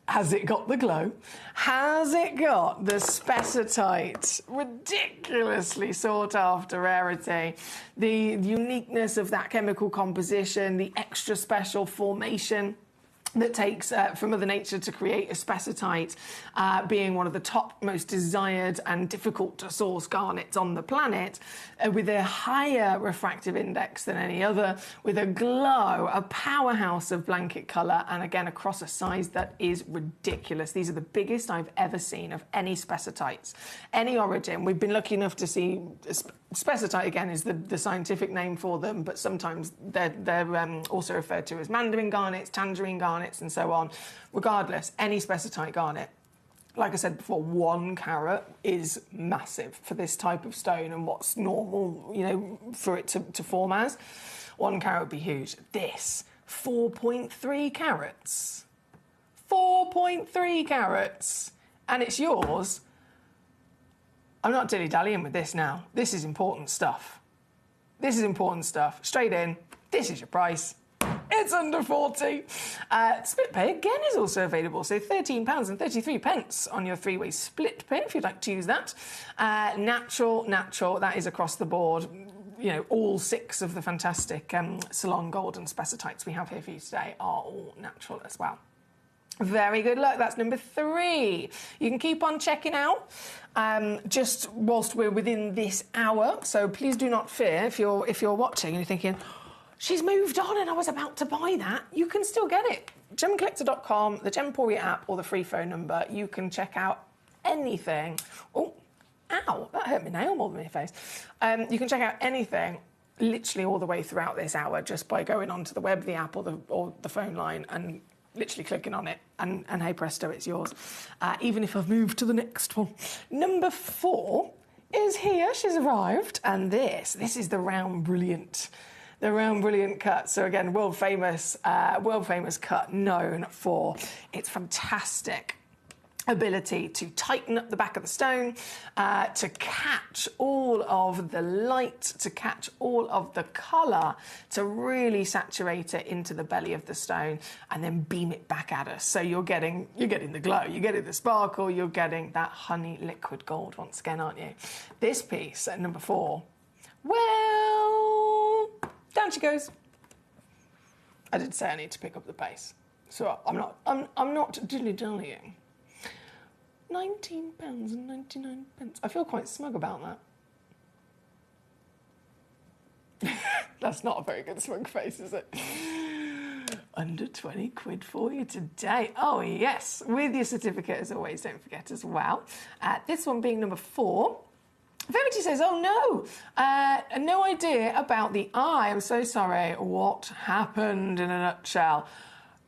has it got the glow? Has it got the spessartite, ridiculously sought after rarity, the uniqueness of that chemical composition, the extra special formation that takes from Mother Nature to create a spessartite, being one of the top most desired and difficult to source garnets on the planet, with a higher refractive index than any other, with a glow, a powerhouse of blanket colour, and again across a size that is ridiculous. These are the biggest I've ever seen of any spessartites, any origin. We've been lucky enough to see spessartite, again, is the scientific name for them, but sometimes they're also referred to as mandarin garnets, tangerine garnets, and so on. Regardless, any spessartite garnet, like I said before, 1 carat is massive for this type of stone and what's normal, you know, for it to form as. 1 carat would be huge. This, 4.3 carats. 4.3 carats. And it's yours. I'm not dilly-dallying with this now. This is important stuff. This is important stuff. Straight in. This is your price. It's under 40. Split pay again is also available, so £13.33 on your 3-way split pay if you'd like to use that. Natural, that is across the board. You know, all 6 of the fantastic Salon Golden spessartites we have here for you today are all natural as well. Very good luck. That's number 3. You can keep on checking out just whilst we're within this hour. So please do not fear if you're watching and you're thinking, she's moved on and I was about to buy that. You can still get it. Gemcollector.com, the Gemporia app, or the free phone number. You can check out anything. Oh, ow! That hurt my nail more than my face. You can check out anything. Literally all the way throughout this hour just by going onto the web, the app, or the phone line and literally clicking on it, and hey presto, it's yours. Even if I've moved to the next one. Number 4 is here. She's arrived, and this is the round brilliant cut. So again, world famous cut, known for its fantastic ability to tighten up the back of the stone, to catch all of the light, to catch all of the colour, to really saturate it into the belly of the stone and then beam it back at us. So you're getting the glow, you're getting the sparkle, you're getting that honey liquid gold once again, aren't you? This piece at number 4, well, down she goes. I did say I need to pick up the pace, so I'm not dilly-dallying. £19.99. I feel quite smug about that. That's not a very good smug face, is it? Under 20 quid for you today. Oh, yes. With your certificate, as always, don't forget as well. This one being number 4. Verity says, oh, no. No idea about the eye. I'm so sorry. What happened in a nutshell?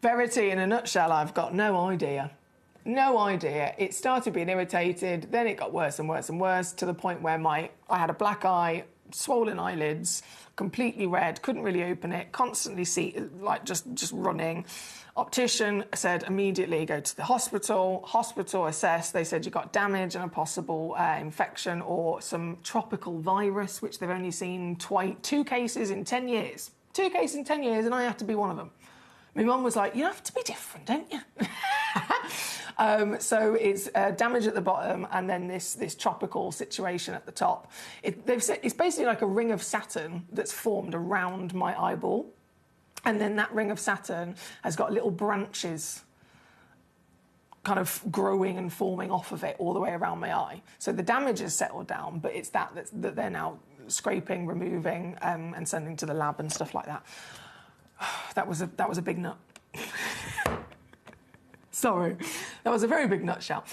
Verity, in a nutshell, I've got no idea. No idea. It started being irritated, then it got worse and worse and worse, to the point where I had a black eye, swollen eyelids, completely red, couldn't really open it, constantly just running. Optician said immediately go to the hospital. Hospital assessed. They said you got damage and a possible infection or some tropical virus, which they've only seen 2 cases in 10 years. 2 cases in 10 years, and I have to be one of them. My mum was like, you have to be different, don't you? So it's damage at the bottom and then this tropical situation at the top. They've said it's basically like a ring of Saturn that's formed around my eyeball. And then that ring of Saturn has got little branches kind of growing and forming off of it all the way around my eye. So the damage has settled down, but it's that they're now scraping, removing, and sending to the lab and stuff like that. That was a big nut. Sorry, that was a very big nutshell.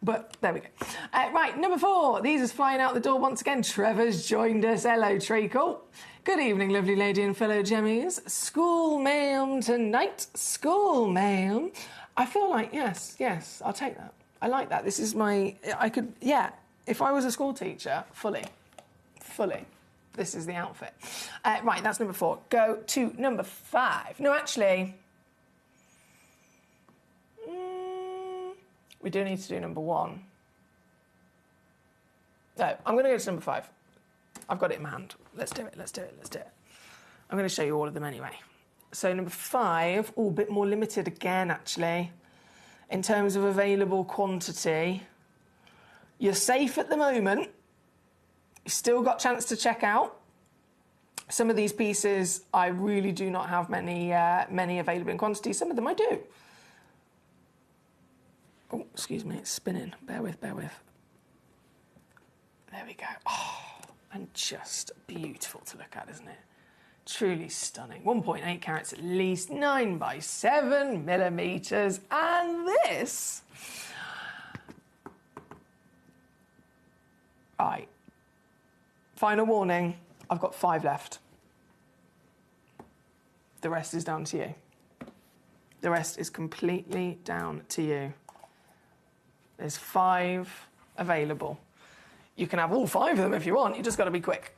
But there we go. Right, number 4. These is flying out the door once again. Trevor's joined us. Hello, Treacle. Good evening, lovely lady and fellow Jemmies. School ma'am tonight. School ma'am. I feel like, yes, I'll take that. I like that. This is if I was a school teacher, fully. This is the outfit. Right, that's number 4. Go to number 5. No, actually, we do need to do number 1. No, I'm going to go to number 5. I've got it in my hand. Let's do it. I'm going to show you all of them anyway. So number 5, a bit more limited again, actually, in terms of available quantity. You're safe at the moment. You've still got a chance to check out. Some of these pieces, I really do not have many available in quantity. Some of them I do. Oh, excuse me, it's spinning. Bear with. There we go. Oh, and just beautiful to look at, isn't it? Truly stunning. 1.8 carats at least, 9 by 7 millimeters. And this... Right. Final warning, I've got 5 left. The rest is down to you. The rest is completely down to you. There's 5 available. You can have all 5 of them if you want, you just got to be quick.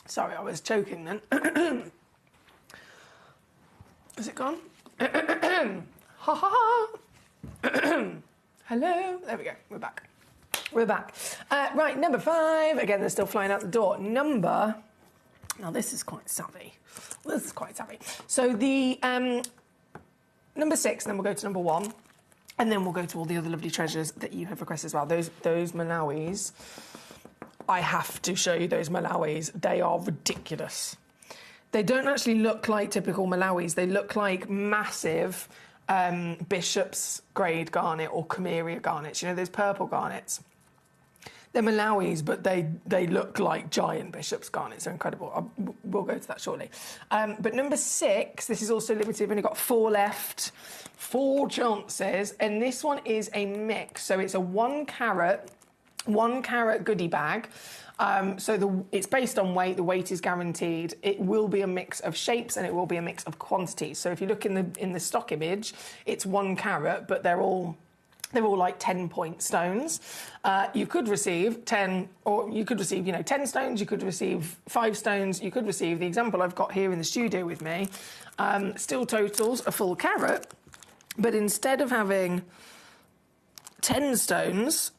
Sorry, I was choking then. Is it gone? Ha ha ha! Hello? There we go, we're back. Right, number 5. Again, they're still flying out the door. Now this is quite savvy. So the number 6, and then we'll go to number 1. And then we'll go to all the other lovely treasures that you have requested as well. Those Malawis. I have to show you those Malawis. They are ridiculous. They don't actually look like typical Malawis. They look like massive Bishop's grade garnet or Cameria garnets. You know, those purple garnets. They're Malawis, but they look like giant Bishop's garnets. They're incredible. We'll go to that shortly. But number 6, this is also limited. We've only got 4 left. 4 chances. And this one is a mix. So it's a 1 carat goodie bag. It's based on weight. The weight is guaranteed. It will be a mix of shapes and it will be a mix of quantities. So if you look in the stock image, it's 1 carat, but they're all like 10-point stones. You could receive 10, or you could receive 10 stones. You could receive 5 stones. You could receive the example I've got here in the studio with me. Still totals a full carat, but instead of having 10 stones,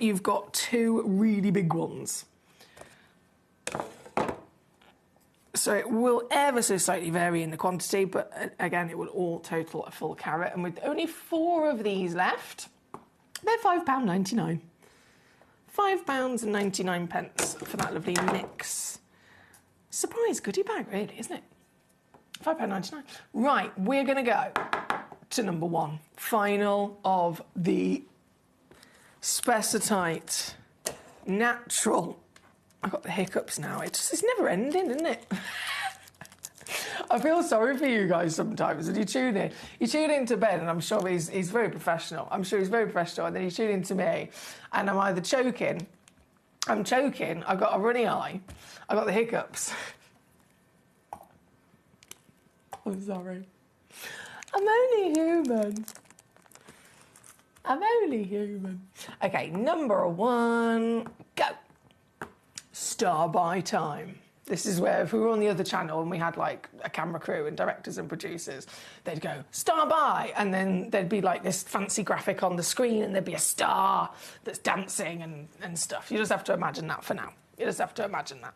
you've got two really big ones. So it will ever so slightly vary in the quantity, but again, it will all total a full carat. And with only 4 of these left, they're £5.99. £5.99 for that lovely mix. Surprise goodie bag, really, isn't it? £5.99. Right, we're going to go to number 1. Final of the Spessartite Natural. I've got the hiccups now. It's never ending, isn't it? I feel sorry for you guys sometimes when you tune in. You tune into Ben, and I'm sure he's very professional. I'm sure he's very professional, and then you tune into me, and I'm either choking, I've got a runny eye, I've got the hiccups. I'm sorry. I'm only human. Okay, number 1, go. Star by time. This is where, if we were on the other channel and we had like a camera crew and directors and producers, they'd go, star by, and then there'd be like this fancy graphic on the screen and there'd be a star that's dancing and stuff. You just have to imagine that for now. You just have to imagine that.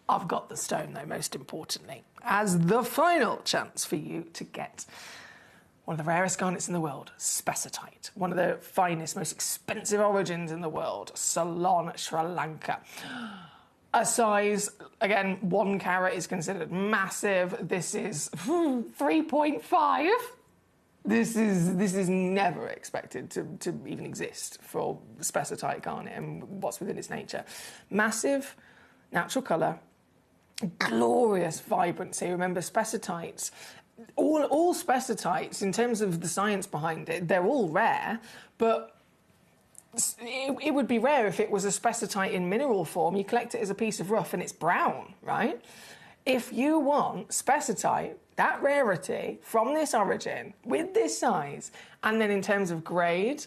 I've got the stone, though, most importantly, as the final chance for you to get one of the rarest garnets in the world, Spessartite. One of the finest, most expensive origins in the world, Ceylon, Sri Lanka. A size, again, 1 carat is considered massive. This is 3.5. This is never expected to even exist for Spessartite garnet and what's within its nature. Massive, natural colour, glorious vibrancy. Remember, Spessartites, all Spessartites, in terms of the science behind it, they're all rare, but it would be rare if it was a Spessartite in mineral form. You collect it as a piece of rough and it's brown, right? If you want Spessartite, that rarity, from this origin, with this size, and then in terms of grade,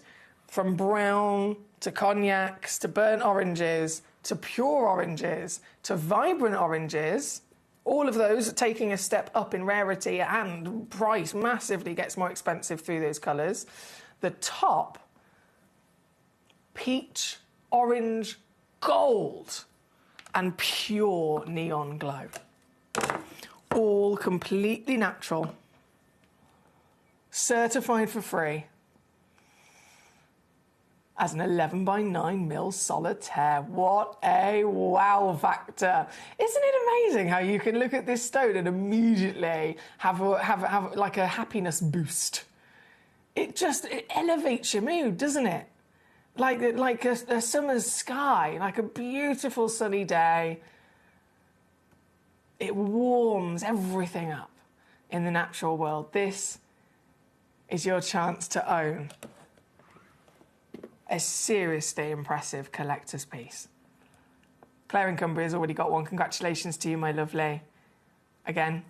from brown to cognacs to burnt oranges to pure oranges to vibrant oranges, all of those taking a step up in rarity, and price massively gets more expensive through those colours. The top, peach, orange, gold, and pure neon glow. All completely natural, certified for free, as an 11x9mm solitaire. What a wow factor. Isn't it amazing how you can look at this stone and immediately have like a happiness boost? It elevates your mood, doesn't it? Like a summer's sky, like a beautiful sunny day. It warms everything up in the natural world. This is your chance to own a seriously impressive collector's piece. Claire in Cumbria has already got one. Congratulations to you, my lovely. Again,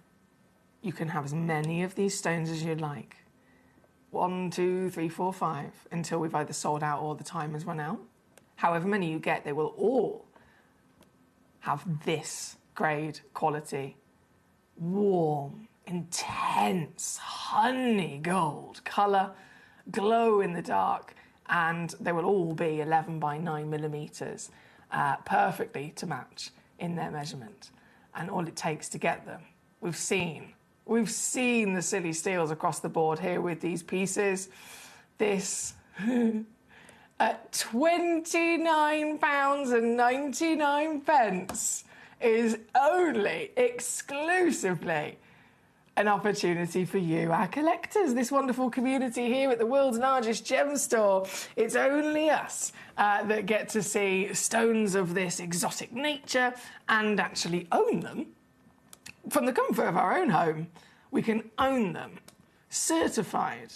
you can have as many of these stones as you'd like. 1, 2, 3, 4, 5, until we've either sold out or the time has run out. However many you get, they will all have this grade, quality, warm, intense, honey gold colour, glow in the dark, and they will all be 11x9mm, perfectly to match in their measurement. And all it takes to get them, we've seen the silly steals across the board here with these pieces. This at £29.99 is only exclusively an opportunity for you, our collectors, this wonderful community here at the world's largest gem store. It's only us that get to see stones of this exotic nature and actually own them from the comfort of our own home. We can own them, certified.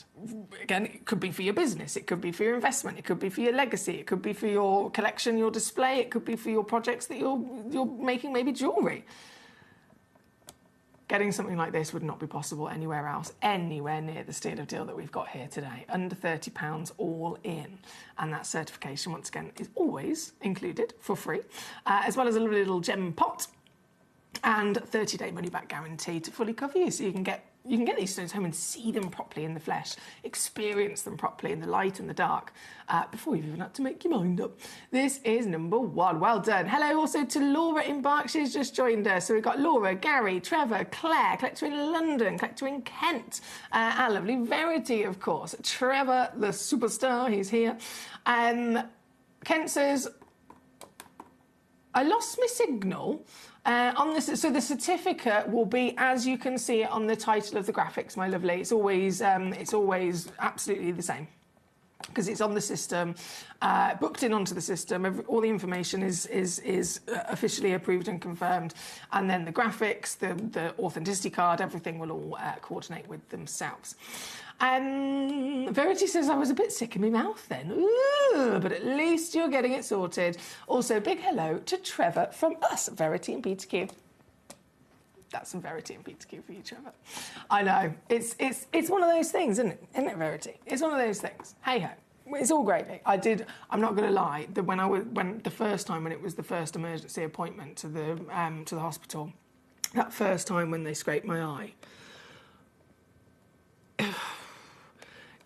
Again, it could be for your business, it could be for your investment, it could be for your legacy, it could be for your collection, your display, it could be for your projects that you're making, maybe jewellery. Getting something like this would not be possible anywhere else, anywhere near the steal of deal that we've got here today. Under £30 all in. And that certification, once again, is always included for free, as well as a little gem pot and 30-day money-back guarantee to fully cover you, so you can get you can get these stones home and see them properly in the flesh, experience them properly in the light and the dark, before you've even had to make your mind up. This is number 1. Well done. Hello also to Laura in Berkshire, who's just joined us. So we've got Laura, Gary, Trevor, Claire, collector in London, collector in Kent, our lovely Verity, of course. Trevor, the superstar, he's here. Kent says, I lost my signal. On this, so the certificate will be as you can see it on the title of the graphics, my lovely. It's always absolutely the same because it's on the system, booked in onto the system. All the information is officially approved and confirmed, and then the graphics, the authenticity card, everything will all coordinate with themselves. Verity says I was a bit sick in my mouth then. Ooh, but at least you're getting it sorted. Also, big hello to Trevor from us, Verity and Peter Q. That's some Verity and Peter Q for you, Trevor. I know. It's one of those things, isn't it? Isn't it, Verity? It's one of those things. Hey ho. It's all gravy. I'm not going to lie. When the first time when it was the first emergency appointment to the hospital, that first time when they scraped my eye.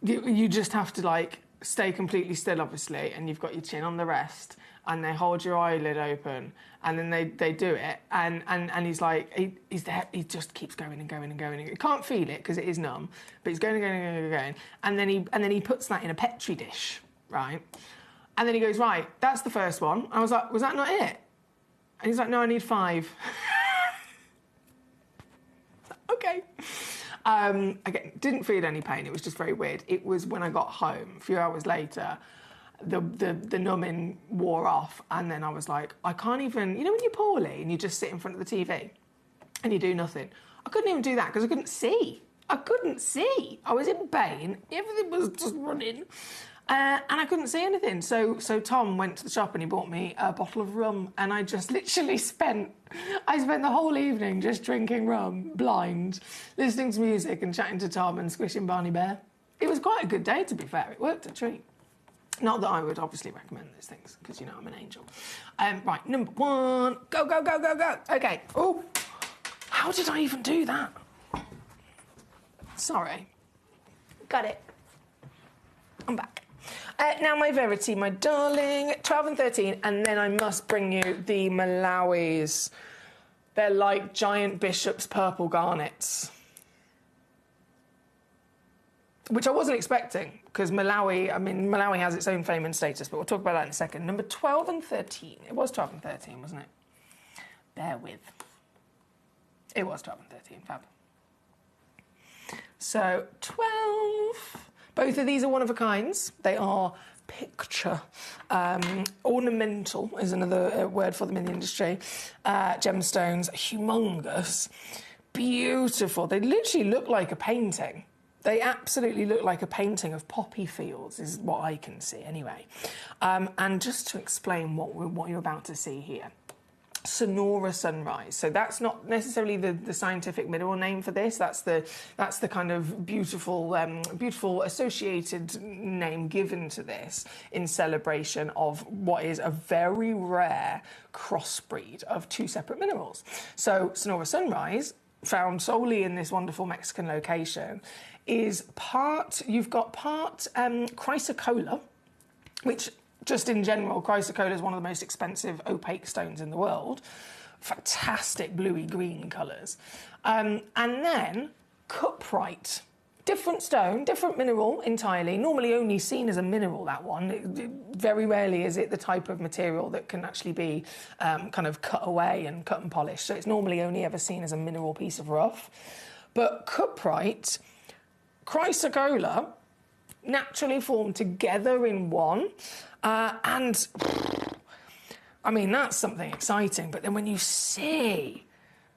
You just have to, like, stay completely still, obviously, and you've got your chin on the rest, and they hold your eyelid open, and then they do it, and he's like, he's there, he just keeps going and going and going. You can't feel it because it is numb, but he's going and going and going and going, and then he puts that in a Petri dish, right? And then he goes, right, that's the first one. I was like, was that not it? And he's like, no, I need 5. Okay. Again, didn't feel any pain. It was just very weird. It was when I got home, a few hours later, the numbing wore off, and then I was like, I can't even. You know when you're poorly and you just sit in front of the TV and you do nothing. I couldn't even do that because I couldn't see. I was in pain. Everything was just running. And I couldn't see anything. So Tom went to the shop and he bought me a bottle of rum, and I just literally spent the whole evening just drinking rum, blind, listening to music and chatting to Tom and squishing Barney Bear. It was quite a good day, to be fair. It worked a treat. Not that I would obviously recommend those things, because, you know, I'm an angel. Right, number 1. Go, go, go, go, go. Okay. Oh, how did I even do that? Sorry. Got it. I'm back. Now, my Verity, my darling, 12 and 13, and then I must bring you the Malawis. They're like giant Bishop's purple garnets, which I wasn't expecting, because Malawi has its own fame and status, but we'll talk about that in a second. Number 12 and 13. It was 12 and 13, wasn't it? Bear with. It was 12 and 13, fab. So, 12... Both of these are one-of-a-kinds. They are picture. Ornamental is another word for them in the industry. Gemstones, humongous, beautiful. They literally look like a painting. They absolutely look like a painting of poppy fields, is what I can see anyway. And just to explain what you're about to see here. Sonora sunrise. So that's not necessarily the scientific mineral name for this. That's the kind of beautiful associated name given to this in celebration of what is a very rare crossbreed of 2 separate minerals. So Sonora sunrise, found solely in this wonderful Mexican location, is you've got part chrysocolla, which, just in general, chrysocolla is one of the most expensive opaque stones in the world. Fantastic bluey-green colours. And then cuprite. Different stone, different mineral entirely. Normally only seen as a mineral, that one. Very rarely is it the type of material that can actually be kind of cut away and cut and polished. So it's normally only ever seen as a mineral piece of rough. But cuprite, chrysocolla, naturally formed together in one. And, I mean, that's something exciting. But then when you see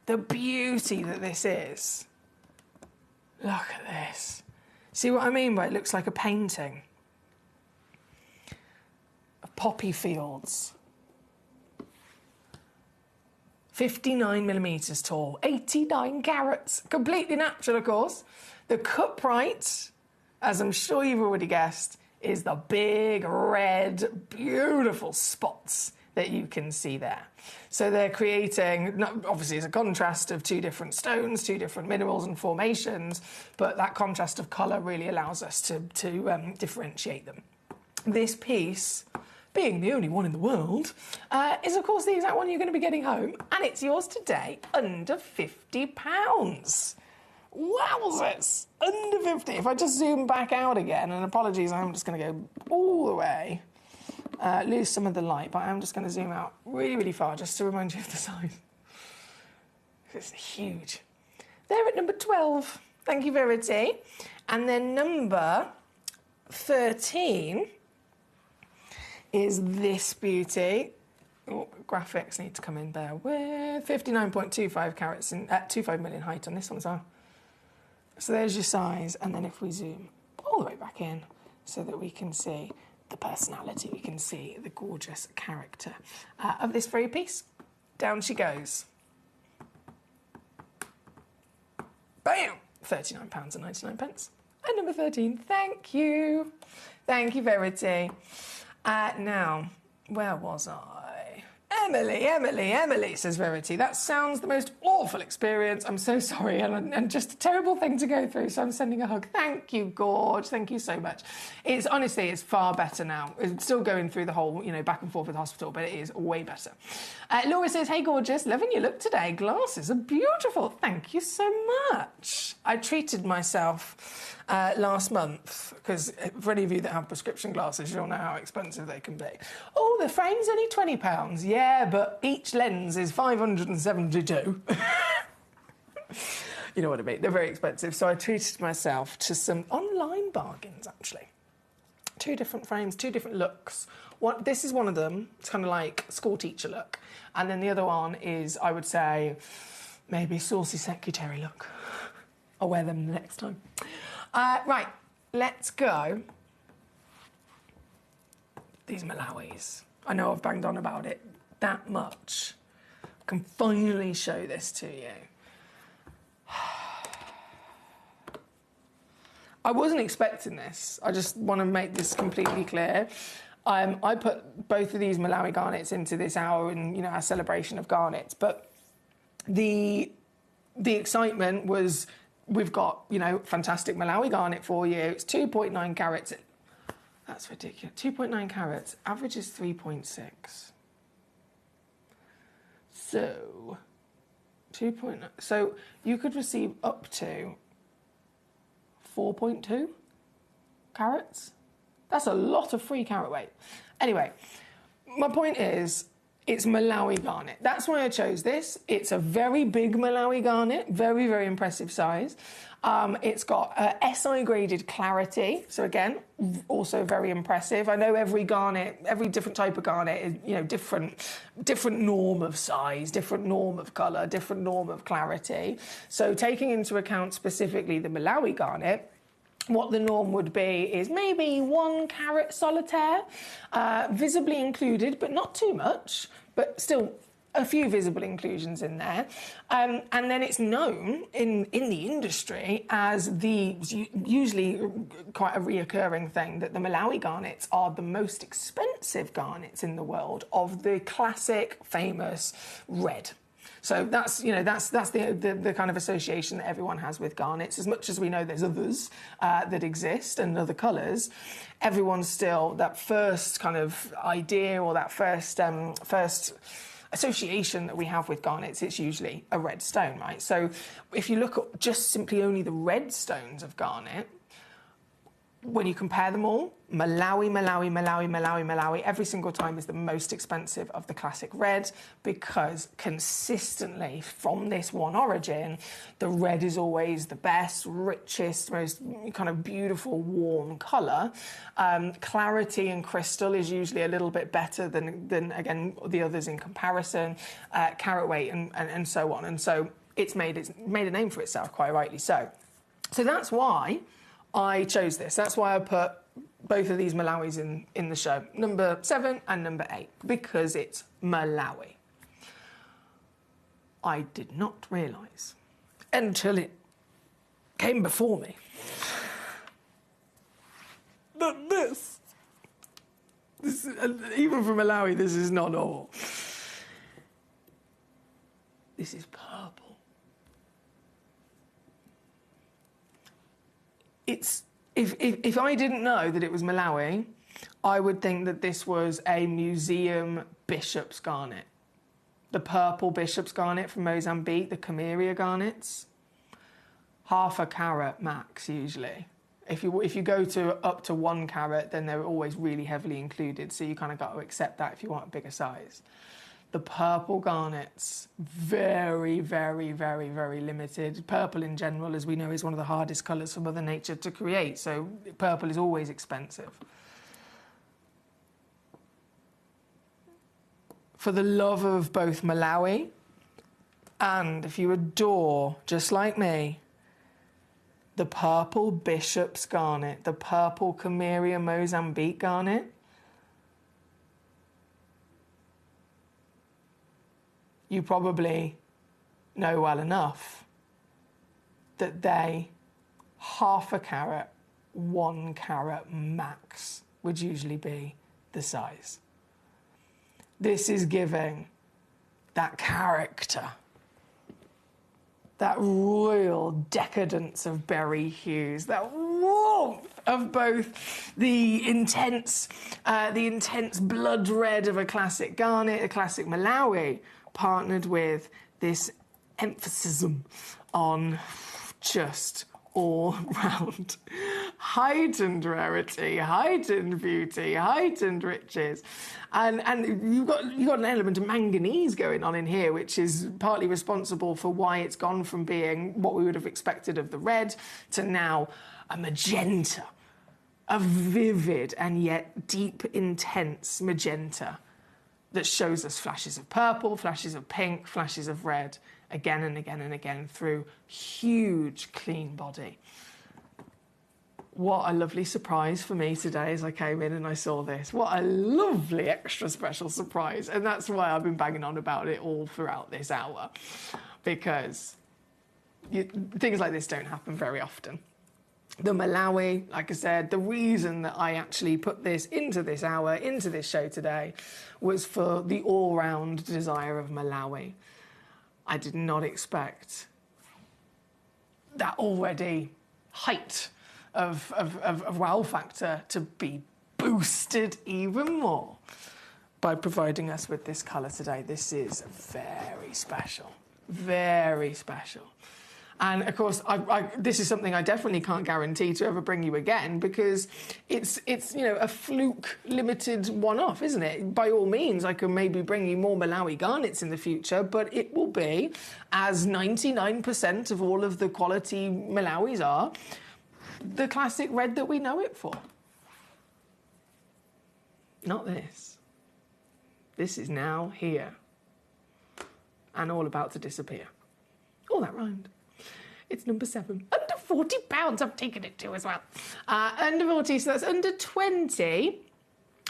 the beauty that this is, look at this. See what I mean by it looks like a painting? Of poppy fields. 59 millimetres tall, 89 carats. Completely natural, of course. The cuprite, as I'm sure you've already guessed, is the big, red, beautiful spots that you can see there. So they're creating, obviously it's a contrast of two different stones, two different minerals and formations, but that contrast of colour really allows us to differentiate them. This piece, being the only one in the world, is of course the exact one you're going to be getting home, and it's yours today, under £50. Wowzers! Under 50. If I just zoom back out again, and apologies, I'm just going to go all the way, lose some of the light, but I'm just going to zoom out really, really far just to remind you of the size. It's huge. They're at number 12. Thank you, Verity. And then number 13 is this beauty. Oh, graphics need to come in there. We're 59.25 carats at 25 million height on this one as well. So there's your size, and then if we zoom all the way back in so that we can see the personality, we can see the gorgeous character of this very piece. Down she goes. Bam! £39.99. And number 13, thank you. Thank you, Verity. Now, where was I? Emily, says Verity. That sounds the most awful experience. I'm so sorry, and just a terrible thing to go through, so I'm sending a hug. Thank you, Gorge. Thank you so much. Honestly, it's far better now. It's still going through the whole, back and forth with the hospital, but it is way better. Laura says, hey, gorgeous, loving your look today. Glasses are beautiful. Thank you so much. I treated myself last month, because for any of you that have prescription glasses, you'll know how expensive they can be. Oh, the frame's only £20. Yeah, but each lens is 572. You know what I mean? They're very expensive. So I treated myself to some online bargains, actually. 2 different frames, 2 different looks. This is one of them. It's kind of like school teacher look. And then the other one is, I would say, maybe saucy secretary look. I'll wear them the next time. Right, let's go. These Malawis. I know I've banged on about it that much. I can finally show this to you. I wasn't expecting this. I just want to make this completely clear. I put both of these Malawi garnets into this hour and, our celebration of garnets, but the excitement was, we've got, fantastic Malawi garnet for you. It's 2.9 carats. That's ridiculous. 2.9 carats. Average is 3.6. So, 2.9. So you could receive up to 4.2 carats. That's a lot of free carat weight. Anyway, my point is, it's Malawi garnet. That's why I chose this. It's a very big Malawi garnet, very, very impressive size. It's got SI graded clarity. So again, also very impressive. I know every garnet, every different type of garnet is, different norm of size, different norm of colour, different norm of clarity. So taking into account specifically the Malawi garnet, what the norm would be is maybe 1 carat solitaire, visibly included, but not too much, but still a few visible inclusions in there. And then it's known in the industry as usually quite a reoccurring thing, that the Malawi garnets are the most expensive garnets in the world of the classic, famous red. So that's the kind of association that everyone has with garnets. As much as we know there's others that exist and other colours, everyone's still, that first kind of idea or that first association that we have with garnets, it's usually a red stone, right? So if you look at just simply only the red stones of garnet, when you compare them all, Malawi, every single time is the most expensive of the classic red, because consistently from this one origin, the red is always the best, richest, most kind of beautiful, warm colour. Clarity and crystal is usually a little bit better than again, the others in comparison, carat weight and so on. And so it's made a name for itself, quite rightly so. So that's why I chose this. That's why I put both of these Malawis in the show, number 7 and number 8, because it's Malawi. I did not realise until it came before me that this Even for Malawi, this is not normal. This is purple. It's if I didn't know that it was Malawi, I would think that this was a museum bishop's garnet. The purple bishop's garnet from Mozambique, the Cameria garnets, half a carat max usually. If you go to up to 1 carat, then they're always really heavily included, so you kind of got to accept that if you want a bigger size. The purple garnets, very, very, very, very limited. Purple in general, as we know, is one of the hardest colours for Mother Nature to create, so purple is always expensive. For the love of both Malawi and, if you adore, just like me, the purple bishop's garnet, the purple Cameria Mozambique garnet, you probably know well enough that they, half a carat, 1 carat max would usually be the size. This is giving that character, that royal decadence of berry hues, that warmth of both the intense blood red of a classic garnet, a classic Malawi, partnered with this emphasis on just all-round heightened rarity, heightened beauty, heightened riches. And you've got an element of manganese going on in here, which is partly responsible for why it's gone from being what we would have expected of the red to now a magenta, a vivid and yet deep, intense magenta that shows us flashes of purple, flashes of pink, flashes of red, again and again and again through huge, clean body. What a lovely surprise for me today as I came in and I saw this. What a lovely extra special surprise. And that's why I've been banging on about it all throughout this hour. Because things like this don't happen very often. The Malawi, like I said, the reason that I actually put this into this hour, into this show today, was for the all-round desire of Malawi. I did not expect that already height of wow factor to be boosted even more by providing us with this colour today. This is very special, very special. And of course, this is something I definitely can't guarantee to ever bring you again, because it's a fluke limited one-off, isn't it? By all means, I can maybe bring you more Malawi garnets in the future, but it will be, as 99% of all of the quality Malawis are, the classic red that we know it for. Not this. This is now here and all about to disappear. Oh, that rhymed. It's number 7. Under £40 I've taken it to as well. Under 40, so that's under 20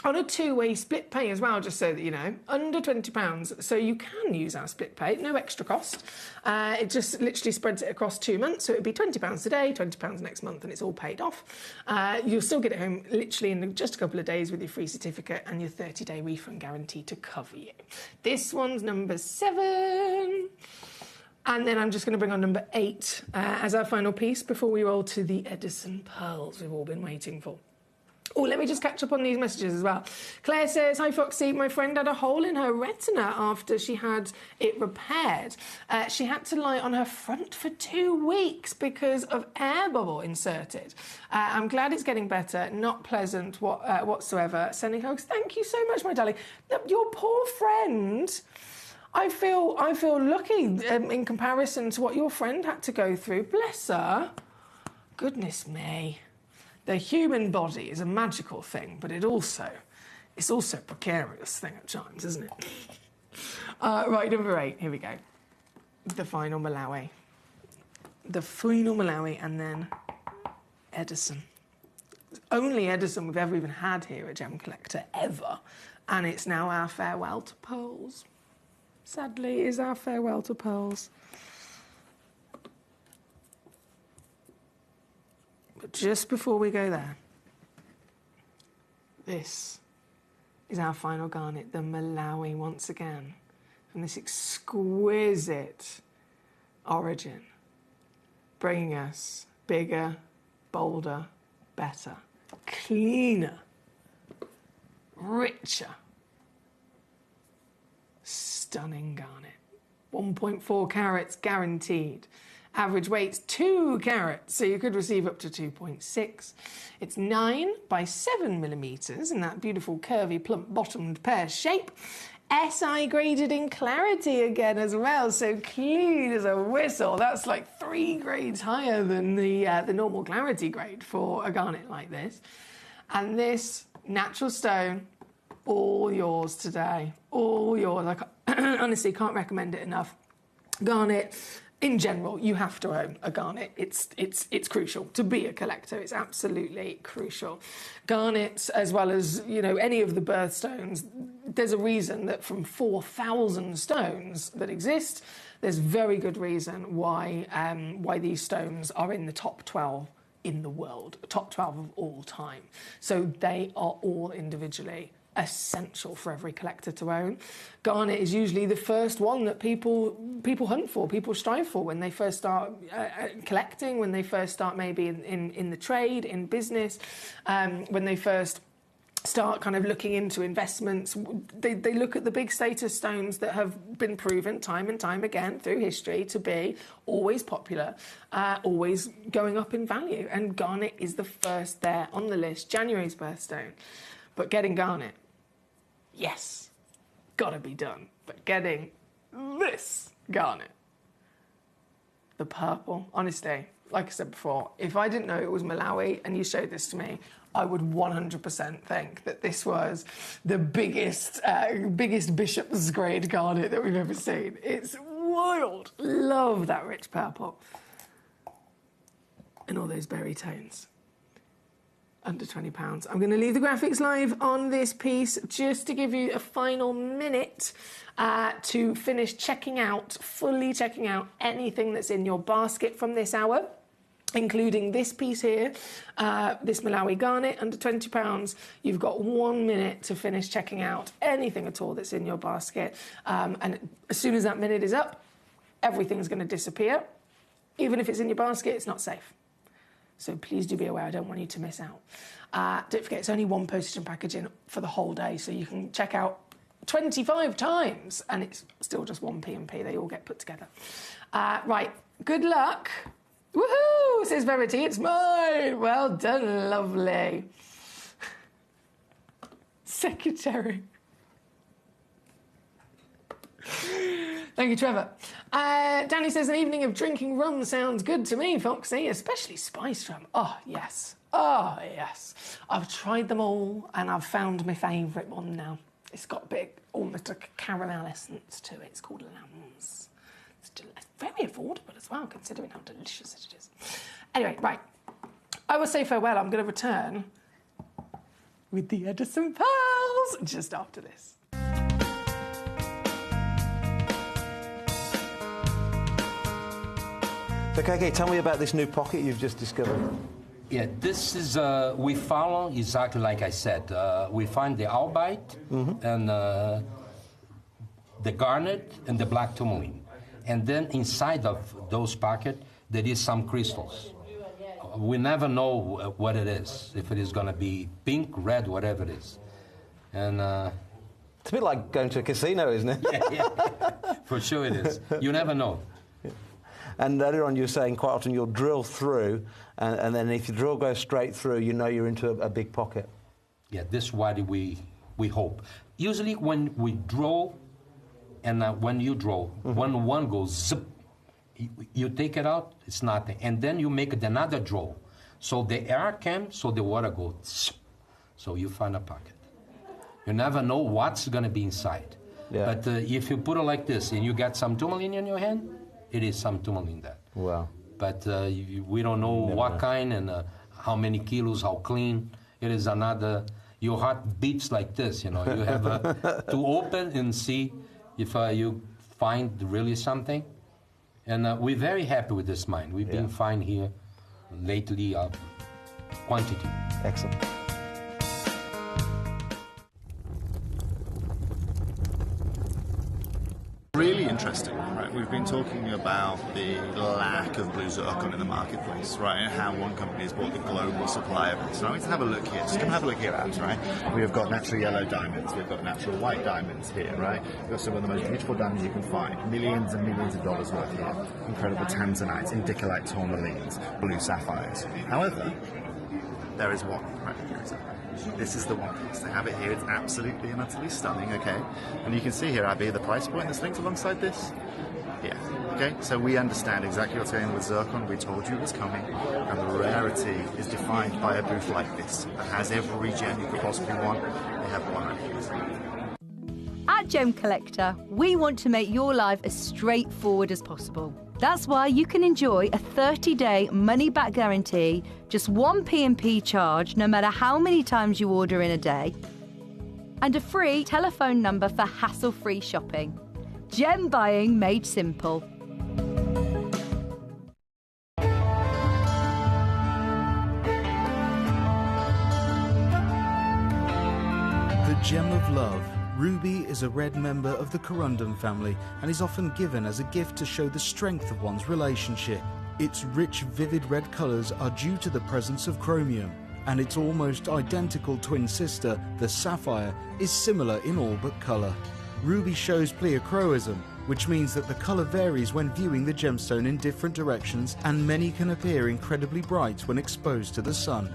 on a 2-way split pay as well, just so that you know. Under £20, so you can use our split pay, no extra cost. It just literally spreads it across 2 months, so it'd be £20 today, £20 next month, and it's all paid off. You'll still get it home literally in just a couple of days with your free certificate and your 30-day refund guarantee to cover you. This one's number 7. And then I'm just going to bring on number 8 as our final piece before we roll to the Edison pearls we've all been waiting for. Oh, let me just catch up on these messages as well. Claire says, hi Foxy, my friend had a hole in her retina after she had it repaired. She had to lie on her front for 2 weeks because of air bubble inserted. I'm glad it's getting better, not pleasant whatsoever. Sending hugs. Thank you so much, my darling. Your poor friend... I feel lucky in comparison to what your friend had to go through. Bless her. Goodness me. The human body is a magical thing, but it's also a precarious thing at times, isn't it? Right, number 8. Here we go. The final Malawi. The final Malawi, and then Edison. Only Edison we've ever even had here at Gemcollector, ever. And it's now our farewell to pearls. Sadly, is our farewell to pearls. But just before we go there, this is our final garnet, the Malawi, once again, from this exquisite origin, bringing us bigger, bolder, better, cleaner, richer, stunning garnet. 1.4 carats guaranteed. Average weight 2 carats, so you could receive up to 2.6. It's 9 by 7 millimeters in that beautiful curvy plump bottomed pear shape. SI graded in clarity again as well, so clean as a whistle. That's like 3 grades higher than the normal clarity grade for a garnet like this. And this natural stone, all yours today, all yours. I honestly can't recommend it enough. Garnet, in general, you have to own a garnet. It's crucial to be a collector. It's absolutely crucial. Garnets, as well as any of the birthstones, there's a reason that from 4,000 stones that exist, there's very good reason why these stones are in the top 12 in the world, top 12 of all time. So they are all individually essential for every collector to own. Garnet is usually the first one that people hunt for, people strive for when they first start collecting, when they first start maybe in the trade, in business, when they first start kind of looking into investments. They look at the big status stones that have been proven time and time again through history to be always popular, always going up in value. And garnet is the first there on the list, January's birthstone. But getting garnet, yes, gotta be done. But getting this garnet, the purple, honestly, like I said before, if I didn't know it was Malawi and you showed this to me, I would 100% think that this was the biggest bishop's grade garnet that we've ever seen. It's wild. Love that rich purple. And all those berry tones. Under £20. I'm going to leave the graphics live on this piece just to give you a final minute to finish fully checking out anything that's in your basket from this hour, including this piece here, this Malawi garnet, under £20. You've got 1 minute to finish checking out anything at all that's in your basket. And as soon as that minute is up, everything's going to disappear. Even if it's in your basket, it's not safe. So please do be aware, I don't want you to miss out. Don't forget, it's only 1 postage and packaging for the whole day, so you can check out 25 times, and it's still just 1 P&P. They all get put together. Right, good luck. Woohoo, says Verity, it's mine. Well done, lovely. Secretary. Thank you, Trevor. Danny says, an evening of drinking rum sounds good to me, Foxy, especially spiced rum. Oh, yes. Oh, yes. I've tried them all, and I've found my favourite one now. It's got a bit, almost a caramel essence to it. It's called Lambs. It's very affordable as well, considering how delicious it is. Anyway, right. I will say farewell. I'm going to return with the Edison Pearls just after this. Okay, tell me about this new pocket you've just discovered. Yeah, this is, we found exactly like I said. We find the albite and the garnet and the black tourmaline. And then inside of those pockets, there is some crystals. We never know what it is, if it is going to be pink, red, whatever it is. And it's a bit like going to a casino, isn't it? Yeah, for sure it is. You never know. And earlier on you were saying quite often you'll drill through, and then if your drill goes straight through, you know you're into a big pocket. Yeah, this is what we hope. Usually when we draw, and when you draw, when one goes zip, you take it out, it's nothing. And then you make another draw. So the air comes, so the water goes zip. So you find a pocket. You never know what's going to be inside. Yeah. But if you put it like this and you get some tourmaline in your hand, it is some tourmaline there. Wow. But we don't know what kind and how many kilos, how clean. It is another, your heart beats like this, you know. You have to open and see if you find really something. And we're very happy with this mine. We've been fine here lately, quantity. Excellent. interesting, right? We've been talking about the lack of blue zircon in the marketplace, right? And how one company has bought the global supply of it. So let's have a look here. Just come have a look here, Abs, right? We've got natural yellow diamonds. We've got natural white diamonds here, right? We've got some of the most beautiful diamonds you can find. Millions and millions of dollars worth here. Incredible tanzanites, indicolite tourmalines, blue sapphires. However, there is one right here. This is the one piece. They have it here. It's absolutely and utterly stunning, okay? And you can see here, Abby, the price point that's linked alongside this. Yeah, okay? So we understand exactly what's going on with zircon. We told you it was coming. And the rarity is defined by a booth like this that has every gem you could possibly want. They have one right here. At Gemcollector, we want to make your life as straightforward as possible. That's why you can enjoy a 30-day money-back guarantee, just one P&P charge no matter how many times you order in a day, and a free telephone number for hassle-free shopping. Gem buying made simple. The gem of love. Ruby is a red member of the corundum family and is often given as a gift to show the strength of one's relationship. Its rich, vivid red colours are due to the presence of chromium, and its almost identical twin sister, the sapphire, is similar in all but colour. Ruby shows pleochroism, which means that the colour varies when viewing the gemstone in different directions, and many can appear incredibly bright when exposed to the sun.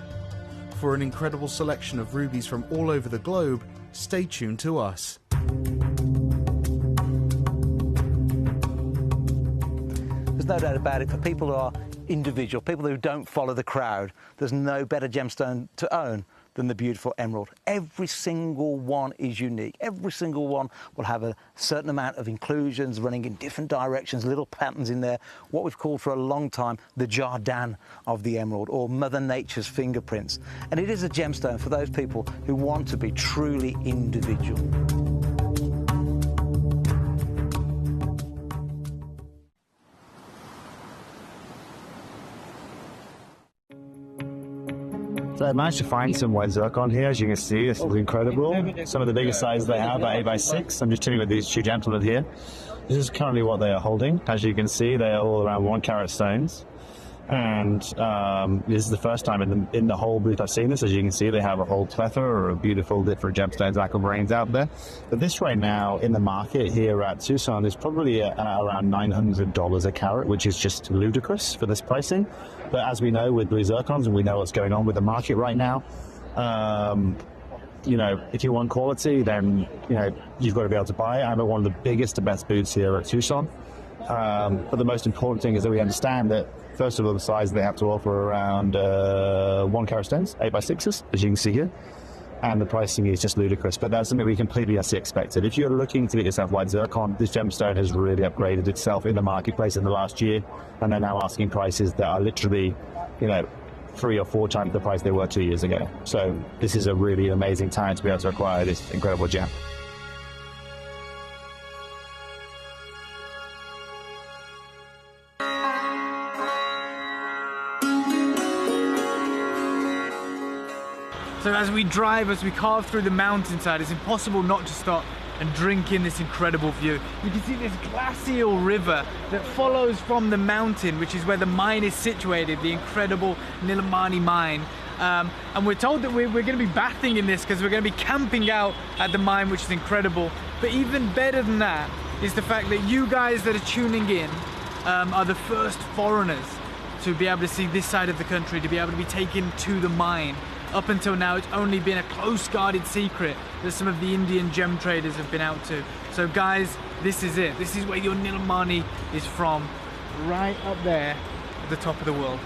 For an incredible selection of rubies from all over the globe, stay tuned to us. There's no doubt about it, for people who are individual, people who don't follow the crowd, there's no better gemstone to own than the beautiful emerald. Every single one is unique. Every single one will have a certain amount of inclusions running in different directions, little patterns in there, what we've called for a long time the Jardin of the emerald, or Mother Nature's fingerprints. And it is a gemstone for those people who want to be truly individual. So I managed to find some white zircon here. As you can see, this is incredible. Some of the biggest sizes they have are 8x6. I'm just chilling with these two gentlemen here. This is currently what they are holding. As you can see, they are all around 1 carat stones. And this is the first time in the whole booth I've seen this. As you can see, they have a whole plethora of beautiful different gemstones, aquamarines out there. But this right now in the market here at Tucson is probably around $900 a carat, which is just ludicrous for this pricing. But as we know with blue zircons, and we know what's going on with the market right now, you know, if you want quality, then, you know, you've got to be able to buy it. I'm at one of the biggest and best booths here at Tucson. But the most important thing is that we understand that, first of all, the size they have to offer around 1 carat stones, 8x6s, as you can see here. And the pricing is just ludicrous, but that's something we completely expected. If you're looking to get yourself white zircon, this gemstone has really upgraded itself in the marketplace in the last year, and they're now asking prices that are literally, you know, 3 or 4 times the price they were 2 years ago. So this is a really amazing time to be able to acquire this incredible gem. So as we drive, as we carve through the mountainside, it's impossible not to stop and drink in this incredible view. You can see this glacial river that follows from the mountain, which is where the mine is situated, the incredible Nilamani mine. And we're told that we're going to be bathing in this because we're going to be camping out at the mine, which is incredible. But even better than that is the fact that you guys that are tuning in are the first foreigners to be able to see this side of the country, to be able to be taken to the mine. Up until now, it's only been a close guarded secret that some of the Indian gem traders have been out to. So guys, this is it. This is where your Nilamani is from, right up there at the top of the world.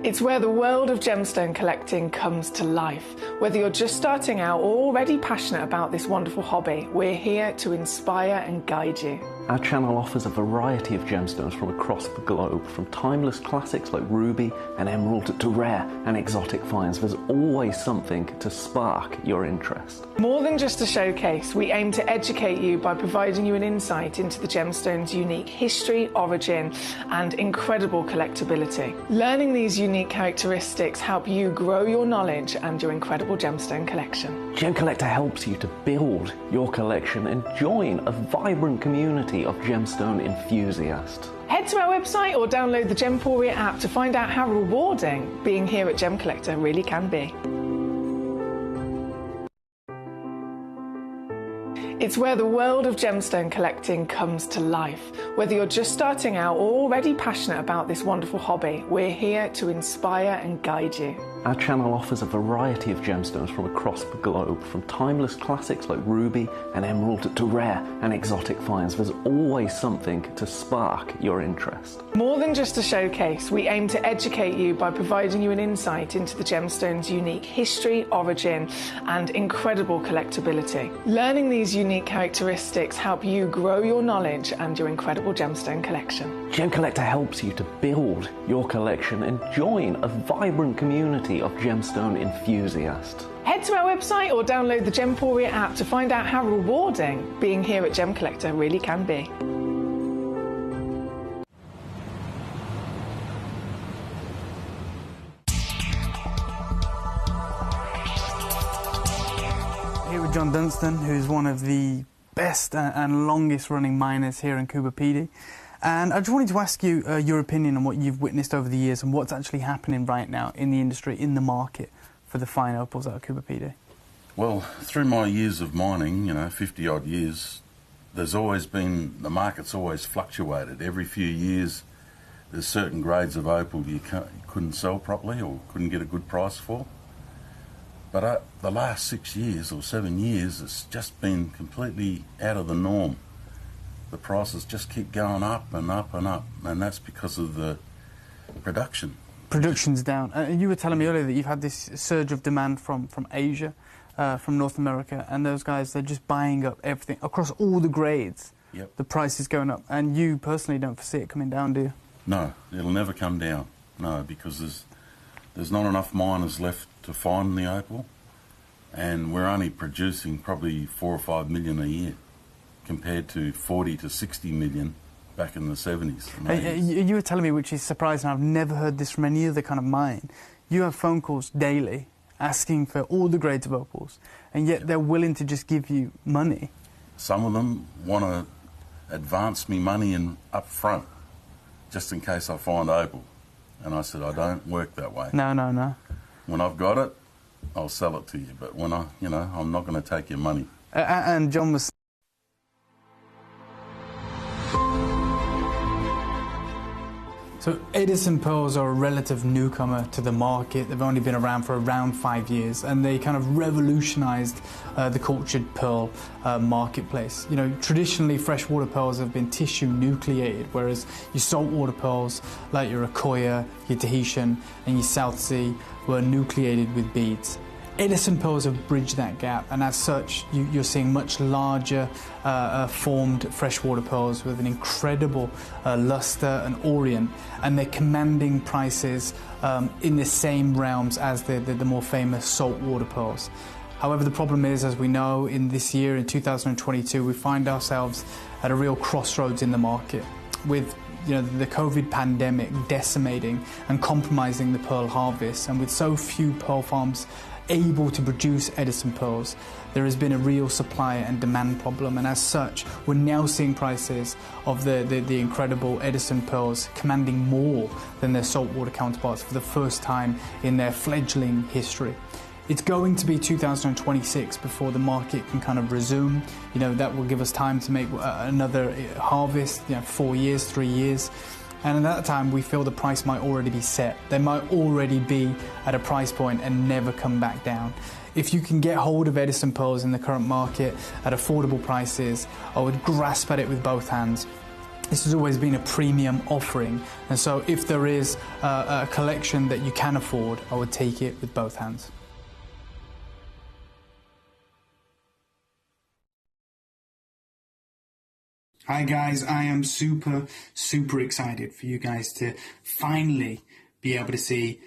It's where the world of gemstone collecting comes to life. Whether you're just starting out or already passionate about this wonderful hobby, we're here to inspire and guide you. Our channel offers a variety of gemstones from across the globe, from timeless classics like ruby and emerald to rare and exotic finds. There's always something to spark your interest. More than just a showcase, we aim to educate you by providing you an insight into the gemstone's unique history, origin, and incredible collectability. Learning these unique characteristics help you grow your knowledge and your incredible gemstone collection. Gemcollector helps you to build your collection and join a vibrant community of gemstone enthusiasts. Head to our website or download the Gemporia app to find out how rewarding being here at Gemcollector really can be. It's where the world of gemstone collecting comes to life. Whether you're just starting out or already passionate about this wonderful hobby, we're here to inspire and guide you. Our channel offers a variety of gemstones from across the globe, from timeless classics like ruby and emerald to rare and exotic finds. There's always something to spark your interest. More than just a showcase, we aim to educate you by providing you an insight into the gemstone's unique history, origin, and incredible collectability. Learning these unique characteristics help you grow your knowledge and your incredible gemstone collection. Gemcollector helps you to build your collection and join a vibrant community of gemstone enthusiasts. Head to our website or download the Gemporia app to find out how rewarding being here at Gemcollector really can be. Here with John Dunstan, who's one of the best and longest running miners here in Coober Pedy. And I just wanted to ask you your opinion on what you've witnessed over the years and what's actually happening right now in the industry, in the market for the fine opals out of Coober Pedy. Well, through my years of mining, 50 odd years, there's always been, the market's always fluctuated. Every few years there's certain grades of opal you couldn't sell properly or couldn't get a good price for. But the last 6 years or 7 years, it's just been completely out of the norm. The prices just keep going up and up and up, and that's because of the production. Production's down. You were telling me earlier that you've had this surge of demand from Asia, from North America, and those guys, they're just buying up everything across all the grades. Yep. The price is going up, and you personally don't foresee it coming down, do you? No, it'll never come down. No, because there's not enough miners left to find the opal, and we're only producing probably 4 or 5 million a year, compared to 40 to 60 million back in the 70s and 80s. You were telling me, which is surprising, I've never heard this from any other kind of mine. You have phone calls daily asking for all the grades of opals, and yet they're willing to just give you money. Some of them want to advance me money up front, just in case I find opal. And I said, I don't work that way. No. When I've got it, I'll sell it to you. But when I'm not going to take your money. And John was... So Edison pearls are a relative newcomer to the market. They've only been around for around 5 years, and they kind of revolutionized the cultured pearl marketplace. Traditionally freshwater pearls have been tissue nucleated, whereas your saltwater pearls, like your Akoya, your Tahitian, and your South Sea, were nucleated with beads. Edison pearls have bridged that gap, and as such, you're seeing much larger formed freshwater pearls with an incredible luster and orient, and they're commanding prices in the same realms as the more famous saltwater pearls. However, the problem is, as we know, in this year, in 2022, we find ourselves at a real crossroads in the market, with the COVID pandemic decimating and compromising the pearl harvest, and with so few pearl farms able to produce Edison pearls, there has been a real supply and demand problem, and as such, we're now seeing prices of the incredible Edison pearls commanding more than their saltwater counterparts for the first time in their fledgling history. It's going to be 2026 before the market can kind of resume. That will give us time to make another harvest, 4 years, 3 years. And at that time, we feel the price might already be set. They might already be at a price point and never come back down. If you can get hold of Edison pearls in the current market at affordable prices, I would grasp at it with both hands. This has always been a premium offering, and so if there is a collection that you can afford, I would take it with both hands. Hi guys, I am super excited for you guys to finally be able to see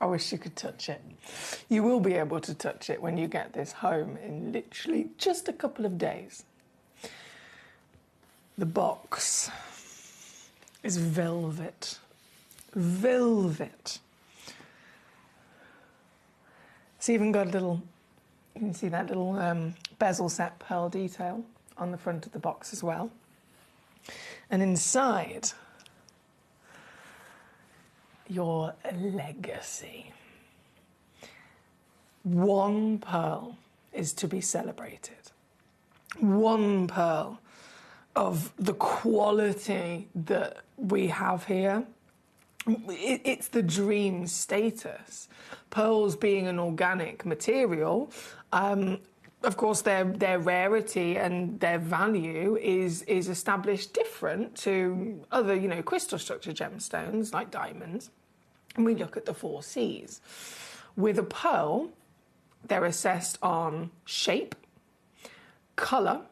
I wish you could touch it. You will be able to touch it when you get this home in literally just a couple of days. The box is velvet. Velvet. It's even got a little, you can see that little bezel set pearl detail on the front of the box as well. And inside, your legacy. One pearl is to be celebrated. One pearl of the quality that we have here. It's the dream status. Pearls being an organic material, of course, their rarity and their value is established different to other, crystal structure gemstones like diamonds. And we look at the 4 C's. With a pearl, they're assessed on shape, colour,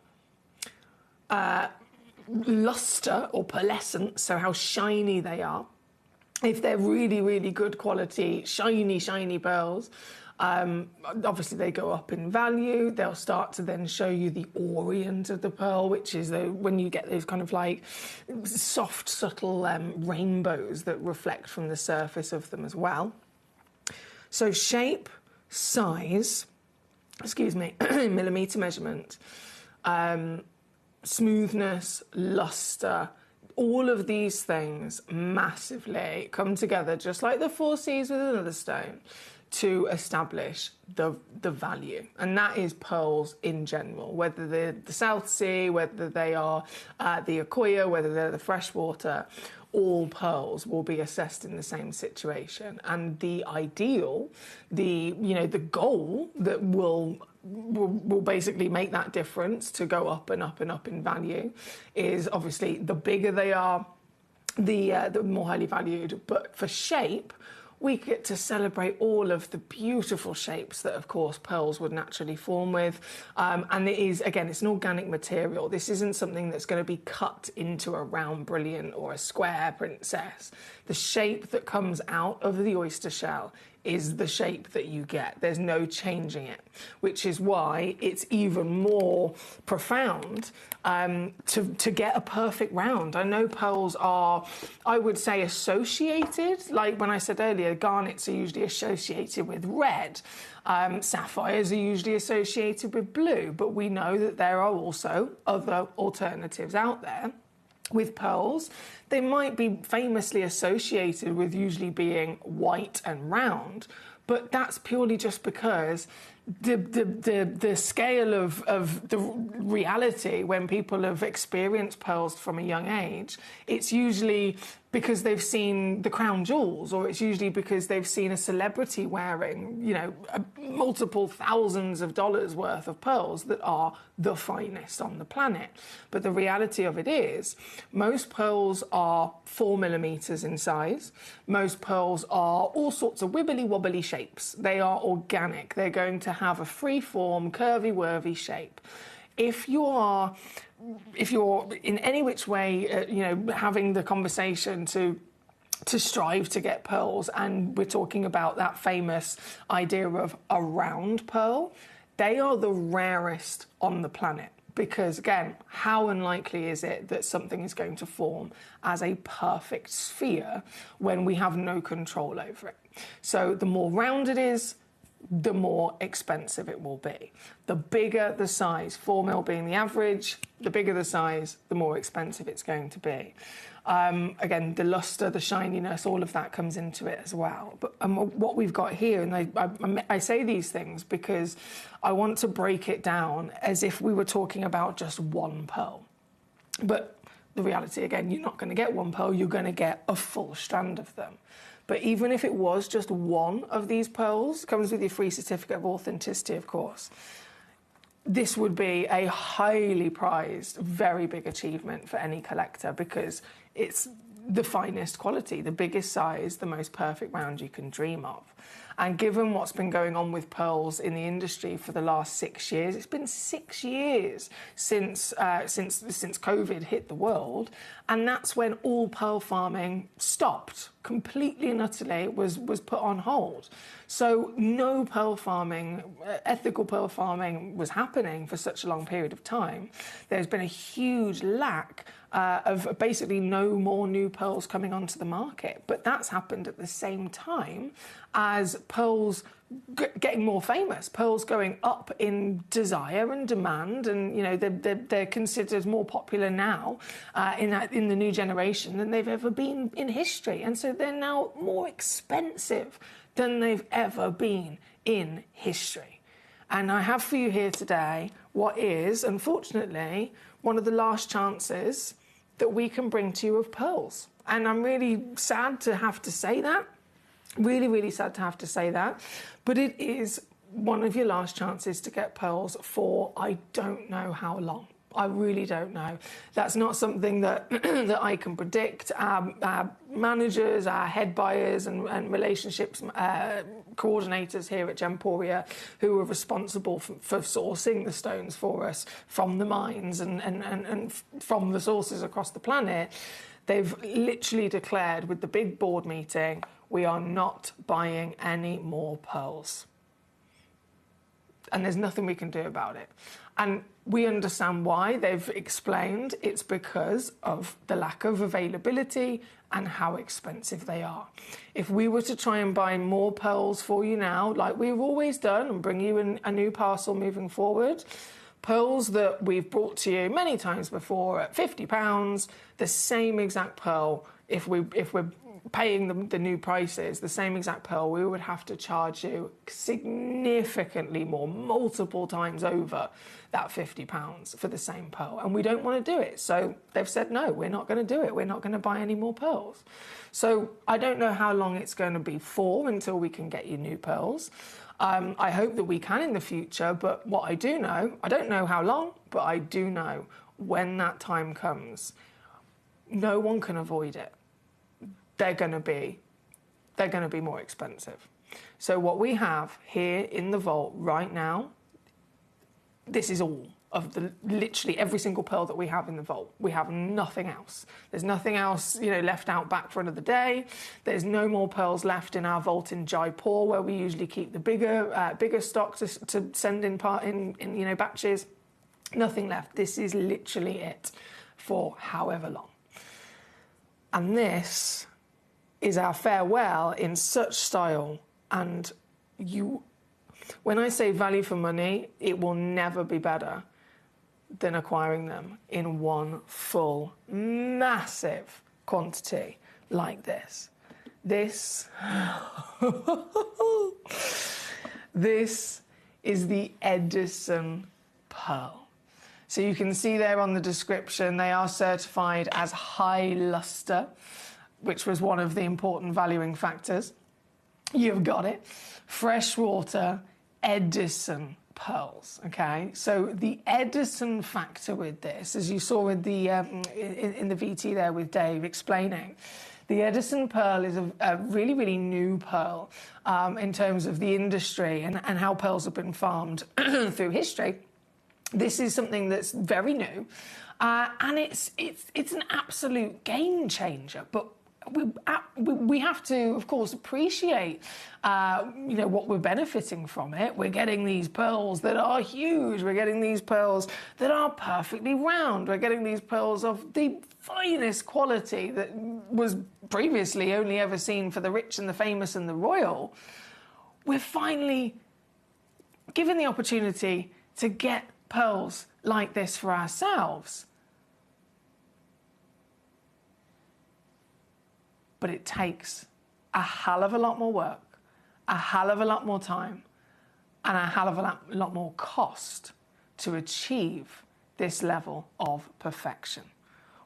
luster or pearlescence, so how shiny they are. If they're really good quality, shiny pearls, obviously they go up in value. They'll start to then show you the orient of the pearl, which is when you get those kind of like soft, subtle rainbows that reflect from the surface of them as well. So shape, size, millimetre measurement, smoothness, luster, all of these things massively come together, just like the 4 C's with another stone, to establish the value. And that is pearls in general, whether they're the South Sea, whether they are the Akoya, whether they're the freshwater, all pearls will be assessed in the same situation. And the ideal, the goal that will basically make that difference to go up and up and up in value is obviously the bigger they are, the more highly valued. But for shape, we get to celebrate all of the beautiful shapes that, of course, pearls would naturally form with. And it is, again, it's an organic material. This isn't something that's going to be cut into a round brilliant or a square princess. The shape that comes out of the oyster shell is the shape that you get. There's no changing it, which is why it's even more profound to get a perfect round. I know pearls are, I would say, associated, like when I said earlier, garnets are usually associated with red. Sapphires are usually associated with blue, but we know that there are also other alternatives out there. With pearls, they might be famously associated with usually being white and round, but that's purely just because the scale of the reality when people have experienced pearls from a young age, it's usually because they've seen the crown jewels, or it's usually because they've seen a celebrity wearing, multiple thousands of dollars worth of pearls that are the finest on the planet. But the reality of it is, most pearls are 4 millimeters in size. Most pearls are all sorts of wibbly-wobbly shapes. They are organic. They're going to have a free-form, curvy-wurvy shape. If you're in any which way, having the conversation to strive to get pearls, and we're talking about that famous idea of a round pearl, they are the rarest on the planet. Because, again, how unlikely is it that something is going to form as a perfect sphere when we have no control over it? So the more round it is, the more expensive it will be. The bigger the size, 4 mil being the average, the bigger the size, the more expensive it's going to be. Again, the luster, the shininess, all of that comes into it as well. But what we've got here, and I say these things because I want to break it down as if we were talking about just one pearl. But the reality, again, you're not going to get one pearl, you're going to get a full strand of them. But even if it was just one of these pearls, comes with your free certificate of authenticity, of course, this would be a highly prized, very big achievement for any collector, because it's the finest quality, the biggest size, the most perfect round you can dream of. And given what's been going on with pearls in the industry for the last 6 years, it's been 6 years since COVID hit the world, and that's when all pearl farming stopped completely and utterly, was put on hold. So no pearl farming, ethical pearl farming, was happening for such a long period of time. There's been a huge lack of basically no more new pearls coming onto the market. But that's happened at the same time as pearls getting more famous, pearls going up in desire and demand, and you know they're considered more popular now in the new generation than they've ever been in history, and so they're now more expensive than they've ever been in history. And I have for you here today what is, unfortunately, one of the last chances that we can bring to you of pearls. And I'm really sad to have to say that. Really, really sad to have to say that. But it is one of your last chances to get pearls for I don't know how long. I really don't know. That's not something that that I can predict. Our managers, our head buyers and relationships coordinators here at Gemporia, who are responsible for sourcing the stones for us from the mines and from the sources across the planet, they've literally declared with the big board meeting, we are not buying any more pearls. And there's nothing we can do about it. And we understand why. They've explained it's because of the lack of availability and how expensive they are. If we were to try and buy more pearls for you now, like we've always done, and bring you a new parcel moving forward, pearls that we've brought to you many times before at £50, the same exact pearl, if we're paying the new prices, the same exact pearl, we would have to charge you significantly more, multiple times over that £50 for the same pearl. And we don't want to do it. So they've said, no, we're not going to do it. We're not going to buy any more pearls. So I don't know how long it's going to be for until we can get you new pearls. I hope that we can in the future. But what I do know, I don't know how long, but I do know when that time comes, no one can avoid it. They're going to be more expensive. So what we have here in the vault right now, this is all of literally every single pearl that we have in the vault. We have nothing else. There's nothing else, left out back for another day. There's no more pearls left in our vault in Jaipur, where we usually keep the bigger stock to send in batches. Nothing left. This is literally it for however long. And this is our farewell in such style. And when I say value for money, it will never be better than acquiring them in one full, massive quantity like this. This is the Edison pearl. So you can see there on the description, they are certified as high luster, which was one of the important valuing factors. You've got it. Freshwater Edison pearls, okay? So the Edison factor with this, as you saw with the in the VT there with Dave explaining, the Edison pearl is a really, really new pearl in terms of the industry and how pearls have been farmed through history. This is something that's very new, and it's an absolute game changer. But we have to, of course, appreciate, what we're benefiting from it. We're getting these pearls that are huge. We're getting these pearls that are perfectly round. We're getting these pearls of the finest quality that was previously only ever seen for the rich and the famous and the royal. We're finally given the opportunity to get pearls like this for ourselves. But it takes a hell of a lot more work, a hell of a lot more time, and a hell of a lot more cost to achieve this level of perfection.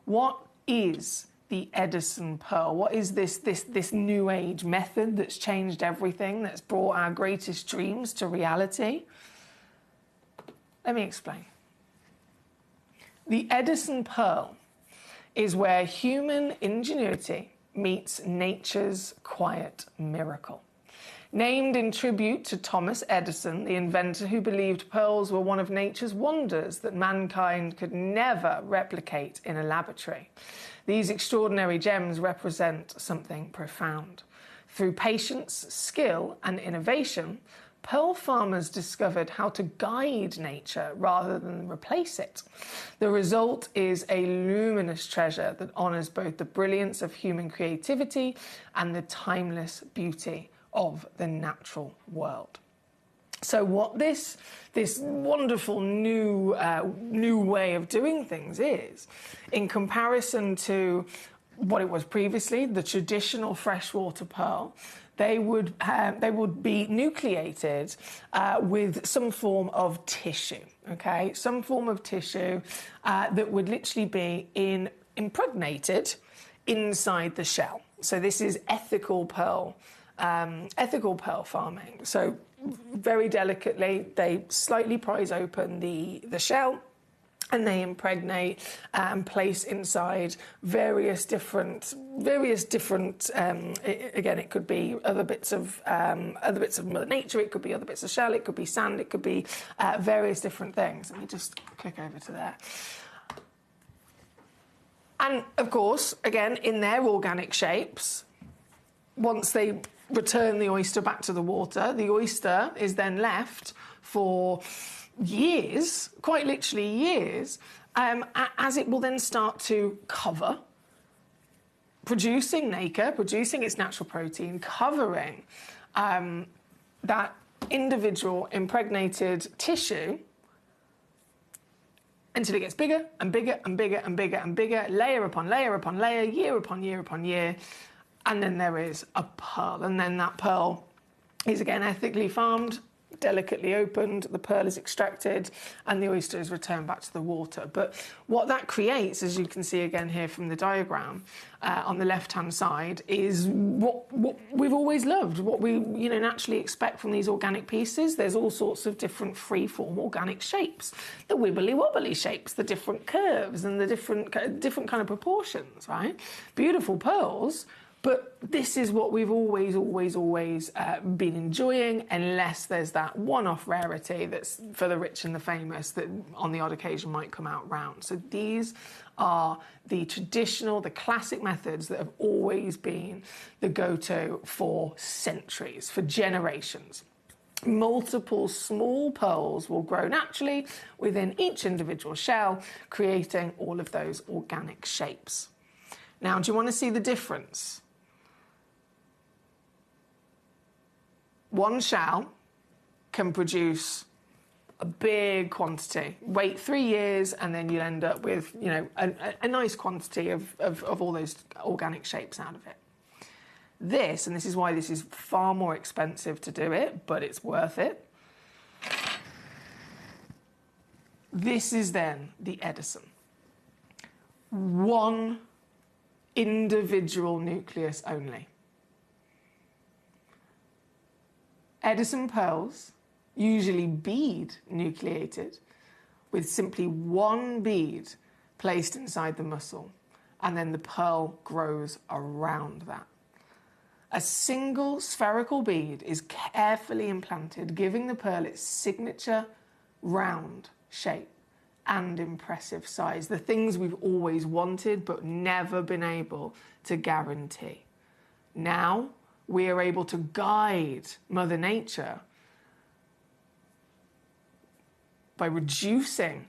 What is the Edison pearl? What is this new age method that's changed everything, that's brought our greatest dreams to reality? Let me explain. The Edison pearl is where human ingenuity meets nature's quiet miracle. Named in tribute to Thomas Edison, the inventor who believed pearls were one of nature's wonders that mankind could never replicate in a laboratory. These extraordinary gems represent something profound. Through patience, skill, and innovation, pearl farmers discovered how to guide nature rather than replace it. The result is a luminous treasure that honors both the brilliance of human creativity and the timeless beauty of the natural world. So what this wonderful new way of doing things is, in comparison to what it was previously, the traditional freshwater pearl, they would be nucleated with some form of tissue, okay? Some form of tissue that would literally be impregnated inside the shell. So this is ethical pearl farming. So very delicately, they slightly prise open the shell, and they impregnate and place inside various different. Again, it could be other bits of Mother Nature. It could be other bits of shell. It could be sand. It could be various different things. Let me just click over to there. And of course, again, in their organic shapes, once they return the oyster back to the water, the oyster is then left for years, quite literally years, as it will then start to cover, producing nacre, producing its natural protein, covering that individual impregnated tissue until it gets bigger and bigger and bigger and bigger and bigger, layer upon layer upon layer, year upon year upon year, and then there is a pearl. And then that pearl is again ethically farmed, delicately opened, the pearl is extracted, and the oyster is returned back to the water. But what that creates, as you can see again here from the diagram on the left-hand side, is what we've always loved, what we naturally expect from these organic pieces. There's all sorts of different free-form organic shapes, the wibbly-wobbly shapes, the different curves, and the different kind of proportions, right? Beautiful pearls. But this is what we've always been enjoying, unless there's that one-off rarity that's for the rich and the famous that on the odd occasion might come out round. So these are the traditional, the classic methods that have always been the go-to for centuries, for generations. Multiple small pearls will grow naturally within each individual shell, creating all of those organic shapes. Now, do you want to see the difference? One shell can produce a big quantity. Wait 3 years, and then you'll end up with, a nice quantity of all those organic shapes out of it. This, and this is why this is far more expensive to do it, but it's worth it. This is then the Edison. One individual nucleus only. Edison pearls, usually bead nucleated, with simply one bead placed inside the muscle, and then the pearl grows around that. A single spherical bead is carefully implanted, giving the pearl its signature round shape and impressive size, the things we've always wanted but never been able to guarantee. Now, we are able to guide Mother Nature by reducing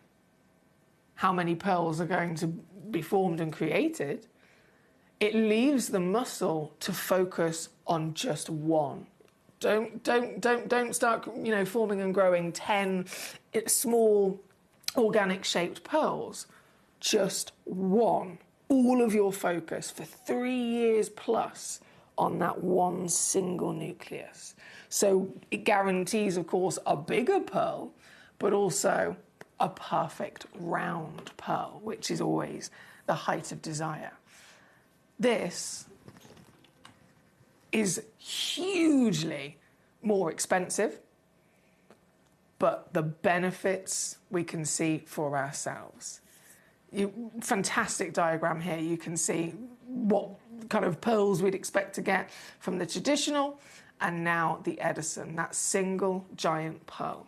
how many pearls are going to be formed and created. It leaves the muscle to focus on just one. Don't start, forming and growing 10 small organic shaped pearls. Just one. All of your focus for 3 years plus on that one single nucleus. So it guarantees, of course, a bigger pearl, but also a perfect round pearl, which is always the height of desire. This is hugely more expensive, but the benefits we can see for ourselves. Fantastic diagram here. You can see what kind of pearls we'd expect to get from the traditional and now the Edison, that single giant pearl.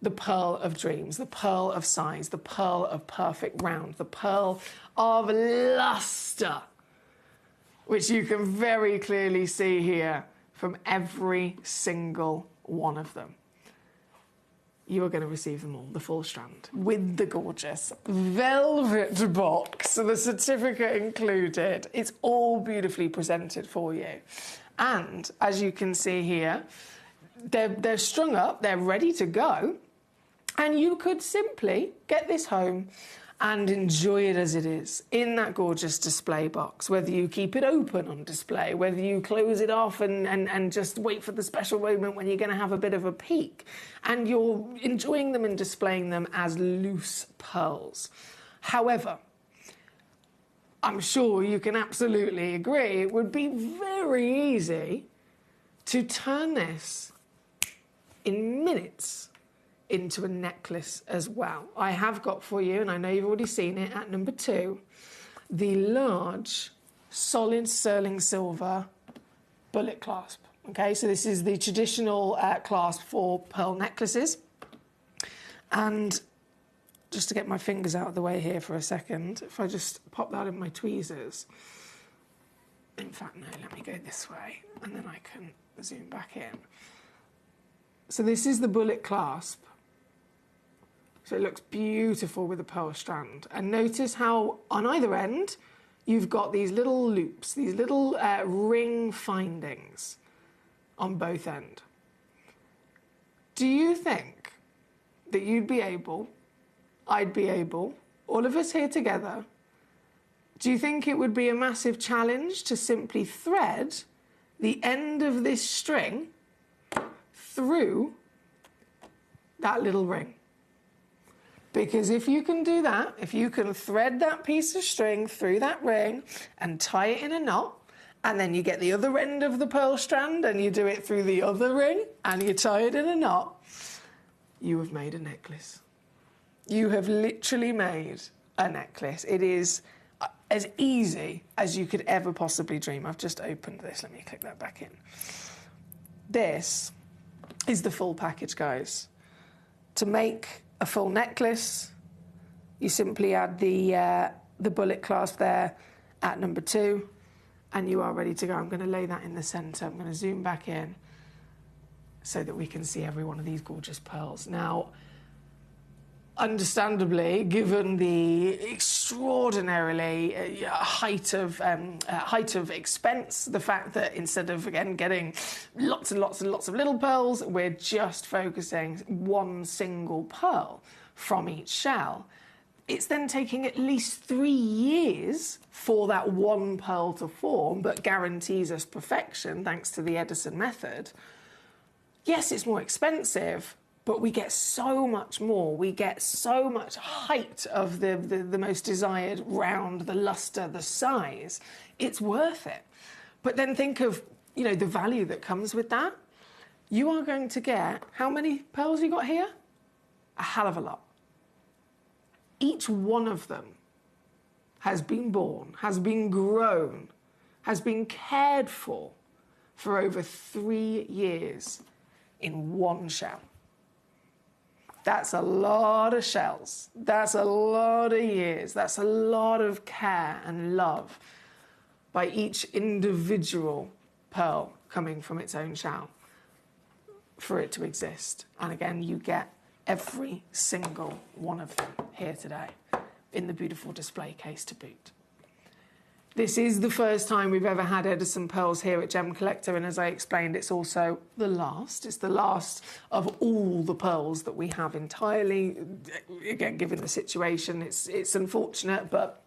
The pearl of dreams, the pearl of size, the pearl of perfect round, the pearl of luster, which you can very clearly see here from every single one of them. You are going to receive them all, the full strand, with the gorgeous velvet box, so the certificate included. It's all beautifully presented for you. And as you can see here, they're strung up, they're ready to go, and you could simply get this home and enjoy it as it is, in that gorgeous display box, whether you keep it open on display, whether you close it off and just wait for the special moment when you're going to have a bit of a peek, and you're enjoying them and displaying them as loose pearls. However, I'm sure you can absolutely agree it would be very easy to turn this in minutes into a necklace as well. I have got for you, and I know you've already seen it at number 2, the large, solid sterling silver bullet clasp. Okay, so this is the traditional clasp for pearl necklaces. And just to get my fingers out of the way here for a second, if I just pop that in my tweezers. In fact, no, let me go this way, and then I can zoom back in. So this is the bullet clasp. So it looks beautiful with a pearl strand. And notice how on either end, you've got these little loops, these little ring findings on both ends. Do you think that you'd be able, I'd be able, all of us here together, do you think it would be a massive challenge to simply thread the end of this string through that little ring? Because if you can do that, if you can thread that piece of string through that ring and tie it in a knot, and then you get the other end of the pearl strand and you do it through the other ring and you tie it in a knot, you have made a necklace. You have literally made a necklace. It is as easy as you could ever possibly dream. I've just opened this. Let me click that back in. This is the full package, guys. To make a full necklace, you simply add the bullet clasp there at number 2, and you are ready to go. I'm going to lay that in the centre. I'm going to zoom back in so that we can see every one of these gorgeous pearls. Now, understandably, given the extraordinarily height of expense, the fact that instead of, again, getting lots and lots and lots of little pearls, we're just focusing one single pearl from each shell, it's then taking at least 3 years for that one pearl to form, but guarantees us perfection thanks to the Edison method. Yes, it's more expensive, but we get so much more. We get so much height of the most desired round, the luster, the size. It's worth it. But then think of, you know, the value that comes with that. You are going to get, how many pearls you got here? A hell of a lot. Each one of them has been born, has been grown, has been cared for over 3 years in one shell. That's a lot of shells. That's a lot of years. That's a lot of care and love by each individual pearl coming from its own shell for it to exist. And again, you get every single one of them here today in the beautiful display case to boot. This is the first time we've ever had Edison pearls here at Gemcollector, and as I explained, it's also the last. It's the last of all the pearls that we have entirely. Again, given the situation, it's unfortunate, but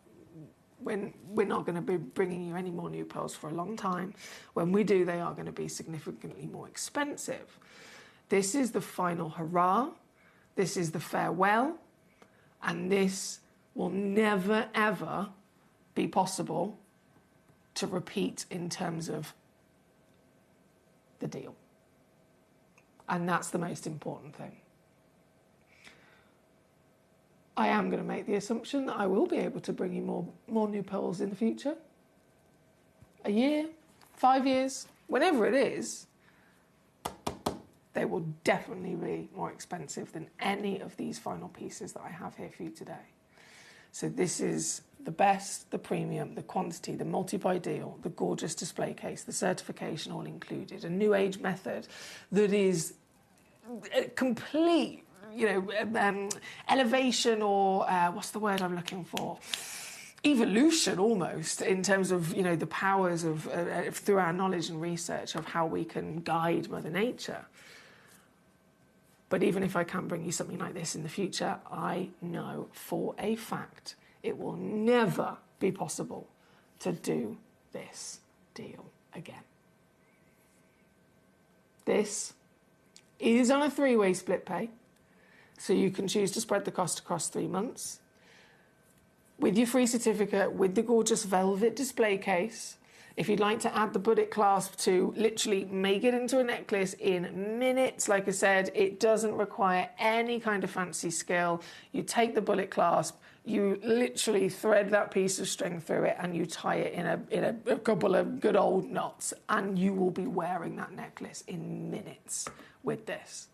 we're not going to be bringing you any more new pearls for a long time. When we do, they are going to be significantly more expensive. This is the final hurrah. This is the farewell, and this will never, ever be possible to repeat in terms of the deal. And that's the most important thing. I am going to make the assumption that I will be able to bring you more new pearls in the future. A year, 5 years, whenever it is, they will definitely be more expensive than any of these final pieces that I have here for you today. So this is the best, the premium, the quantity, the multi-buy deal, the gorgeous display case, the certification all included, a new age method that is a complete, elevation, or what's the word I'm looking for? Evolution, almost, in terms of, the powers of, through our knowledge and research of how we can guide Mother Nature. But even if I can bring you something like this in the future, I know for a fact it will never be possible to do this deal again. This is on a 3-way split pay, so you can choose to spread the cost across 3 months. With your free certificate, with the gorgeous velvet display case. If you'd like to add the bullet clasp to literally make it into a necklace in minutes, like I said, it doesn't require any kind of fancy skill. You take the bullet clasp, you literally thread that piece of string through it, and you tie it in a couple of good old knots, and you will be wearing that necklace in minutes with this.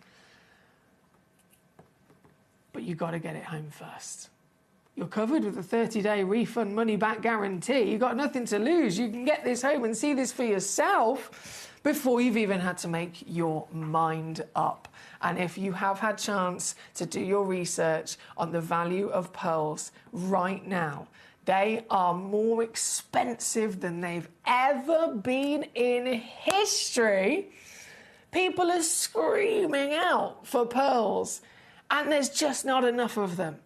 But you got to get it home first. You're covered with a 30-day refund money-back guarantee. You've got nothing to lose. You can get this home and see this for yourself before you've even had to make your mind up. And if you have had chance to do your research on the value of pearls right now, they are more expensive than they've ever been in history. People are screaming out for pearls, and there's just not enough of them.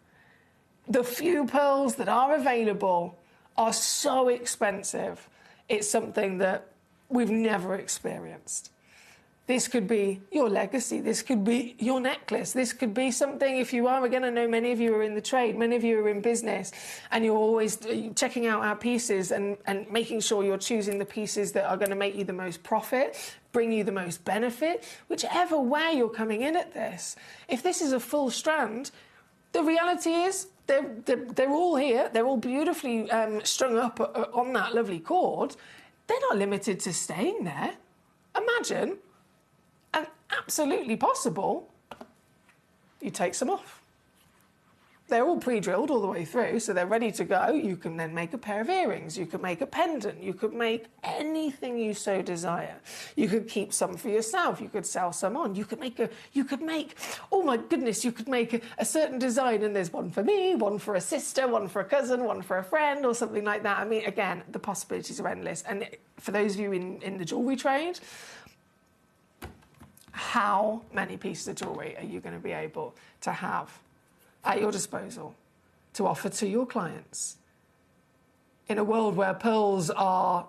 The few pearls that are available are so expensive. It's something that we've never experienced. This could be your legacy. This could be your necklace. This could be something, if you are, again, I know many of you are in the trade, many of you are in business, and you're always checking out our pieces and making sure you're choosing the pieces that are going to make you the most profit, bring you the most benefit, whichever way you're coming in at this. If this is a full strand, the reality is, they're all here. They're all beautifully strung up on that lovely cord. They're not limited to staying there. Imagine, and absolutely possible, you take some off. They're all pre-drilled all the way through, so they're ready to go. You can then make a pair of earrings. You could make a pendant. You could make anything you so desire. You could keep some for yourself. You could sell some on. You could make, oh my goodness, you could make a certain design, and there's one for me, one for a sister, one for a cousin, one for a friend, or something like that. I mean, again, the possibilities are endless. And for those of you in the jewellery trade, how many pieces of jewellery are you going to be able to have at your disposal to offer to your clients in a world where pearls are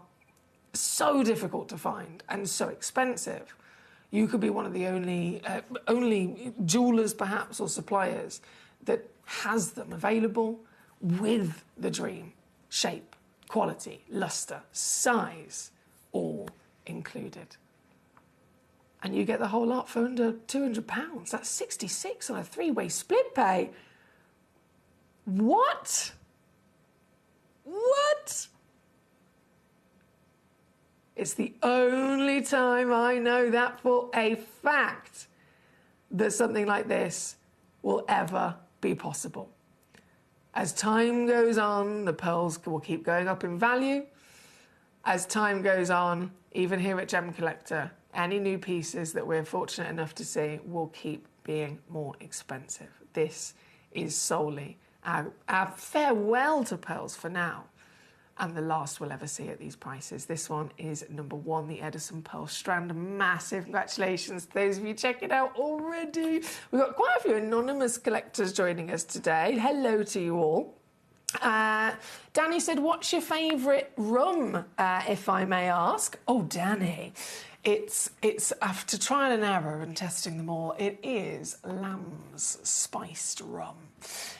so difficult to find and so expensive? You could be one of the only jewellers, perhaps, or suppliers that has them available with the dream shape, quality, luster, size, all included. And you get the whole lot for under £200. That's 66 on a 3-way split pay. What? What? It's the only time I know that for a fact that something like this will ever be possible. As time goes on, the pearls will keep going up in value. As time goes on, even here at Gemcollector, any new pieces that we're fortunate enough to see will keep being more expensive. This is solely our farewell to pearls for now, and the last we'll ever see at these prices. This one is number 1, the Edison Pearl Strand. Massive congratulations to those of you checking it out already. We've got quite a few anonymous collectors joining us today. Hello to you all. Danny said, what's your favourite rum, if I may ask? Oh, Danny. It's after trial and error and testing them all, it is Lamb's spiced rum.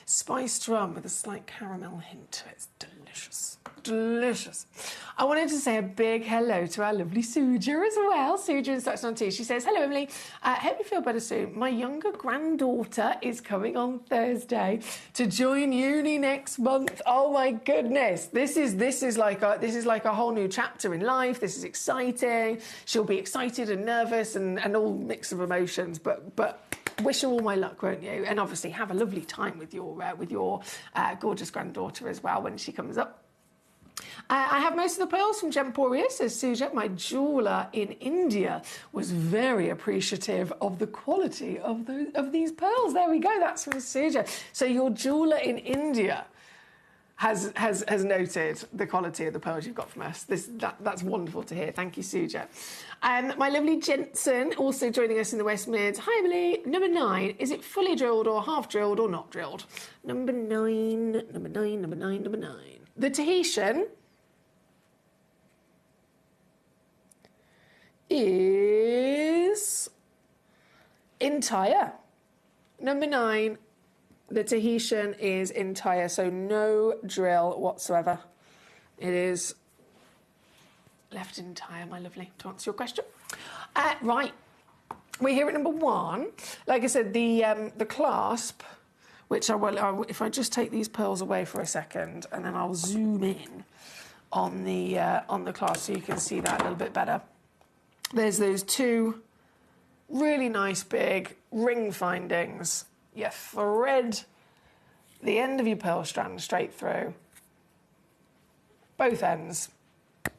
Spiced rum with a slight caramel hint to it. It's delicious. Delicious. I wanted to say a big hello to our lovely Suja as well. Suja in Stockton on Tea. She says, hello, Emily. Hope you feel better soon. My younger granddaughter is coming on Thursday to join uni next month. Oh my goodness. This is like a whole new chapter in life. This is exciting. She'll be excited and nervous and all mix of emotions, but wish her all my luck, won't you? And obviously have a lovely time with your gorgeous granddaughter as well when she comes up. I have most of the pearls from Gemporia, says Suja. My jeweller in India was very appreciative of the quality of these pearls. There we go, that's from Suja. So your jeweller in India has noted the quality of the pearls you've got from us. That's wonderful to hear. Thank you, Suja. My lovely Jensen, also joining us in the West Mids. Hi, Emily. Number 9, is it fully drilled or half drilled or not drilled? Number 9. The Tahitian is entire. Number 9, the Tahitian is entire, so no drill whatsoever. It is left entire, my lovely, to answer your question. Right, we're here at number 1. Like I said, the clasp, which I will, if I just take these pearls away for a second, and then I'll zoom in on the clasp so you can see that a little bit better. There's those 2 really nice big ring findings. You thread the end of your pearl strand straight through, both ends.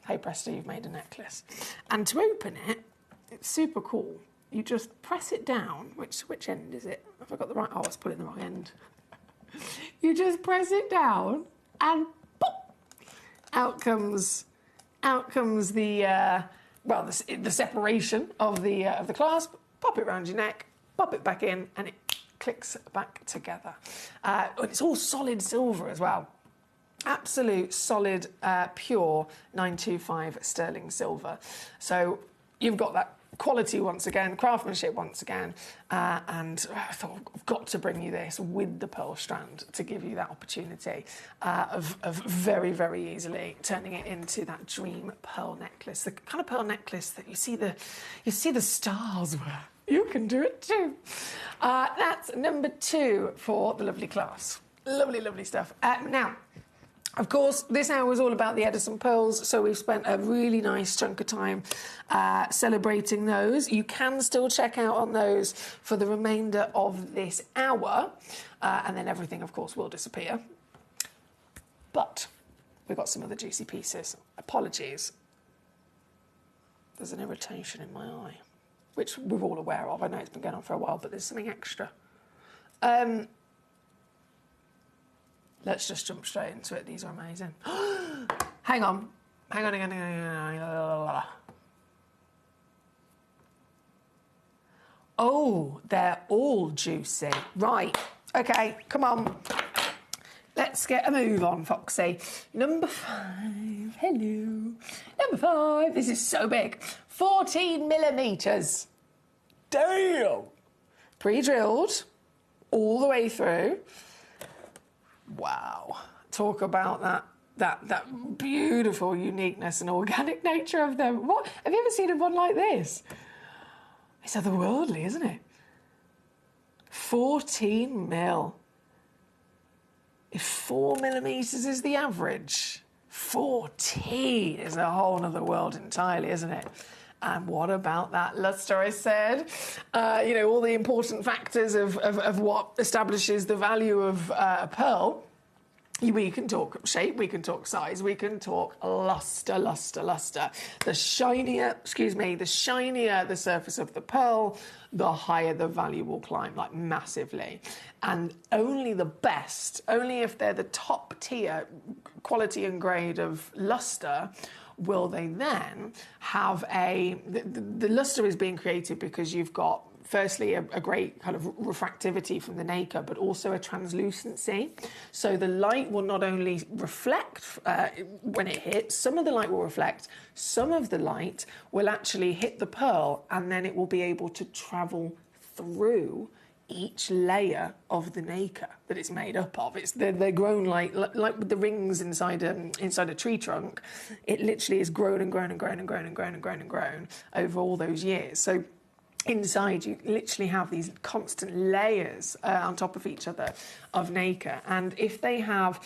Hey presto, you've made a necklace. And to open it, it's super cool. You just press it down. Which end is it? Have I got the right? Oh, I was putting the wrong end. You just press it down, and pop, out comes the the separation of the clasp. Pop it around your neck, pop it back in, and it clicks back together. And it's all solid silver as well. Absolute solid, pure 925 sterling silver. So you've got that quality once again, craftsmanship once again, and I thought I've got to bring you this with the pearl strand to give you that opportunity of very, very easily turning it into that dream pearl necklace, the kind of pearl necklace that you see the stars wear. You can do it too. That's number 2 for the lovely class. Lovely, lovely stuff. Now, of course, this hour was all about the Edison pearls, so we've spent a really nice chunk of time celebrating those. You can still check out on those for the remainder of this hour, and then everything, of course, will disappear. But we've got some other juicy pieces. Apologies. There's an irritation in my eye, which we're all aware of. I know it's been going on for a while, but there's something extra. Let's just jump straight into it. These are amazing. Hang on. Oh, they're all juicy. Right. Okay, come on. Let's get a move on, Foxy. Number 5. Hello. Number 5. This is so big. 14 millimetres. Damn. Pre-drilled all the way through. Wow. Talk about that beautiful uniqueness and organic nature of them. What? Have you ever seen one like this? It's otherworldly, isn't it? 14 mil. If 4 millimetres is the average, 14 is a whole other world entirely, isn't it? And what about that lustre, I said? All the important factors of what establishes the value of a pearl. We can talk shape, we can talk size, we can talk lustre. The shinier the surface of the pearl, the higher the value will climb, like massively. And only the best, only if they're the top tier quality and grade of lustre, will they then have the lustre is being created because you've got firstly, a great kind of refractivity from the nacre, but also a translucency. So the light will not only reflect when it hits, some of the light will reflect, some of the light will actually hit the pearl, and then it will be able to travel through each layer of the nacre that it's made up of. They're grown like with the rings inside a tree trunk. It literally is grown and grown and grown and grown and grown and grown and grown over all those years. So inside you literally have these constant layers on top of each other of nacre. And if they have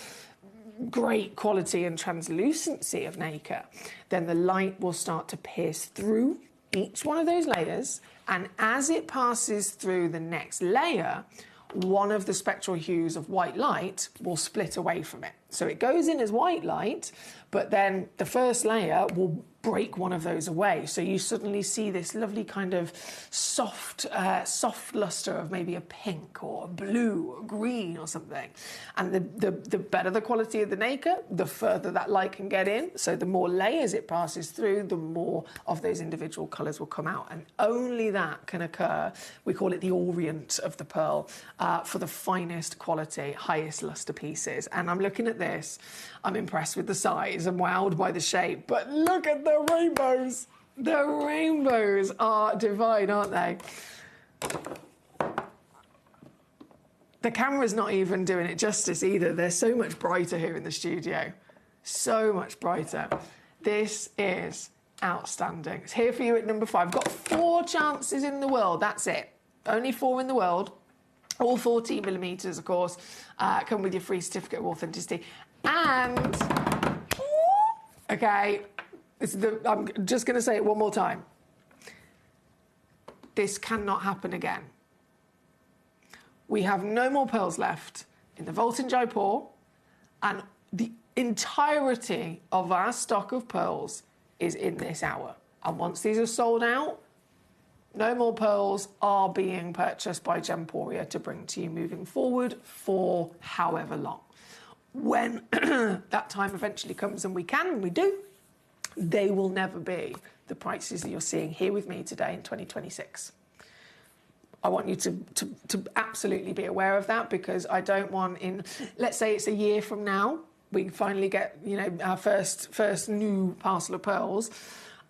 great quality and translucency of nacre, then the light will start to pierce through each one of those layers, and as it passes through the next layer, one of the spectral hues of white light will split away from it. So it goes in as white light, but then the first layer will break one of those away. So you suddenly see this lovely kind of soft luster of maybe a pink or a blue or green or something. And the better the quality of the nacre, the further that light can get in. So the more layers it passes through, the more of those individual colours will come out. And only that can occur. We call it the orient of the pearl for the finest quality, highest luster pieces. And I'm looking at this. I'm impressed with the size. I'm wowed by the shape. But look at the rainbows. The rainbows are divine, aren't they? The camera's not even doing it justice either. They're so much brighter here in the studio. So much brighter. This is outstanding. It's here for you at number 5. Got 4 chances in the world. That's it. Only 4 in the world. All 14 millimetres, of course. Come with your free certificate of authenticity. And, okay, I'm just going to say it one more time. This cannot happen again. We have no more pearls left in the vault in Jaipur, and the entirety of our stock of pearls is in this hour. And once these are sold out, no more pearls are being purchased by Gemporia to bring to you moving forward for however long. When that time eventually comes, and we can, and we do, they will never be the prices that you're seeing here with me today in 2026. I want you to absolutely be aware of that, because I don't want let's say it's a year from now, we finally get, our first new parcel of pearls,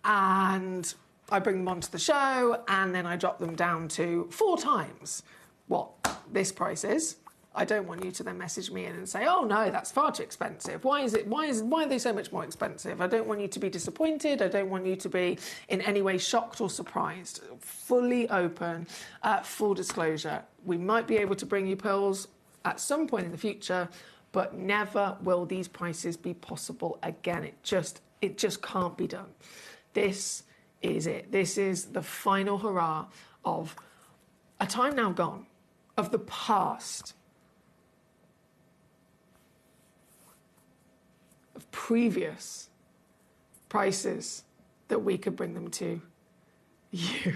and I bring them onto the show, and then I drop them down to 4 times what this price is. I don't want you to then message me in and say, oh no, that's far too expensive. Why are they so much more expensive? I don't want you to be disappointed. I don't want you to be in any way shocked or surprised. Fully open, full disclosure. We might be able to bring you pearls at some point in the future, but never will these prices be possible again. It just can't be done. This is it. This is the final hurrah of a time now gone, of the past, of previous prices that we could bring them to you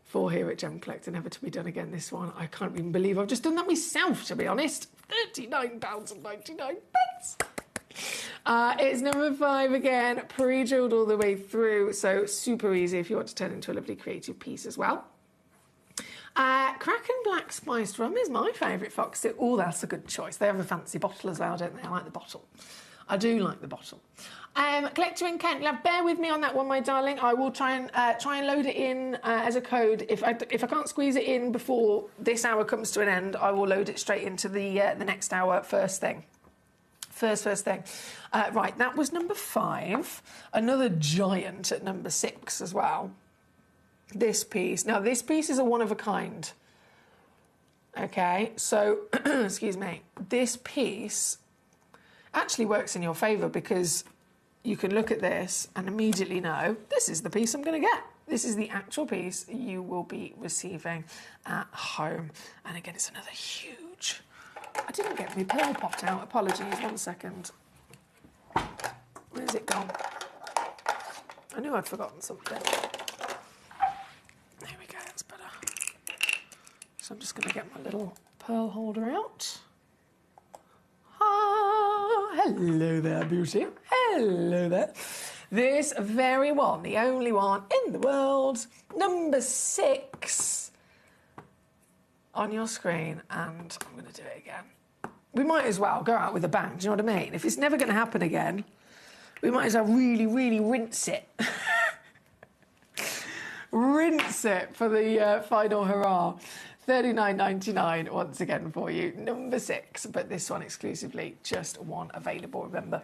for here at Gemcollector, never to be done again. This one, I can't even believe I've just done that myself, to be honest. £39.99. It's number 5 again, pre-drilled all the way through, so super easy if you want to turn it into a lovely creative piece as well. Kraken Black Spiced Rum is my favourite fox. Oh, that's a good choice. They have a fancy bottle as well, don't they? I like the bottle. I do like the bottle. Collector in Kent, now bear with me on that one, my darling. I will try and load it in as a code. If I can't squeeze it in before this hour comes to an end, I will load it straight into the next hour first thing. First thing. Right, that was number 5. Another giant at number 6 as well. This piece. Now, this piece is a one of a kind. Okay, so, excuse me. This piece actually works in your favour, because you can look at this and immediately know this is the piece I'm going to get. This is the actual piece you will be receiving at home. And again, it's another huge... I didn't get my pearl pot out. Apologies, 1 second. Where's it gone? I knew I'd forgotten something. There we go, that's better. So I'm just going to get my little pearl holder out. Ah, hello there, beauty. Hello there. This very one, the only one in the world, number 6 on your screen, and I'm going to do it again. We might as well go out with a bang, do you know what I mean? If it's never going to happen again, we might as well really, really rinse it. Rinse it for the final hurrah. $39.99 once again for you. Number 6, but this one exclusively, just one available, remember.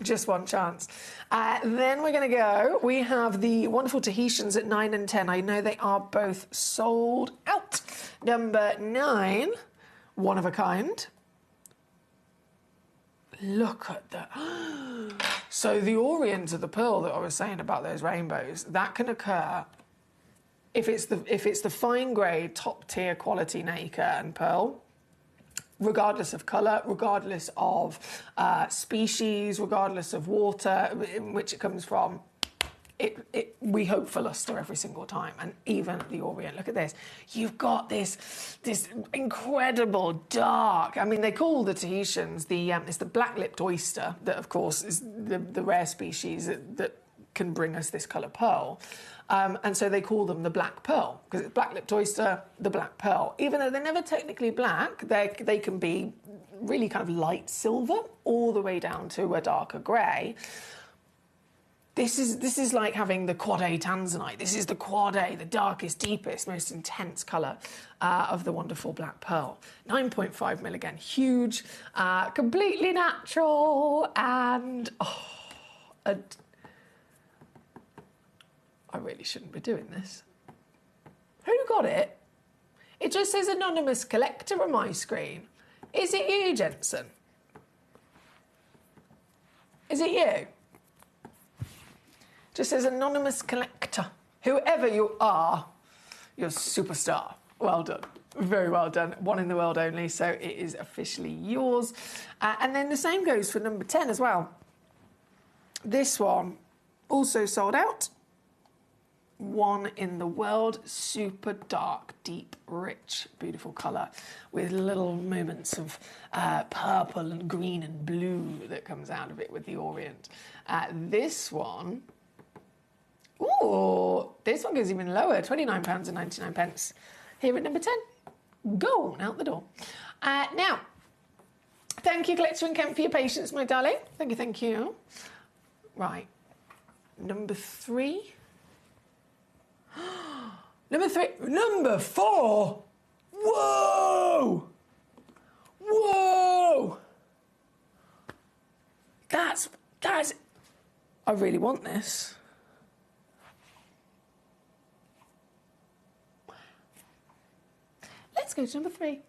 Just one chance. Then we're going to go. We have the wonderful Tahitians at 9 and 10. I know they are both sold out. Number 9, one of a kind. Look at that. So the orient of the pearl that I was saying about those rainbows, that can occur if it's the fine grade, top tier quality nacre and pearl, regardless of colour, regardless of species, regardless of water in which it comes from. We hope for lustre every single time, and even the orient. Look at this. You've got this incredible dark. I mean, they call the Tahitians it's the black-lipped oyster that, of course, is the rare species that can bring us this colour pearl. And so they call them the black pearl, because it's black-lipped oyster, the black pearl. Even though they're never technically black, they can be really kind of light silver all the way down to a darker grey. This is like having the quad A tanzanite. This is the quad A, the darkest, deepest, most intense colour of the wonderful black pearl. 9.5 mil again, huge, completely natural, and I really shouldn't be doing this. Who got it? It just says anonymous collector on my screen. Is it you, Jensen? Is it you? Just says anonymous collector. Whoever you are, you're a superstar. Well done. Very well done. One in the world only, so it is officially yours. And then the same goes for number 10 as well. This one also sold out. One in the world, super dark, deep, rich, beautiful colour with little moments of purple and green and blue that comes out of it with the orient. This one, ooh, this one goes even lower, £29.99. Here at number 10, gone out the door. Now, thank you, Collector and Kemp, for your patience, my darling. Thank you, thank you. Right, number 3. Number 3, number 4. Whoa! Whoa! That's, I really want this. Let's go to number 3.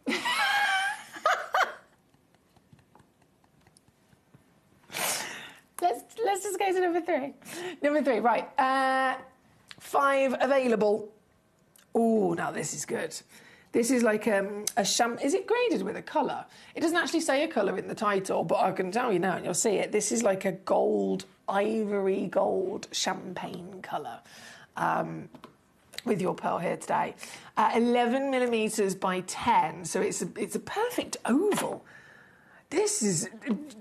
Let's just go to number 3. Number 3, right. 5 available. Oh, now this is good. This is like a is it graded with a colour? It doesn't actually say a colour in the title, but I can tell you now and you'll see it. This is like a gold, ivory gold champagne colour with your pearl here today. 11 millimetres by 10, so it's a perfect oval. This is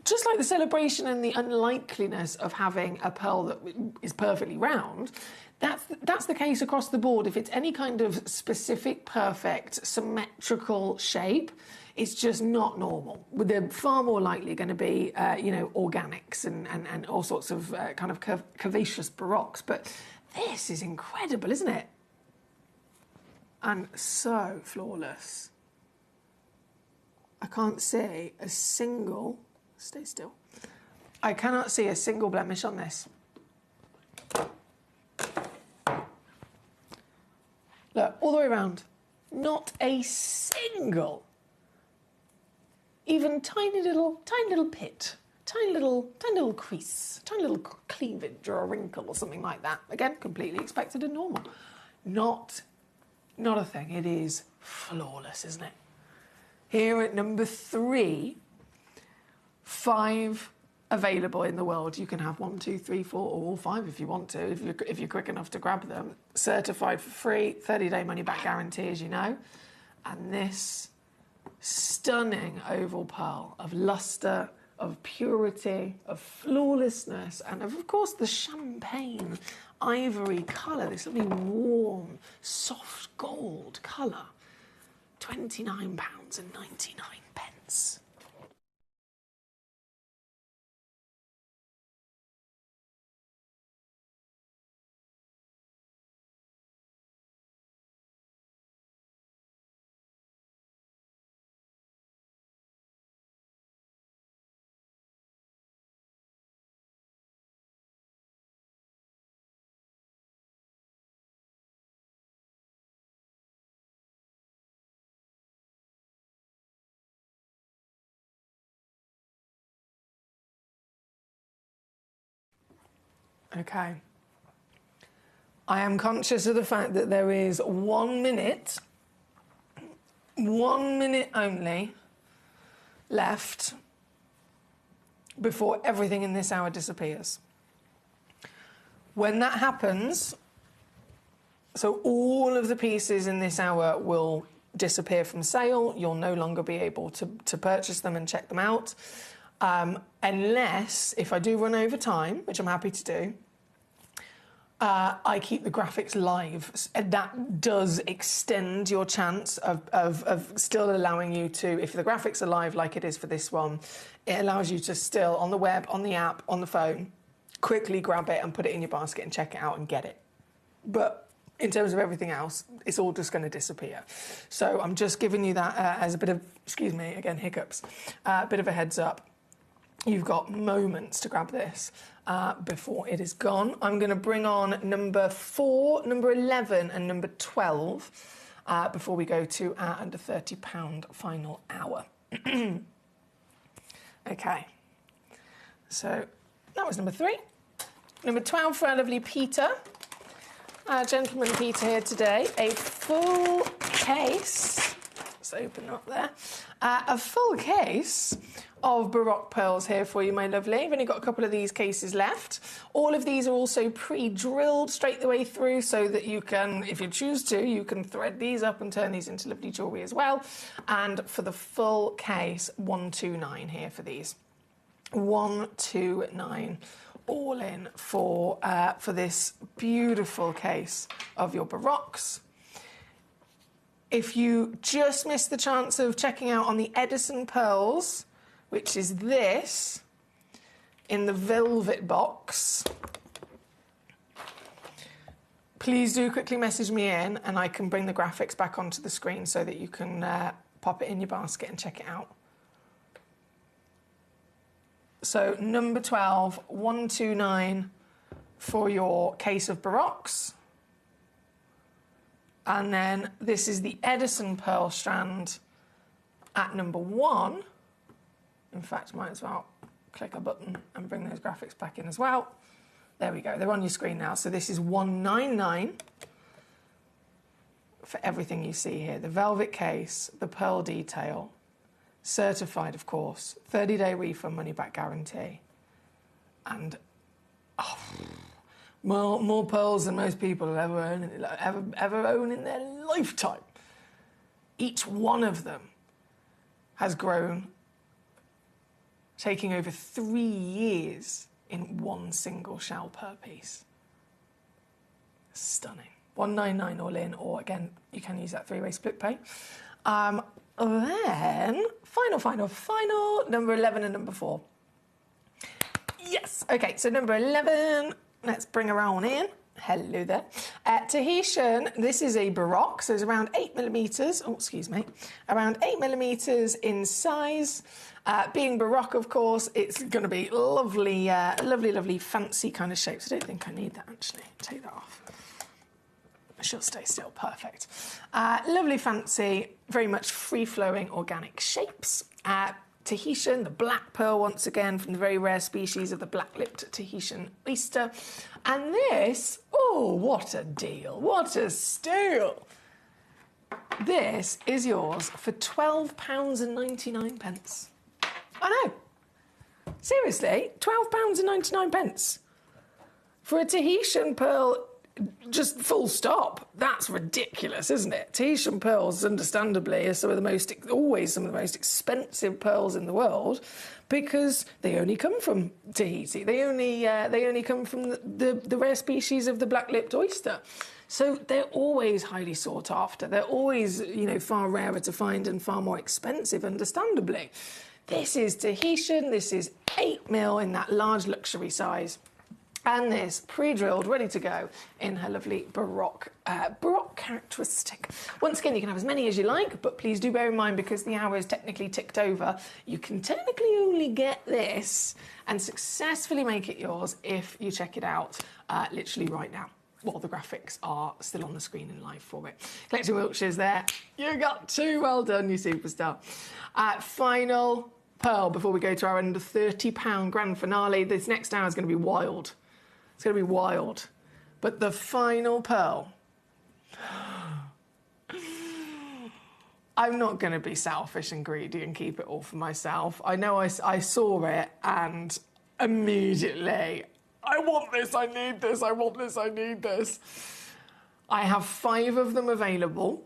just like the celebration and the unlikeliness of having a pearl that is perfectly round. That's the case across the board. If it's any kind of specific, perfect, symmetrical shape, it's just not normal. They're far more likely going to be, organics and all sorts of kind of curvaceous baroques. But this is incredible, isn't it? And so flawless. I can't see a single... Stay still. I cannot see a single blemish on this. Look, all the way around. Not a single, even tiny little pit, tiny little crease, tiny little cleavage or a wrinkle or something like that. Again, completely expected and normal. Not a thing. It is flawless, isn't it? Here at number 3, 5 available in the world. You can have 1, 2, 3, 4, or all 5 if you want to, if you're quick enough to grab them. Certified for free, 30-day money-back guarantee, as you know. And this stunning oval pearl of lustre, of purity, of flawlessness, and of course the champagne ivory colour, this lovely warm, soft gold colour. £29.99. Okay. I am conscious of the fact that there is 1 minute only left before everything in this hour disappears. When that happens, so all of the pieces in this hour will disappear from sale. You'll no longer be able to purchase them and check them out. Unless, if I do run over time, which I'm happy to do, I keep the graphics live. And that does extend your chance of still allowing you to, if the graphics are live like it is for this one, it allows you to still, on the web, on the app, on the phone, quickly grab it and put it in your basket and check it out and get it. But in terms of everything else, it's all just going to disappear. So I'm just giving you that as a bit of, excuse me, again, hiccups, a bit of a heads up. You've got moments to grab this before it is gone. I'm going to bring on number 4, number 11 and number 12 before we go to our under £30 final hour. Okay, so that was number 3. Number 12 for our lovely Peter. Gentleman Peter here today. A full case. Let's open up there. A full case of Baroque pearls here for you, my lovely. I've only got a couple of these cases left. All of these are also pre-drilled straight the way through so that you can, if you choose to, you can thread these up and turn these into lovely jewellery as well. And for the full case, 129 here for these. 129 all in for this beautiful case of your Baroques. If you just missed the chance of checking out on the Edison pearls, which is this, in the velvet box, please do quickly message me in and I can bring the graphics back onto the screen so that you can pop it in your basket and check it out. So number 12, 129 for your case of Baroques. And then this is the Edison pearl strand at number 1. In fact, might as well click a button and bring those graphics back in as well. There we go, they're on your screen now. So this is 199 for everything you see here. The velvet case, the pearl detail, certified, of course, 30-day refund, money-back guarantee. And more pearls than most people will ever own in their lifetime. Each one of them has grown, taking over 3 years in one single shell per piece. Stunning. 199 all in, or again, you can use that 3-way split pay. Then, final, number 11 and number 4. Yes, okay, so number 11, let's bring her on in. Hello there. Tahitian, this is a Baroque, so it's around 8mm, oh, excuse me, around 8mm in size. Being Baroque, of course, it's going to be lovely, lovely, fancy kind of shapes. I don't think I need that, actually. Take that off. She'll stay still, perfect. Lovely, fancy, very much free-flowing organic shapes. Tahitian, the black pearl, once again, from the very rare species of the black-lipped Tahitian oyster. And this, oh, what a deal, what a steal. This is yours for £12.99. I know. Seriously, £12.99 for a Tahitian pearl just full stop. That's ridiculous, isn't it? Tahitian pearls, understandably, are always some of the most expensive pearls in the world because they only come from Tahiti. They only come from the rare species of the black-lipped oyster. So they're always highly sought after. They're always, far rarer to find and far more expensive, understandably. This is Tahitian. This is 8 mil in that large luxury size. And this pre-drilled, ready to go in her lovely Baroque characteristic. Once again, you can have as many as you like, but please do bear in mind, because the hour is technically ticked over, you can technically only get this and successfully make it yours if you check it out literally right now, while the graphics are still on the screen and live for it. Collecting Wiltshire's there. You got 2. Well done, you superstar. Final pearl before we go to our under £30 grand finale. This next hour is going to be wild. It's going to be wild. But the final pearl... I'm not going to be selfish and greedy and keep it all for myself. I know I saw it and immediately, I want this, I need this, I want this, I need this. I have 5 of them available.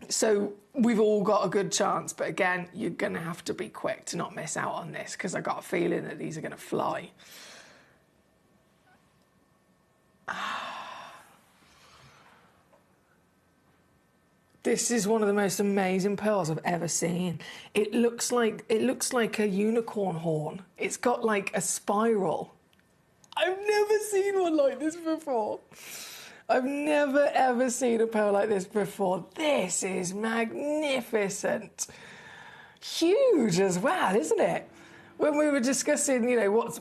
So we've all got a good chance. But again, you're going to have to be quick to not miss out on this, because I got a feeling that these are going to fly. This is one of the most amazing pearls I've ever seen. It looks like a unicorn horn. It's got like a spiral. I've never seen one like this before. I've never ever seen a pearl like this before. This is magnificent. Huge as well, isn't it? When we were discussing, what's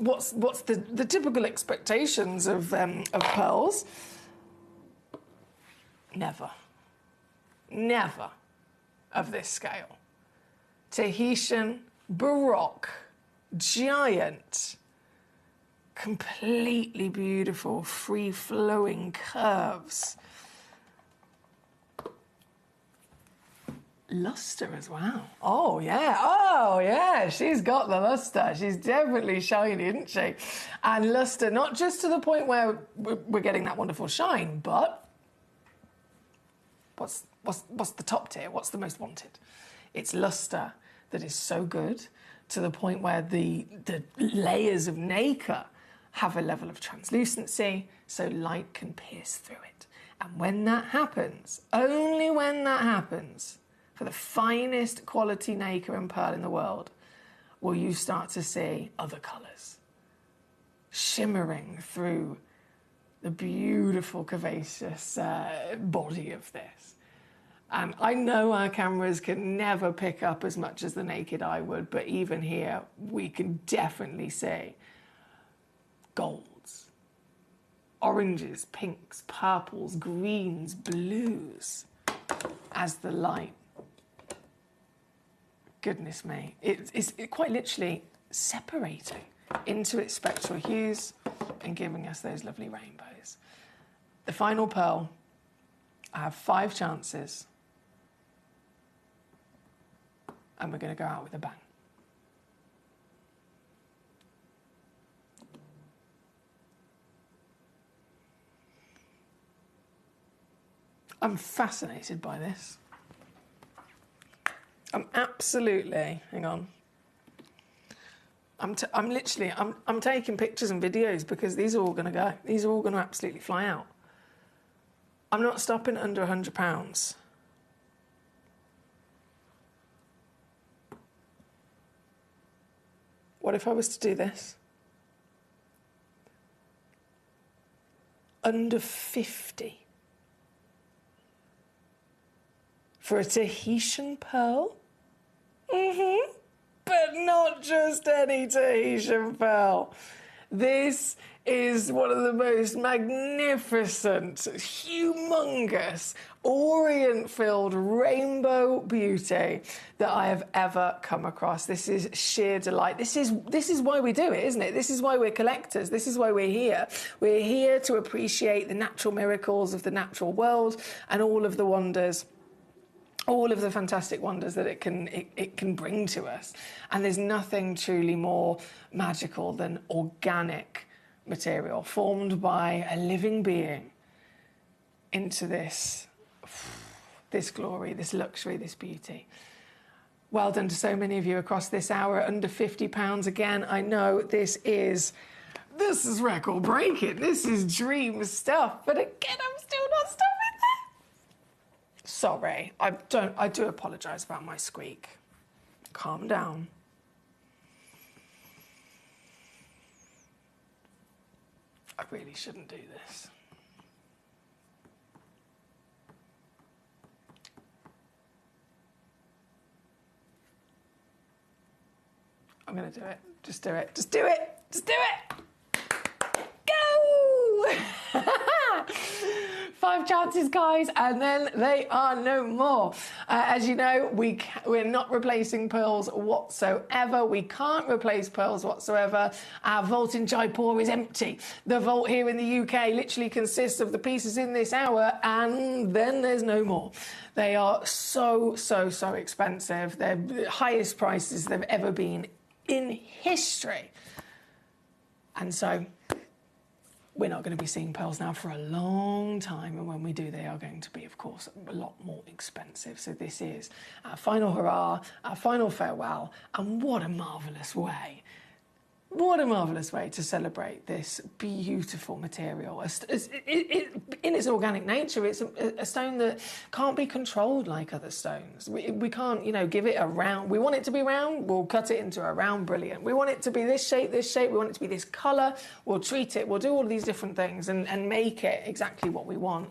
the typical expectations of pearls, never of this scale. Tahitian, Baroque, giant, completely beautiful, free-flowing curves. Luster as well. Oh yeah, she's got the luster. She's definitely shiny, isn't she? And luster, not just to the point where we're getting that wonderful shine, but what's the top tier? What's the most wanted? It's luster that is so good to the point where the layers of nacre have a level of translucency, so light can pierce through it. And when that happens, only when that happens, for the finest quality nacre and pearl in the world, will you start to see other colours shimmering through the beautiful curvaceous body of this. And I know our cameras can never pick up as much as the naked eye would, but even here, we can definitely see golds, oranges, pinks, purples, greens, blues, as the light, goodness me, it's quite literally separating into its spectral hues and giving us those lovely rainbows. The final pearl, I have 5 chances, and we're going to go out with a bang. I'm fascinated by this. I'm absolutely, hang on. I'm taking pictures and videos because these are all going to go. These are all going to absolutely fly out. I'm not stopping under £100. What if I was to do this? Under 50. For a Tahitian pearl? Mm-hmm. But not just any Tahitian pearl. This is one of the most magnificent, humongous, orient-filled rainbow beauty that I have ever come across. This is sheer delight. This is why we do it, isn't it? This is why we're collectors. This is why we're here. We're here to appreciate the natural miracles of the natural world and all of the wonders, all of the fantastic wonders that it can bring to us. And there's nothing truly more magical than organic material formed by a living being into this glory, this luxury, this beauty. Well done to so many of you across this hour, under £50. Again, I know this is record breaking. This is dream stuff. But again, I'm still not stopping there. Sorry, I do apologise about my squeak. Calm down. I really shouldn't do this. I'm going to do it. Just do it. Just do it. Just do it. Go! 5 chances, guys, and then they are no more. As you know, we're not replacing pearls whatsoever. We can't replace pearls whatsoever. Our vault in Jaipur is empty. The vault here in the UK literally consists of the pieces in this hour, and then there's no more. They are so expensive. They're the highest prices they've ever been in history. And so we're not going to be seeing pearls now for a long time, and when we do, they are going to be, of course, a lot more expensive. So this is our final hurrah, our final farewell, and what a marvellous way. What a marvellous way to celebrate this beautiful material. In its organic nature, it's a stone that can't be controlled like other stones. We can't, give it a round. We want it to be round, we'll cut it into a round, brilliant. We want it to be this shape, we want it to be this colour, we'll treat it, we'll do all of these different things and make it exactly what we want.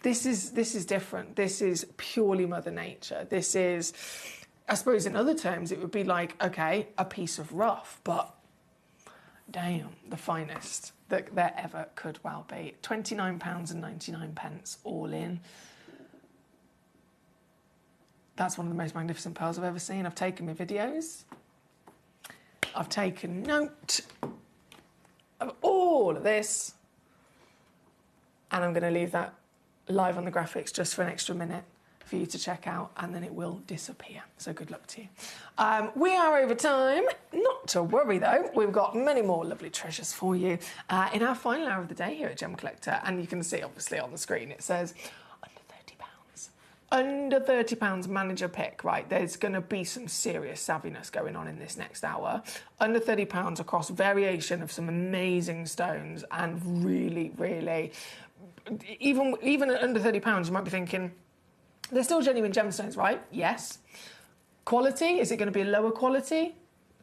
This is different. This is purely Mother Nature. This is, I suppose in other terms, it would be like, okay, a piece of rough, but damn, the finest that there ever could well be. £29.99 all in. That's one of the most magnificent pearls I've ever seen. I've taken my videos. I've taken note of all of this. And I'm going to leave that live on the graphics just for an extra minute for you to check out, and then it will disappear. So good luck to you. We are over time. Not to worry though, we've got many more lovely treasures for you in our final hour of the day here at Gemcollector. And you can see obviously on the screen it says under £30 manager pick, right? There's going to be some serious savviness going on in this next hour. Under £30 across variation of some amazing stones, and really, even at under £30, you might be thinking, they're still genuine gemstones, right? Yes. Quality, is it going to be lower quality?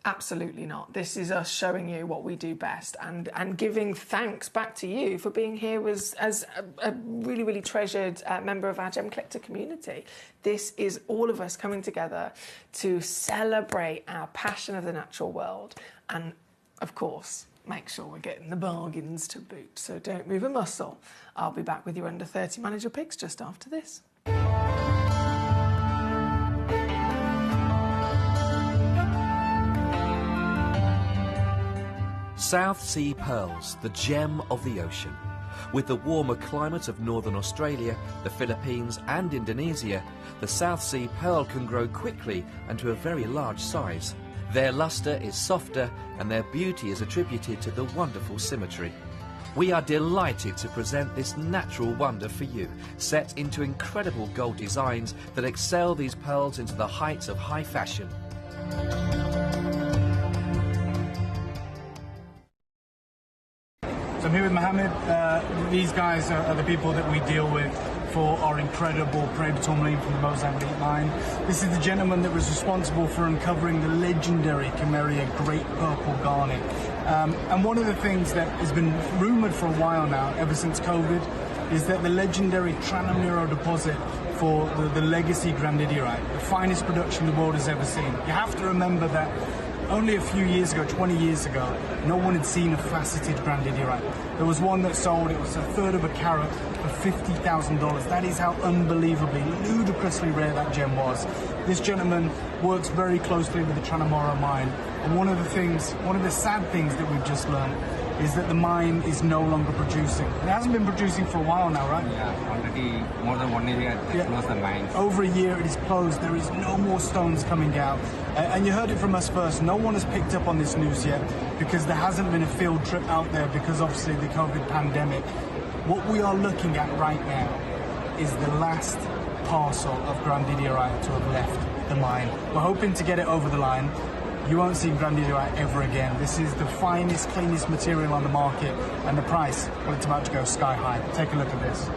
Absolutely not. This is us showing you what we do best and giving thanks back to you for being here as a really treasured member of our Gemcollector community. This is all of us coming together to celebrate our passion of the natural world and, of course, make sure we're getting the bargains to boot. So don't move a muscle. I'll be back with your under 30 manager picks just after this. South Sea pearls, the gem of the ocean. With the warmer climate of northern Australia, the Philippines and Indonesia, the South Sea pearl can grow quickly and to a very large size. Their lustre is softer and their beauty is attributed to the wonderful symmetry. We are delighted to present this natural wonder for you, set into incredible gold designs that excel these pearls into the heights of high fashion. So I'm here with Mohammed. These guys are the people that we deal with for our incredible Parade tourmaline from the Mozambique mine. This is the gentleman that was responsible for uncovering the legendary Cameria Great Purple Garnet. And one of the things that has been rumoured for a while now, ever since COVID, is that the legendary Tranamiro deposit for the legacy grandidierite, the finest production the world has ever seen. You have to remember that only a few years ago, 20 years ago, no one had seen a faceted grandidierite. There was one that sold, it was a third of a carat for $50,000. That is how unbelievably, ludicrously rare that gem was. This gentleman works very closely with the Tranamiro mine. And one of the sad things that we've just learned is that the mine is no longer producing. It hasn't been producing for a while now, right? Yeah, already more than 1 year they closed the mine. Over a year it is closed. There is no more stones coming out. And you heard it from us first. No one has picked up on this news yet because there hasn't been a field trip out there because obviously the COVID pandemic. What we are looking at right now is the last parcel of grandidierite to have left the mine. We're hoping to get it over the line. You won't see grandidierite ever again. This is the finest, cleanest material on the market, and the price, well, it's about to go sky high. Take a look at this.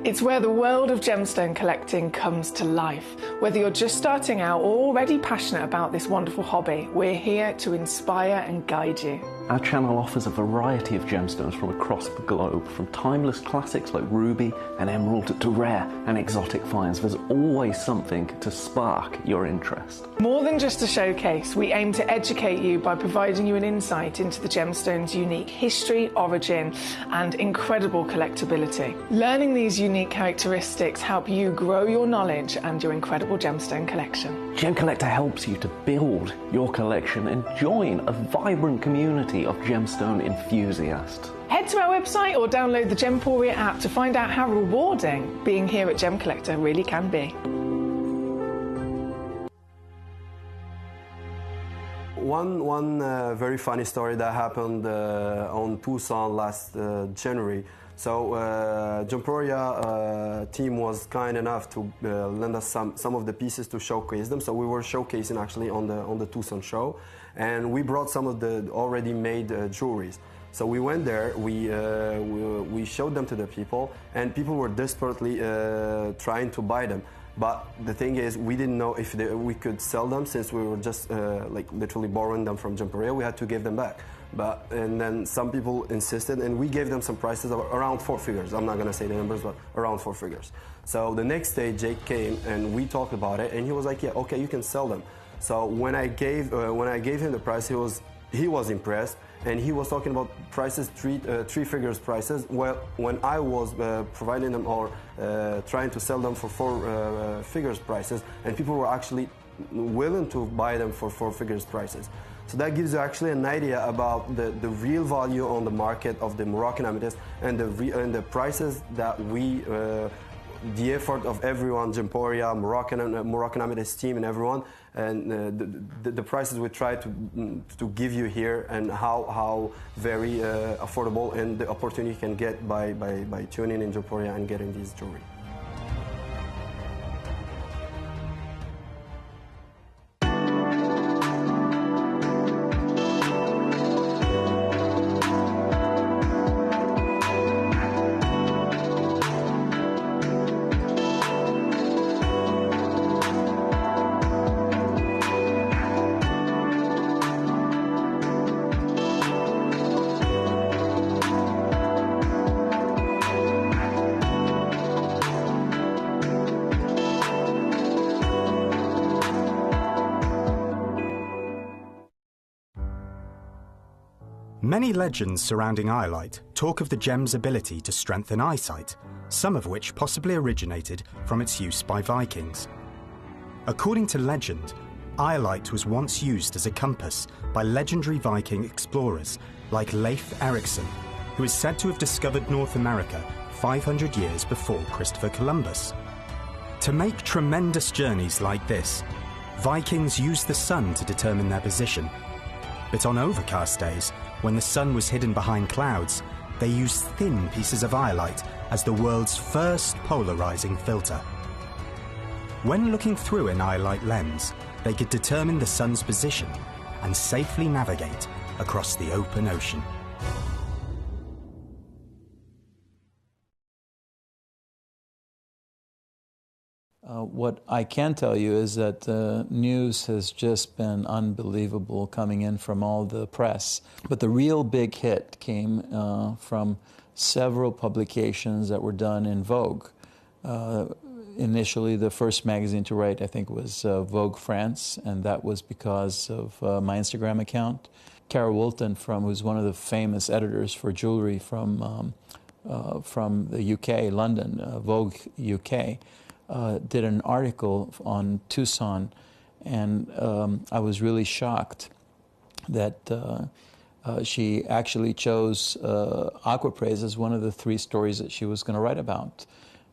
It's where the world of gemstone collecting comes to life. Whether you're just starting out or already passionate about this wonderful hobby, we're here to inspire and guide you. Our channel offers a variety of gemstones from across the globe, from timeless classics like ruby and emerald to rare and exotic finds. There's always something to spark your interest. More than just a showcase, we aim to educate you by providing you an insight into the gemstone's unique history, origin, and incredible collectability. Learning these unique characteristics help you grow your knowledge and your incredible gemstone collection. Gemcollector helps you to build your collection and join a vibrant community of gemstone enthusiasts. Head to our website or download the Gemporia app to find out how rewarding being here at Gemcollector really can be. One very funny story that happened on Tucson last January. So Gemporia team was kind enough to lend us some of the pieces to showcase them. So we were showcasing actually on the Tucson show, and we brought some of the already made jewelries. So we went there, we showed them to the people, and people were desperately trying to buy them. But the thing is, we didn't know if we could sell them, since we were just like literally borrowing them from Gemporia. We had to give them back. And then some people insisted, and we gave them some prices of around 4 figures. I'm not going to say the numbers, but around 4 figures. So the next day, Jake came and we talked about it, and he was like, "Yeah, okay, you can sell them." So when I gave him the price, he was impressed, and he was talking about prices, three figures prices. Well, when I was providing them or trying to sell them for 4 figures prices, and people were actually willing to buy them for 4 figures prices. So that gives you actually an idea about the real value on the market of the Moroccan amethyst, and the prices that the effort of everyone, Gemporia, Moroccan amethyst team, and everyone, and the prices we try to give you here, and how very affordable and the opportunity you can get by tuning in Gemporia and getting these jewelry. Many legends surrounding iolite talk of the gem's ability to strengthen eyesight, some of which possibly originated from its use by Vikings. According to legend, iolite was once used as a compass by legendary Viking explorers like Leif Erikson, who is said to have discovered North America 500 years before Christopher Columbus. To make tremendous journeys like this, Vikings used the sun to determine their position. But on overcast days, when the sun was hidden behind clouds, they used thin pieces of iolite as the world's first polarizing filter. When looking through an iolite lens, they could determine the sun's position and safely navigate across the open ocean. What I can tell you is that the news has just been unbelievable coming in from all the press. But the real big hit came from several publications that were done in Vogue. Initially, the first magazine to write, I think, was Vogue France, and that was because of my Instagram account. Cara Woolton, who's one of the famous editors for jewelry from from the UK, London, Vogue UK, did an article on Tucson, and I was really shocked that she actually chose Aquapraise as one of the 3 stories that she was going to write about.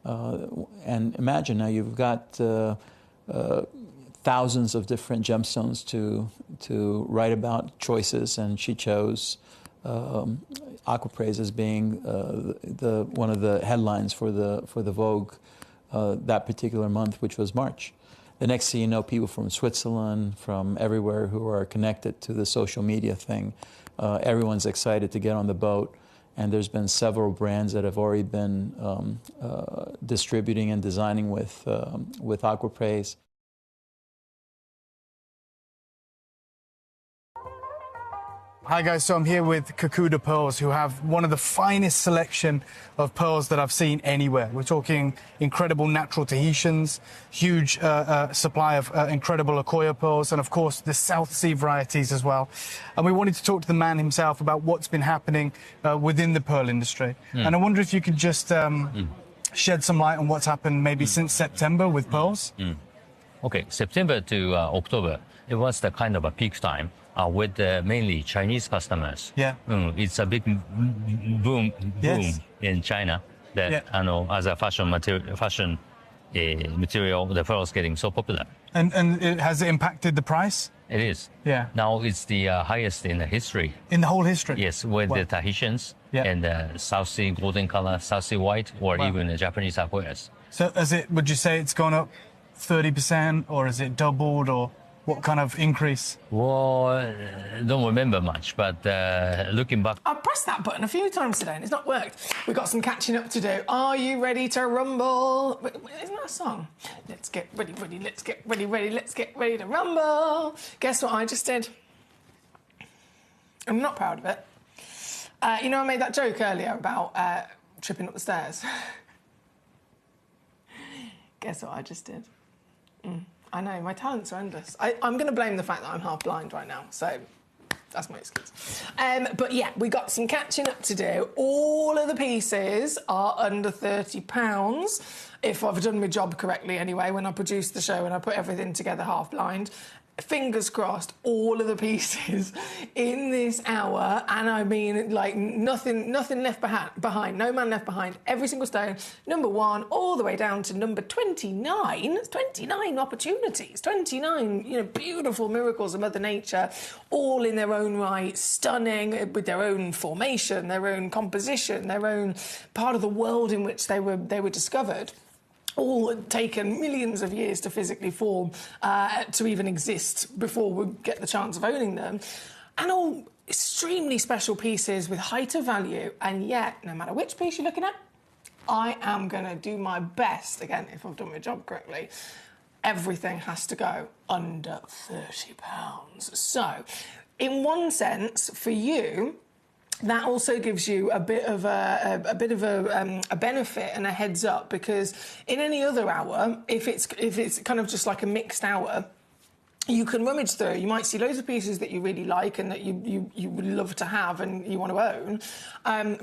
And imagine now you've got thousands of different gemstones to write about, choices, and she chose Aquapraise as being one of the headlines for the Vogue that particular month, which was March. The next thing you know, people from Switzerland, from everywhere who are connected to the social media thing, everyone's excited to get on the boat. And there's been several brands that have already been distributing and designing with Aquapraise. Hi guys, so I'm here with Kakuda Pearls, who have one of the finest selection of pearls that I've seen anywhere. We're talking incredible natural Tahitians, huge supply of incredible Akoya pearls, and of course the South Sea varieties as well. And we wanted to talk to the man himself about what's been happening within the pearl industry. And I wonder if you could just shed some light on what's happened maybe since September with pearls. Okay, September to October, it was the kind of a peak time. With mainly Chinese customers. Yeah. It's a big boom in China that as a fashion material, the pearl is getting so popular. And has it impacted the price? It is. Yeah. Now it's the highest in the history. In the whole history? Yes, with the Tahitians and the South Sea golden color, South Sea white, or even the Japanese Akoyas. So would you say it's gone up 30%, or is it doubled, or what kind of increase? Well, I don't remember much, but looking back... I've pressed that button a few times today and it's not worked. We've got some catching up to do. Are you ready to rumble? Isn't that a song? Let's get ready, let's get ready, let's get ready to rumble. Guess what I just did? I'm not proud of it. You know, I made that joke earlier about tripping up the stairs. Guess what I just did? I know, my talents are endless. I'm going to blame the fact that I'm half blind right now, so that's my excuse. But yeah, we got some catching up to do. All of the pieces are under £30, if I've done my job correctly anyway, when I produced the show and I put everything together half blind. Fingers crossed, all of the pieces in this hour, and I mean, like, nothing left behind, no man left behind. Every single stone, number 1 all the way down to number 29. 29 opportunities, 29, you know, beautiful miracles of Mother Nature, all in their own right, stunning, with their own formation, their own composition, their own part of the world in which they were discovered. All taken millions of years to physically form, to even exist before we get the chance of owning them. And all extremely special pieces with height of value. And yet, no matter which piece you're looking at, I am going to do my best, again, if I've done my job correctly, everything has to go under £30. So, in one sense, for you, that also gives you a bit of a benefit and a heads up, because in any other hour, if it's kind of just like a mixed hour, you can rummage through. You might see loads of pieces that you really like and that you would love to have and you want to own.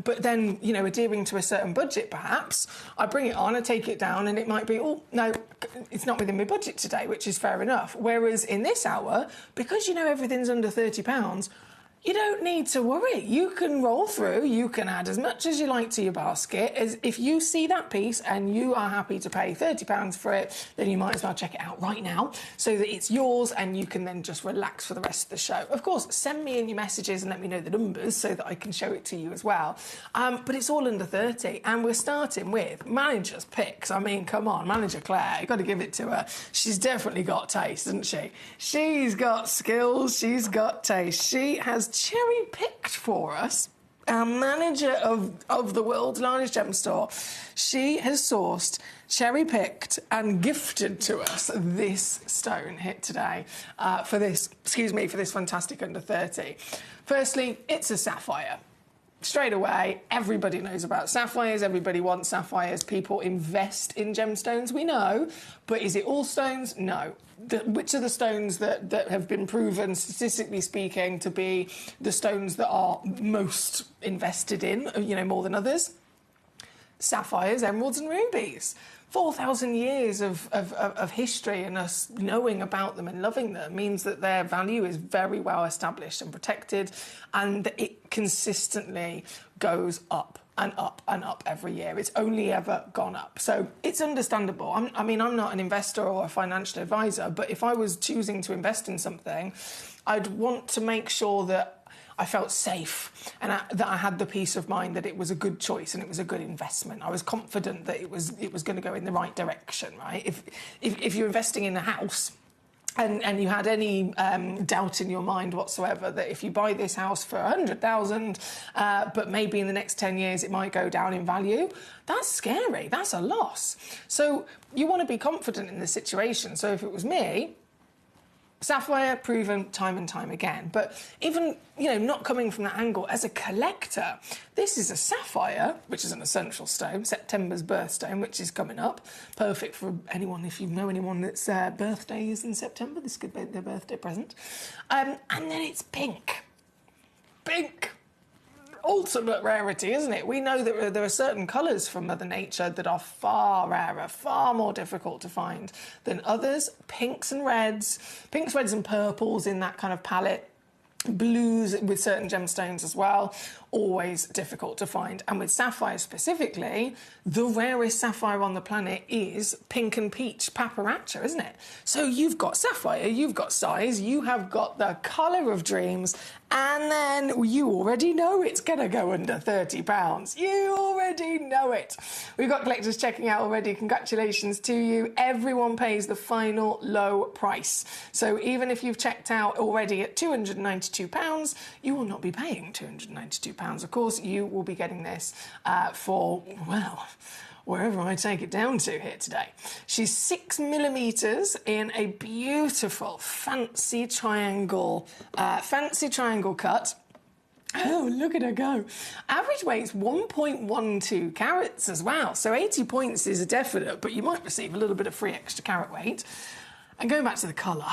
But then, you know, adhering to a certain budget, perhaps, I bring it on, I take it down, and it might be, oh, no, it's not within my budget today, which is fair enough. Whereas in this hour, because you know everything's under £30, you don't need to worry. You can roll through, you can add as much as you like to your basket. As if you see that piece and you are happy to pay £30 for it, then you might as well check it out right now so that it's yours and you can then just relax for the rest of the show. Of course, send me in your messages and let me know the numbers so that I can show it to you as well. But it's all under 30, and we're starting with manager's picks. I mean, come on, Manager Claire, you've got to give it to her. She's definitely got taste, hasn't she? She's got skills, she's got taste. She has cherry-picked for us, our manager of the world's largest gem store. She has sourced, cherry-picked and gifted to us this stone hit today for this fantastic under 30. Firstly, it's a sapphire. Straight away, everybody knows about sapphires, everybody wants sapphires, people invest in gemstones, we know, but is it all stones? No. Which are the stones that have been proven, statistically speaking, to be the stones that are most invested in, you know, more than others? sapphires, emeralds and rubies. 4,000 years of history and us knowing about them and loving them means that their value is very well established and protected, and it consistently goes up and up and up every year. It's only ever gone up. So it's understandable. I mean, I'm not an investor or a financial advisor, but if I was choosing to invest in something, I'd want to make sure that I felt safe and that I had the peace of mind that it was a good choice and it was a good investment. I was confident that it was going to go in the right direction, right? If you're investing in a house and you had any doubt in your mind whatsoever that if you buy this house for 100,000, but maybe in the next 10 years it might go down in value, that's scary. That's a loss. So you want to be confident in the situation. So if it was me, sapphire, proven time and time again. But even, not coming from that angle, as a collector, this is a sapphire, which is an essential stone, September's birthstone, which is coming up. Perfect for anyone, if you know anyone that's birthday is in September, this could be their birthday present. And then it's pink. Pink. Ultimate rarity, isn't it? We know that there are certain colours from Mother Nature that are far rarer, far more difficult to find than others. Pinks, reds and purples in that kind of palette. Blues with certain gemstones as well, always difficult to find. And with sapphire specifically, the rarest sapphire on the planet is pink and peach paparacha, isn't it? So you've got sapphire, you've got size, you have got the colour of dreams, and then you already know it's going to go under £30. You already know it. We've got collectors checking out already. Congratulations to you. Everyone pays the final low price. So even if you've checked out already at £292, you will not be paying £292. Of course, you will be getting this for, well, wherever I take it down to here today. She's 6mm in a beautiful fancy triangle cut. Oh, look at her go. Average weight's 1.12 carats as well. So 80 points is a definite, but you might receive a little bit of free extra carat weight. And going back to the colour,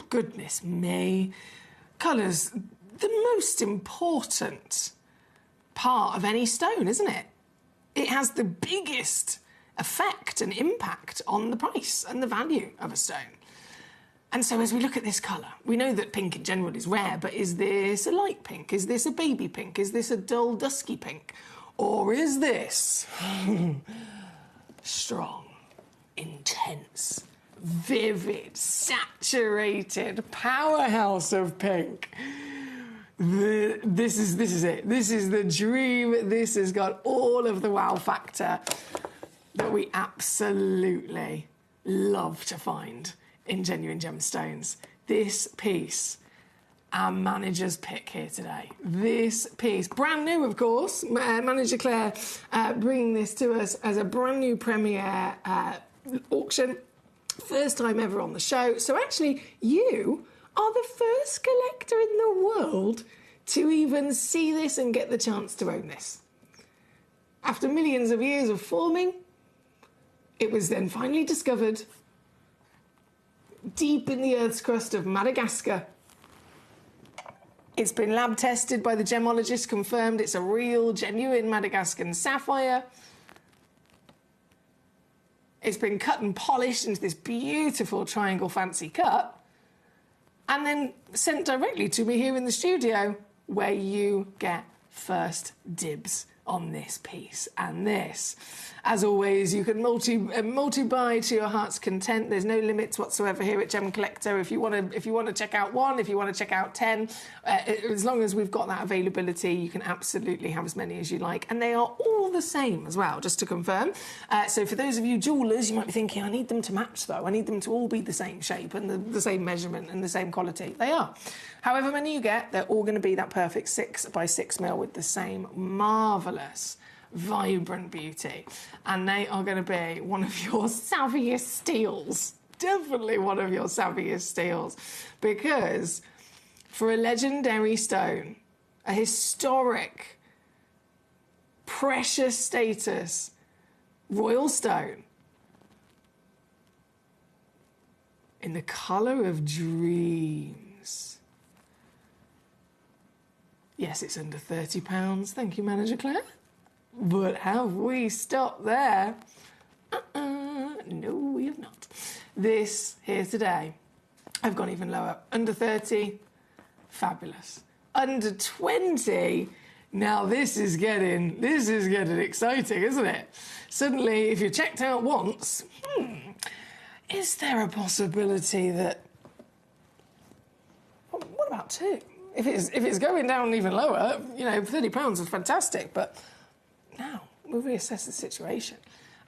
goodness me. Colour's the most important part of any stone, isn't it? It has the biggest effect and impact on the price and the value of a stone. And so as we look at this colour, we know that pink in general is rare, but is this a light pink? Is this a baby pink? Is this a dull, dusky pink? Or is this strong, intense, vivid, saturated powerhouse of pink? This is it. This is the dream. This has got all of the wow factor that we absolutely love to find in genuine gemstones. This piece, our manager's pick here today. This piece, brand new, of course. Manager Claire bringing this to us as a brand new premiere auction. First time ever on the show. So actually, you are the first collector in the world to even see this and get the chance to own this. After millions of years of forming, it was then finally discovered deep in the Earth's crust of Madagascar. It's been lab tested by the gemologist, confirmed it's a real, genuine Madagascan sapphire. It's been cut and polished into this beautiful triangle fancy cut, and then sent directly to me here in the studio, where you get first dibs on this piece. And this, as always, you can multi-buy to your heart's content. There's no limits whatsoever here at Gemcollector. If you want to check out one, if you want to check out 10, as long as we've got that availability, you can absolutely have as many as you like. And they are all the same as well, just to confirm. So for those of you jewellers, you might be thinking, I need them to match though. I need them to all be the same shape and the same measurement and the same quality. They are. However many you get, they're all going to be that perfect 6x6mm with the same marvellous, vibrant beauty. And they are going to be one of your savviest steals. Definitely one of your savviest steals. Because for a legendary stone, a historic, precious status, royal stone, in the colour of dreams. Yes, it's under £30. Thank you, Manager Claire. But have we stopped there? No, we have not. This here today, I've gone even lower. Under 30, fabulous. Under 20, now this is getting exciting, isn't it? Suddenly, if you're checked out once, is there a possibility that... What about 2? If it's going down even lower, you know, £30 is fantastic, but now we'll reassess the situation.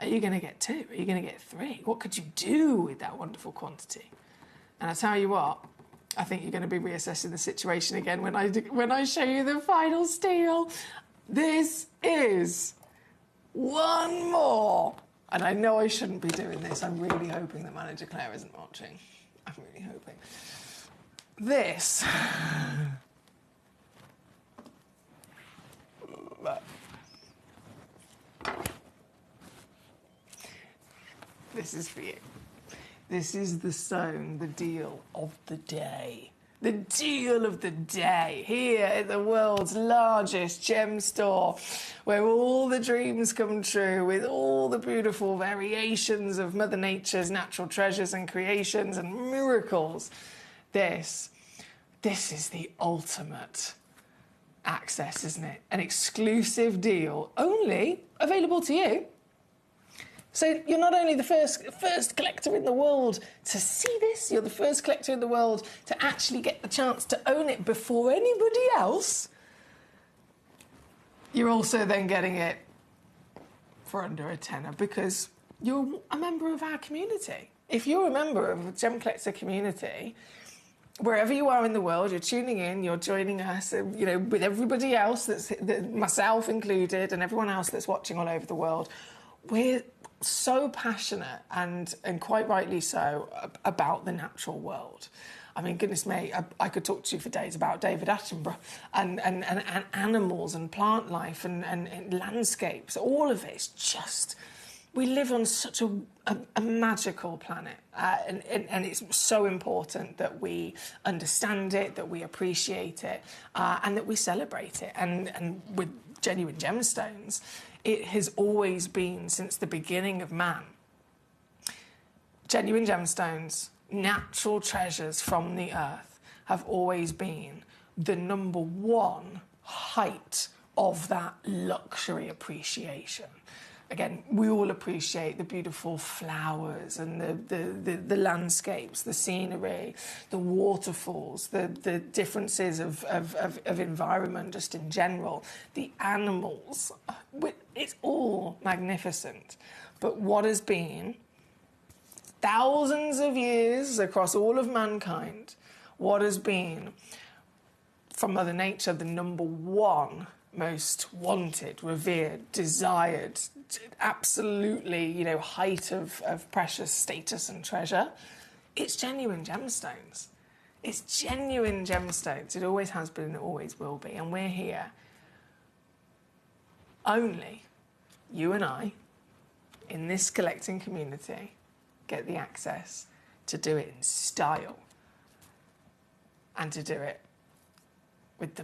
Are you going to get 2? Are you going to get 3? What could you do with that wonderful quantity? And I tell you what, I think you're going to be reassessing the situation again when I show you the final steal. This is one more. And I know I shouldn't be doing this. I'm really hoping that Manager Claire isn't watching. I'm really hoping. This. This is for you. This is the stone, the deal of the day. The deal of the day here at the world's largest gem store, where all the dreams come true with all the beautiful variations of Mother Nature's natural treasures and creations and miracles. This is the ultimate access, isn't it? An exclusive deal, only available to you. So you're not only the first collector in the world to see this, you're the first collector in the world to actually get the chance to own it before anybody else. You're also then getting it for under a tenner because you're a member of our community. If you're a member of the Gemcollector community, wherever you are in the world, you're tuning in, you're joining us, you know, with everybody else, myself included, and everyone else that's watching all over the world. We're so passionate, and quite rightly so, about the natural world. I mean, goodness me, I could talk to you for days about David Attenborough and animals and plant life and landscapes. All of it's just... We live on such a magical planet, and it's so important that we understand it, that we appreciate it, and that we celebrate it. And with genuine gemstones, it has always been, since the beginning of man, genuine gemstones, natural treasures from the earth, have always been the number one height of that luxury appreciation. Again, we all appreciate the beautiful flowers and the landscapes, the scenery, the waterfalls, the differences of environment just in general, the animals. It's all magnificent. But what has been thousands of years across all of mankind, what has been, from Mother Nature, the number one most wanted, revered, desired, absolutely, you know, height of precious status and treasure, it's genuine gemstones. It's genuine gemstones. It always has been and it always will be. And we're here. Only you and I, in this collecting community, get the access to do it in style and to do it with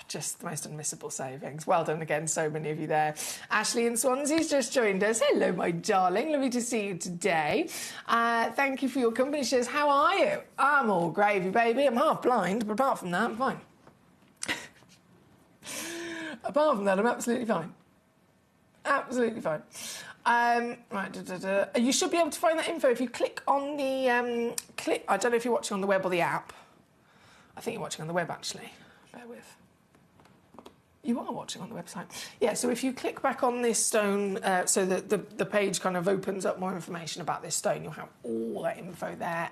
just the most unmissable savings. Well done again, so many of you there. Ashley in Swansea's just joined us. Hello, my darling. Lovely to see you today. Thank you for your company. She says, how are you? I'm all gravy, baby. I'm half blind, but apart from that, I'm fine. Apart from that, I'm absolutely fine. Absolutely fine. Right, You should be able to find that info if you click on the... I don't know if you're watching on the web or the app. I think you're watching on the web, actually. Bear with. You are watching on the website. Yeah, so if you click back on this stone, so that the page kind of opens up more information about this stone, you'll have all that info there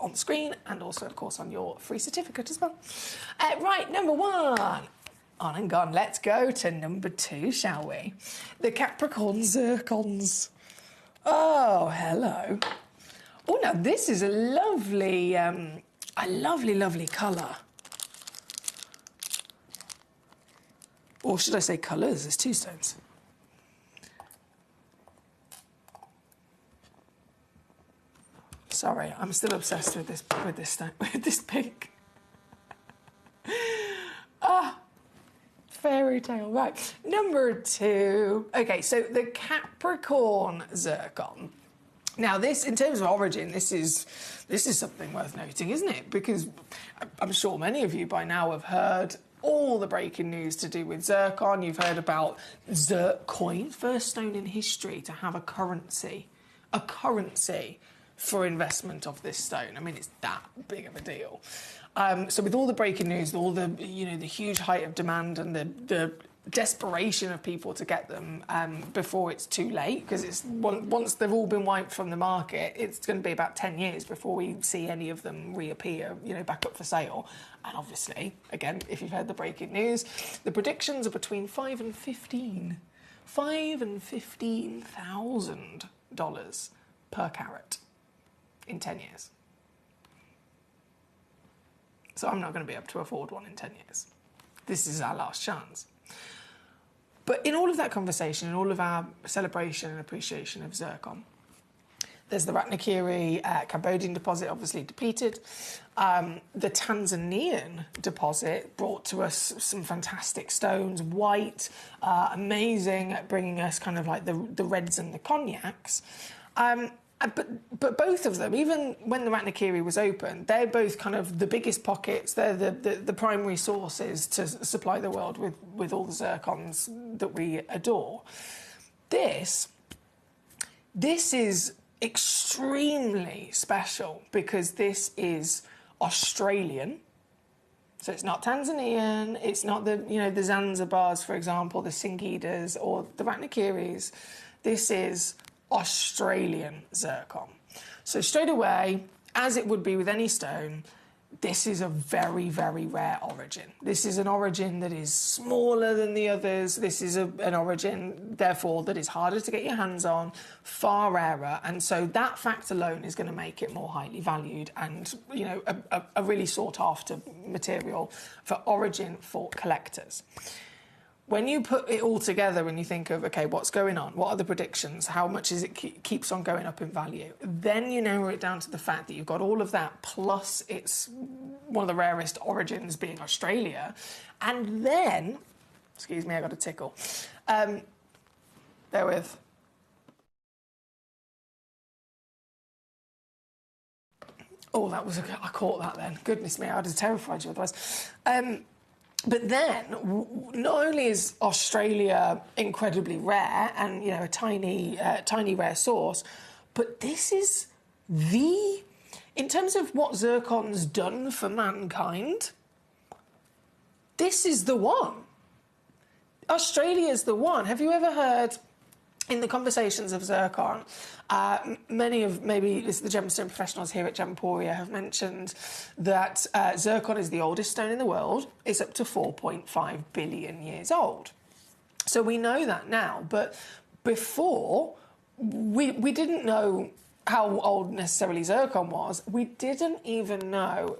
on the screen and also, of course, on your free certificate as well. Right, number one. On and gone. Let's go to number 2, shall we? The Capricorn Zircons. Oh, hello. Oh, now this is a lovely colour. Or should I say colours? There's 2 stones. Sorry, I'm still obsessed with this stone, with this pink. fairy tale. Right, number 2. Okay, so the Capricorn zircon. Now, this, in terms of origin, this is something worth noting, isn't it? Because I'm sure many of you by now have heard all the breaking news to do with zircon. You've heard about Zircoin, first stone in history to have a currency for investment of this stone. I mean, it's that big of a deal. So with all the breaking news, all the the huge height of demand and the desperation of people to get them before it's too late, because it's once they've all been wiped from the market, it's going to be about 10 years before we see any of them reappear, back up for sale. And obviously, again, if you've heard the breaking news, the predictions are between $5 and $15,000 per carat in 10 years. So I'm not going to be able to afford one in 10 years. This is our last chance. But in all of that conversation, in all of our celebration and appreciation of zircon, there's the Ratnakiri Cambodian deposit, obviously depleted. The Tanzanian deposit brought to us some fantastic stones, white, amazing, bringing us kind of like the reds and the cognacs. But both of them, even when the Ratnakiri was open, they're both kind of the biggest pockets. They're the primary sources to supply the world with all the zircons that we adore. This is extremely special because this is Australian. So it's not Tanzanian, it's not the Zanzibars, for example, the Singidas or the Ratnakiris. This is Australian zircon. So straight away, as it would be with any stone, this is a very, very rare origin. This is an origin that is smaller than the others. This is an origin, therefore, that is harder to get your hands on, far rarer. And so that fact alone is going to make it more highly valued and, a really sought after material for origin for collectors. When you put it all together and you think of, okay, what's going on? What are the predictions? How much is it keeps on going up in value? Then you narrow it down to the fact that you've got all of that, plus it's one of the rarest origins being Australia. And then, excuse me, I got a tickle. Bear with. Oh, I caught that then. Goodness me, I'd have terrified you otherwise. But then, not only is Australia incredibly rare and, a tiny rare source, but this is in terms of what zircon's done for mankind, this is the one. Australia's the one. Have you ever heard, in the conversations of zircon, maybe the gemstone professionals here at Gemporia have mentioned that zircon is the oldest stone in the world. It's up to 4.5 billion years old. So we know that now, but before, we didn't know how old necessarily zircon was. We didn't even know,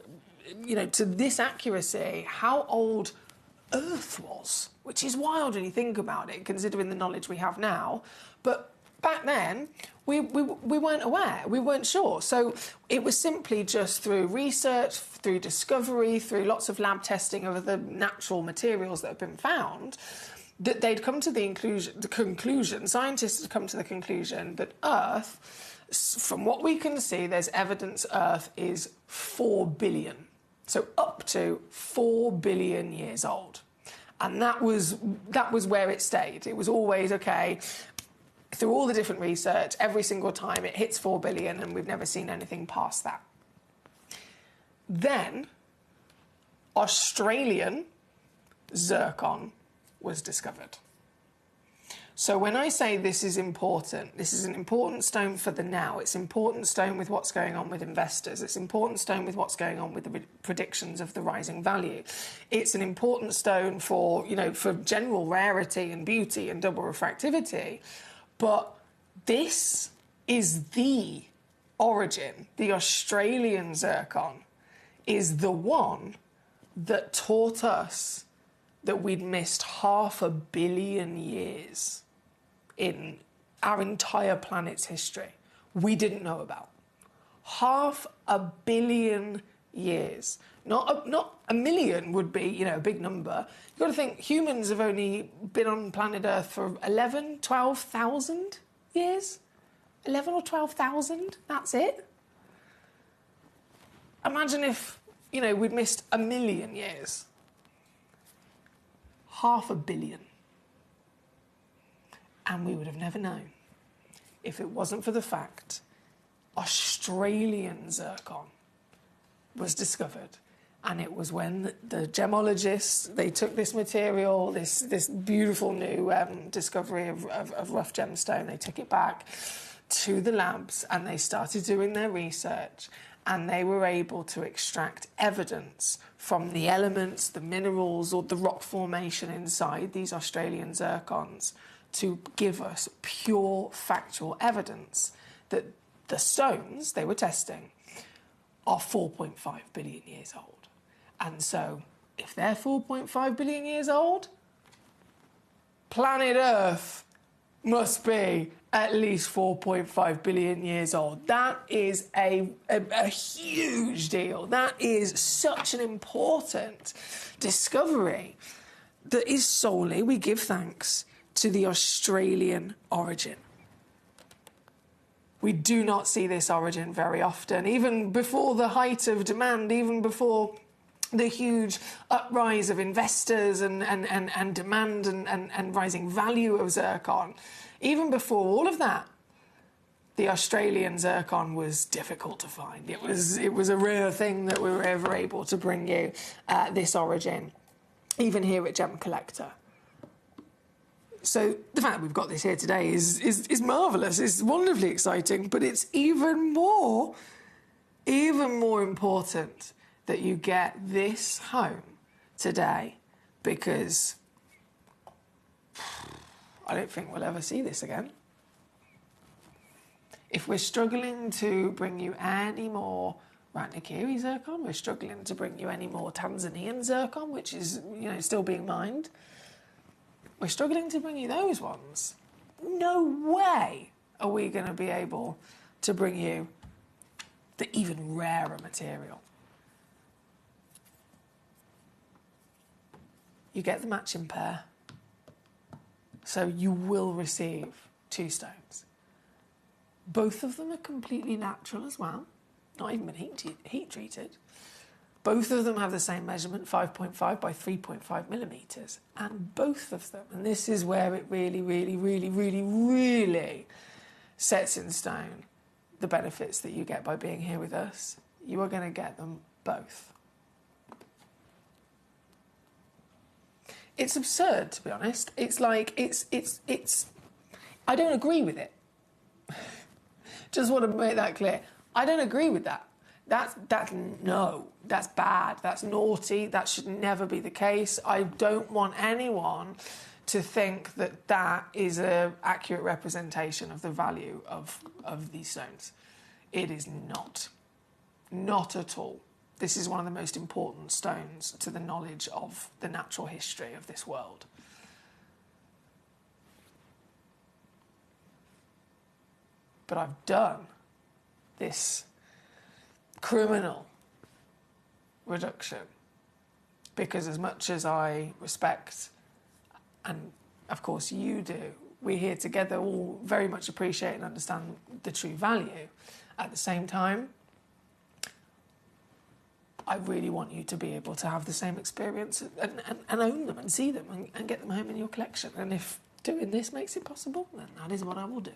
to this accuracy, how old Earth was, which is wild when you think about it, considering the knowledge we have now. But back then, we weren't aware, we weren't sure. So it was simply just through research, through discovery, through lots of lab testing of the natural materials that have been found, that they'd come to the conclusion, scientists had come to the conclusion that Earth, from what we can see, there's evidence Earth is 4 billion. So up to 4 billion years old. And that was where it stayed. It was always, okay, through all the different research, every single time it hits 4 billion and we've never seen anything past that. Then, Australian zircon was discovered. So when I say this is important, this is an important stone for the now. It's an important stone with what's going on with investors. It's an important stone with what's going on with the predictions of the rising value. It's an important stone for, for general rarity and beauty and double refractivity. But this is the origin. The Australian zircon is the one that taught us that we'd missed 500 million years in our entire planet's history we didn't know about. 500 million years. Not a million would be, you know, a big number. You've got to think humans have only been on planet Earth for 11, 12,000 years. 11 or 12,000, that's it. Imagine if, you know, we'd missed a million years. 500 million. And we would have never known if it wasn't for the fact Australian zircon was discovered. And it was when the gemologists, they took this material, this beautiful new discovery of rough gemstone, they took it back to the labs and they started doing their research, and they were able to extract evidence from the elements, the minerals, or the rock formation inside these Australian zircons to give us pure factual evidence that the stones they were testing are 4.5 billion years old. And so, if they're 4.5 billion years old, planet Earth must be at least 4.5 billion years old. That is a huge deal. That is such an important discovery that is solely, we give thanks to the Australian origin. We do not see this origin very often. Even before the height of demand, even before the huge uprise of investors and demand and rising value of zircon, even before all of that, the Australian zircon was difficult to find. It was a rare thing that we were ever able to bring you this origin, even here at Gemcollector. So the fact that we've got this here today is marvellous. It's wonderfully exciting, but it's even more important that you get this home today, because I don't think we'll ever see this again. If we're struggling to bring you any more Ratnakiri zircon, we're struggling to bring you any more Tanzanian zircon, which is, you know, still being mined, we're struggling to bring you those ones. No way are we going to be able to bring you the even rarer material. You get the matching pair. So you will receive 2 stones. Both of them are completely natural as well, not even been heat treated. Both of them have the same measurement, 5.5 by 3.5 millimeters. And both of them, and this is where it really sets in stone the benefits that you get by being here with us. You are going to get them both. It's absurd, to be honest. It's like, it's I don't agree with it. Just want to make that clear. I don't agree with that. No, that's bad, that's naughty, that should never be the case. I don't want anyone to think that that is an accurate representation of the value of these stones. It is not. Not at all. This is one of the most important stones to the knowledge of the natural history of this world. But I've done this criminal reduction because, as much as I respect, and of course you do, we're here together all very much appreciate and understand the true value. At the same time, I really want you to be able to have the same experience and own them and see them and get them home in your collection. And if doing this makes it possible, then that is what I will do.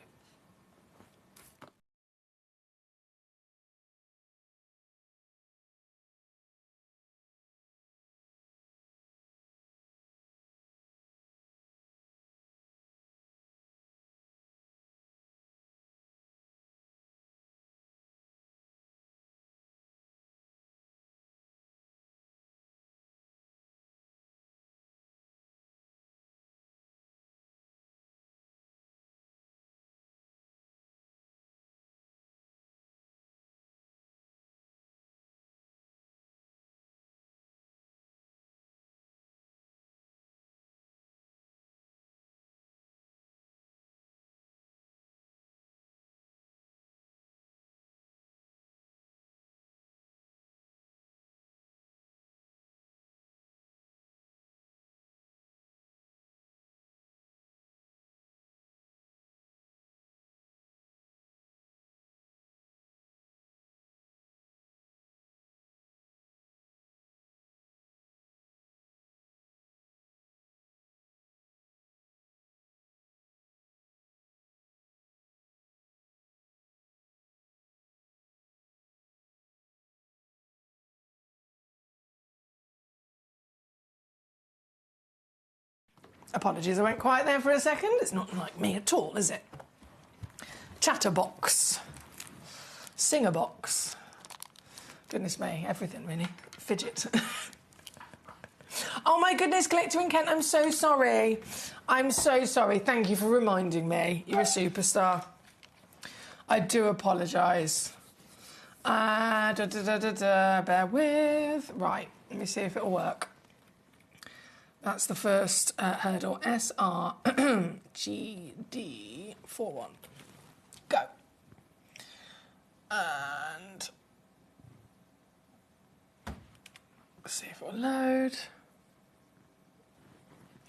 Apologies, I went quiet there for a second. It's not like me at all, is it? Chatterbox. Singerbox. Goodness me, everything really. Fidget. Oh my goodness, Collector in Kent, I'm so sorry. I'm so sorry. Thank you for reminding me. You're a superstar. I do apologise. Bear with. Right, let me see if it'll work. That's the first hurdle. SRGD41. Go. And let's see if it'll load.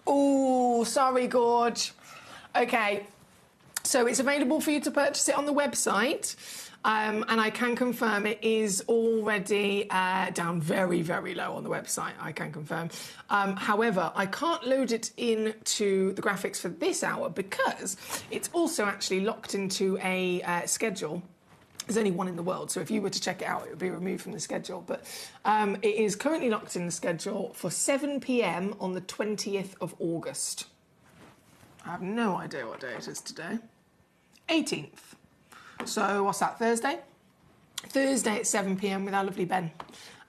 Oh, sorry, Gorge. Okay, so it's available for you to purchase it on the website. And I can confirm it is already down very, very low on the website, I can confirm. However, I can't load it into the graphics for this hour because it's also actually locked into a schedule. There's only one in the world, so if you were to check it out, it would be removed from the schedule. But it is currently locked in the schedule for 7 p.m. on the 20th of August. I have no idea what day it is today. 18th. So what's that, Thursday? Thursday at 7 p.m. with our lovely Ben.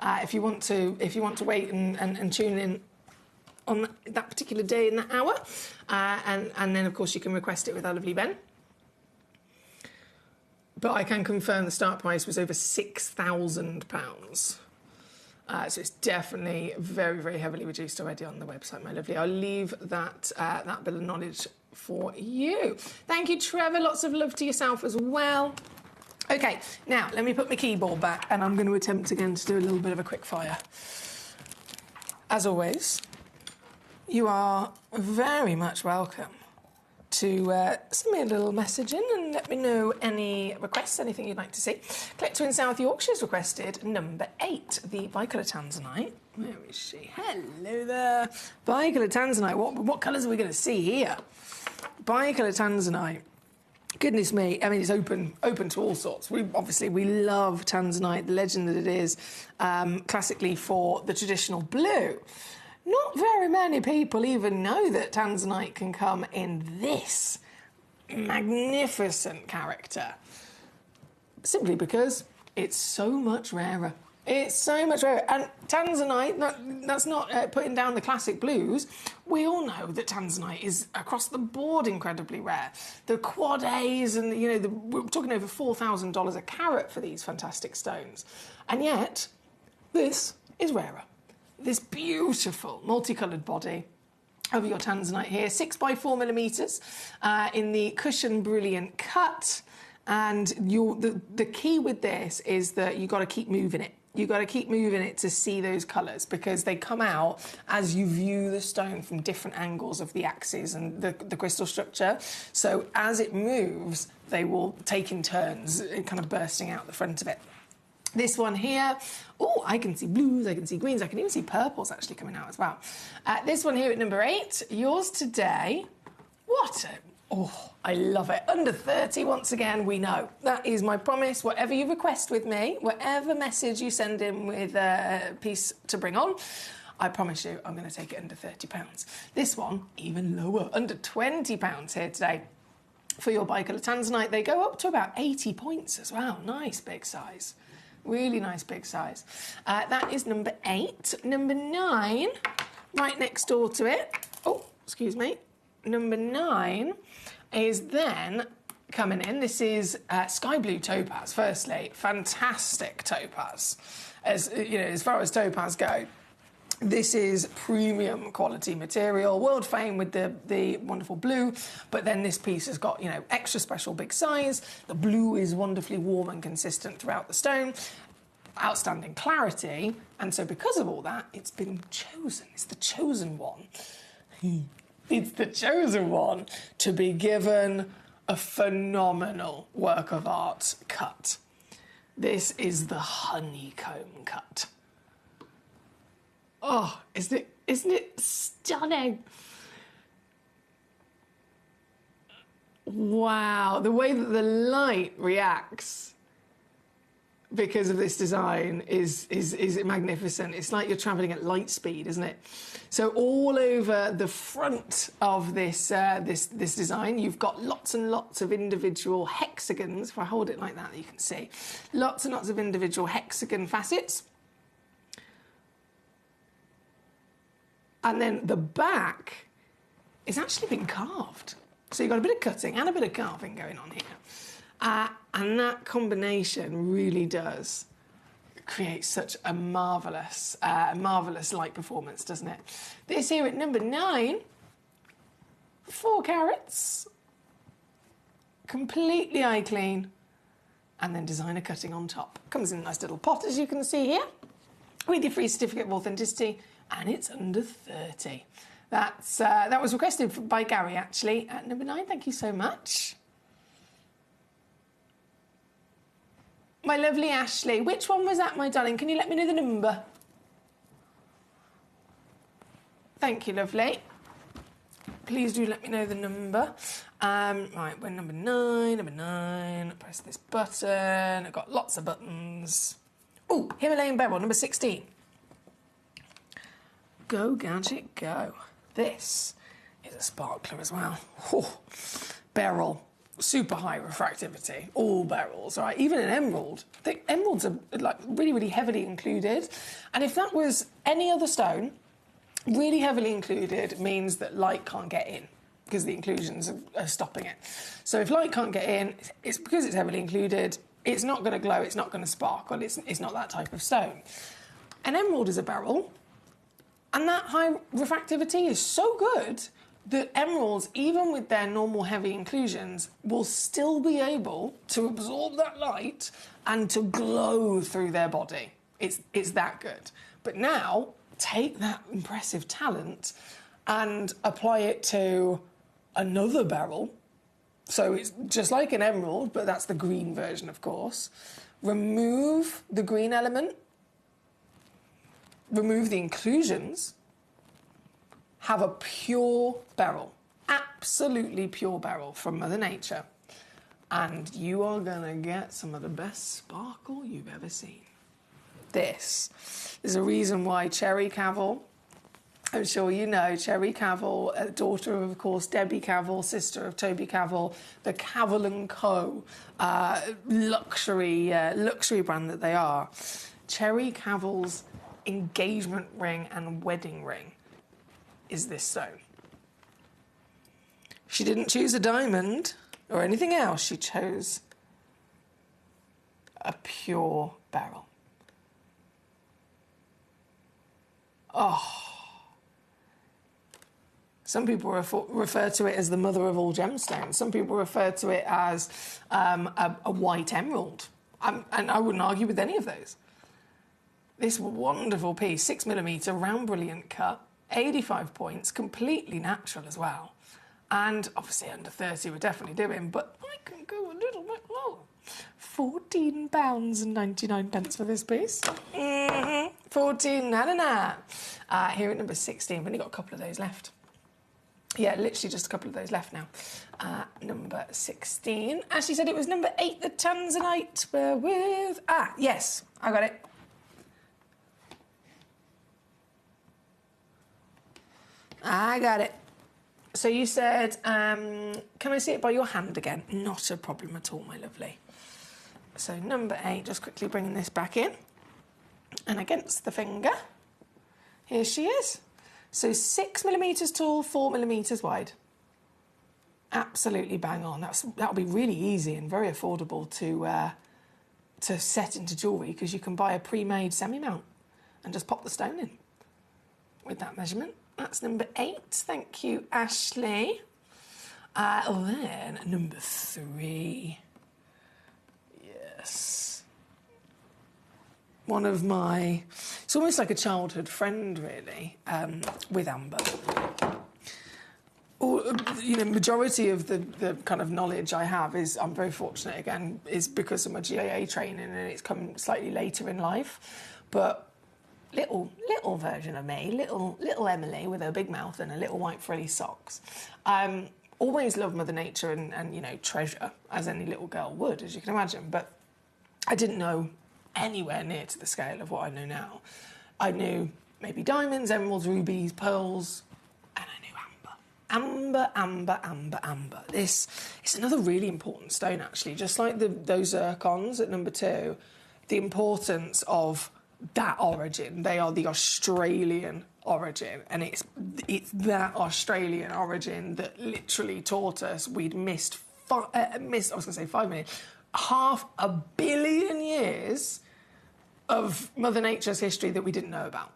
If you want to wait and tune in on that particular day in that hour, and then of course you can request it with our lovely Ben. But I can confirm the start price was over £6,000. So it's definitely very, very heavily reduced already on the website, my lovely. I'll leave that that bit of knowledge for you. Thank you, Trevor. Lots of love to yourself as well. Okay, now let me put my keyboard back and I'm going to attempt again to do a little bit of a quick fire. As always, you are very much welcome to send me a little message in and let me know any requests, anything you'd like to see. Collector in South Yorkshire's requested number 8, the bicolor tanzanite. Where is she? Hello there. Bicolor tanzanite. What colours are we going to see here? Bicolor tanzanite. Goodness me, I mean, it's open to all sorts. We love tanzanite, the legend that it is, classically for the traditional blue. Not very many people even know that tanzanite can come in this magnificent character. Simply because it's so much rarer. It's so much rarer. And tanzanite, that's not putting down the classic blues. We all know that tanzanite is across the board incredibly rare. The quad A's and, we're talking over $4,000 a carat for these fantastic stones. And yet, this is rarer. This beautiful multicoloured body of your tanzanite here, 6x4mm in the cushion brilliant cut. And the key with this is that you've got to keep moving it. You've got to keep moving it to see those colours because they come out as you view the stone from different angles of the axes and the crystal structure. So as it moves, they will take in turns, kind of bursting out the front of it. This one here, oh, I can see blues, I can see greens, I can even see purples actually coming out as well. This one here at number 8, yours today. Oh, I love it. Under 30, once again, we know. That is my promise. Whatever you request with me, whatever message you send in with a piece to bring on, I promise you I'm going to take it under £30. This one, even lower, under £20 here today. For your bicolor tanzanite, they go up to about 80 points as well. Nice big size. Really nice big size. That is number 8. Number 9, right next door to it. Oh, excuse me. Number 9 is then coming in. This is sky blue topaz. Firstly, fantastic topaz. As far as topaz go, this is premium quality material, world famed with the wonderful blue, but then this piece has got, extra special big size. The blue is wonderfully warm and consistent throughout the stone. Outstanding clarity, and so because of all that, it's been chosen. It's the chosen one. It's the chosen one to be given a phenomenal work of art cut. This is the honeycomb cut. Oh, isn't it stunning? Wow, the way that the light reacts because of this design is magnificent. It's like you're travelling at light speed, isn't it? So all over the front of this this design, you've got lots and lots of individual hexagons. If I hold it like that, you can see lots and lots of individual hexagon facets. And then the back is actually been carved. So you've got a bit of cutting and a bit of carving going on here. And that combination really does create such a marvellous light performance, doesn't it? This here at number 9, 4 carats, completely eye clean, and then designer cutting on top. Comes in a nice little pot, as you can see here, with your free certificate of authenticity, and it's under 30. That was requested by Gary, actually, at number 9. Thank you so much. My lovely Ashley, which one was that, my darling? Can you let me know the number? Thank you, lovely. Please do let me know the number. Right, we're number 9. Press this button. I've got lots of buttons. Oh, Himalayan Beryl, number 16. Go, Gadget, go. This is a sparkler as well. Oh, beryl. Super high refractivity, all beryls, right? Even an emerald. The emeralds are like really, really heavily included. And if that was any other stone, really heavily included means that light can't get in because the inclusions are stopping it. So if light can't get in, it's because it's heavily included, it's not going to glow, it's not going to sparkle, it's not that type of stone. An emerald is a beryl, and that high refractivity is so good that emeralds, even with their normal heavy inclusions, will still be able to absorb that light and to glow through their body. It's that good. But now, take that impressive talent and apply it to another beryl. So it's just like an emerald, but that's the green version, of course. Remove the green element, remove the inclusions, have a pure beryl, absolutely pure beryl from Mother Nature, and you are going to get some of the best sparkle you've ever seen. This is a reason why Cherry Cavil, I'm sure you know, Cherry Cavil, daughter of course, Debbie Cavil, sister of Toby Cavil, the Cavil & Co. luxury brand that they are. Cherry Cavil's engagement ring and wedding ring is this stone. She didn't choose a diamond or anything else. She chose a pure beryl. Oh. Some people refer to it as the mother of all gemstones. Some people refer to it as a white emerald. And I wouldn't argue with any of those. This wonderful piece, 6mm, round brilliant cut, 85 points, completely natural as well. And obviously under 30 we're definitely doing, but I can go a little bit lower. £14.99 for this piece. 14, here at number 16, we've only got a couple of those left. Yeah, literally just a couple of those left now. Number 16. Ashley said it was number 8, the Tanzanite. Bear with... yes, I got it. I got it. So you said, can I see it by your hand again? Not a problem at all, my lovely. So number 8, just quickly bringing this back in. And against the finger. Here she is. So 6mm tall, 4mm wide. Absolutely bang on. That'll be really easy and very affordable to set into jewellery because you can buy a pre-made semi-mount and just pop the stone in with that measurement. That's number 8. Thank you, Ashley. Then number 3. Yes. One of my... It's almost like a childhood friend, really, with Amber. Majority of the kind of knowledge I have is, I'm very fortunate, again, is because of my GAA training, and it's come slightly later in life. But... Little version of me, little Emily with her big mouth and her little white frilly socks. Always loved Mother Nature and treasure, as any little girl would, as you can imagine. But I didn't know anywhere near to the scale of what I know now. I knew maybe diamonds, emeralds, rubies, pearls, and I knew amber. Amber. This is another really important stone, actually. Just like those zircons at number 2, the importance of that origin. They are the Australian origin, and it's that Australian origin that literally taught us we'd missed 5 million, 500 million years of Mother Nature's history that we didn't know about.